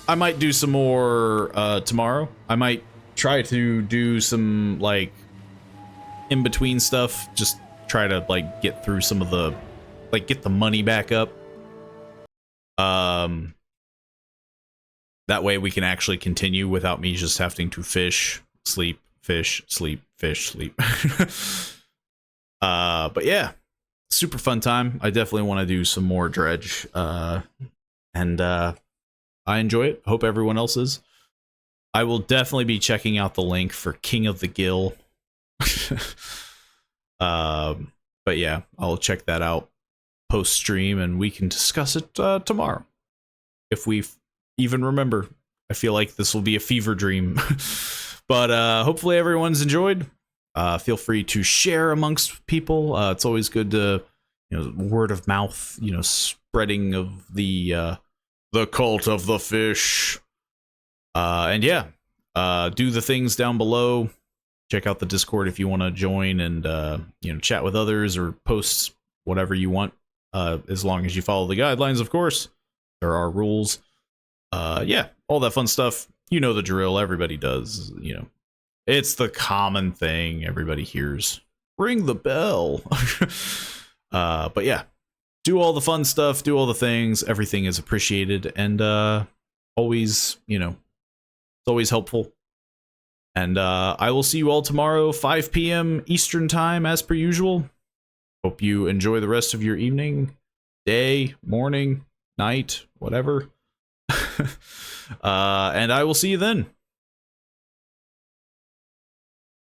I might do some more tomorrow. I might try to do some like in-between stuff. Just try to like get through some of the get the money back up. That way we can actually continue without me just having to fish, sleep, fish, sleep, fish, sleep. But yeah, super fun time. I definitely want to do some more Dredge. And I enjoy it. Hope everyone else is. I will definitely be checking out the link for King of the Gill. But yeah, I'll check that out post stream and we can discuss it tomorrow. If we even remember. I feel like this will be a fever dream. But hopefully everyone's enjoyed. Feel free to share amongst people. It's always good to, word of mouth, spreading of the cult of the fish. And yeah, do the things down below. Check out the Discord if you want to join and, chat with others or post whatever you want. As long as you follow the guidelines, of course. There are rules. Yeah, all that fun stuff. You know the drill. Everybody does, It's the common thing everybody hears. Ring the bell. But yeah, do all the fun stuff, do all the things. Everything is appreciated, and always, you know, it's always helpful. And I will see you all tomorrow, 5 p.m. Eastern time, as per usual. Hope you enjoy the rest of your evening, day, morning, night, whatever. And I will see you then.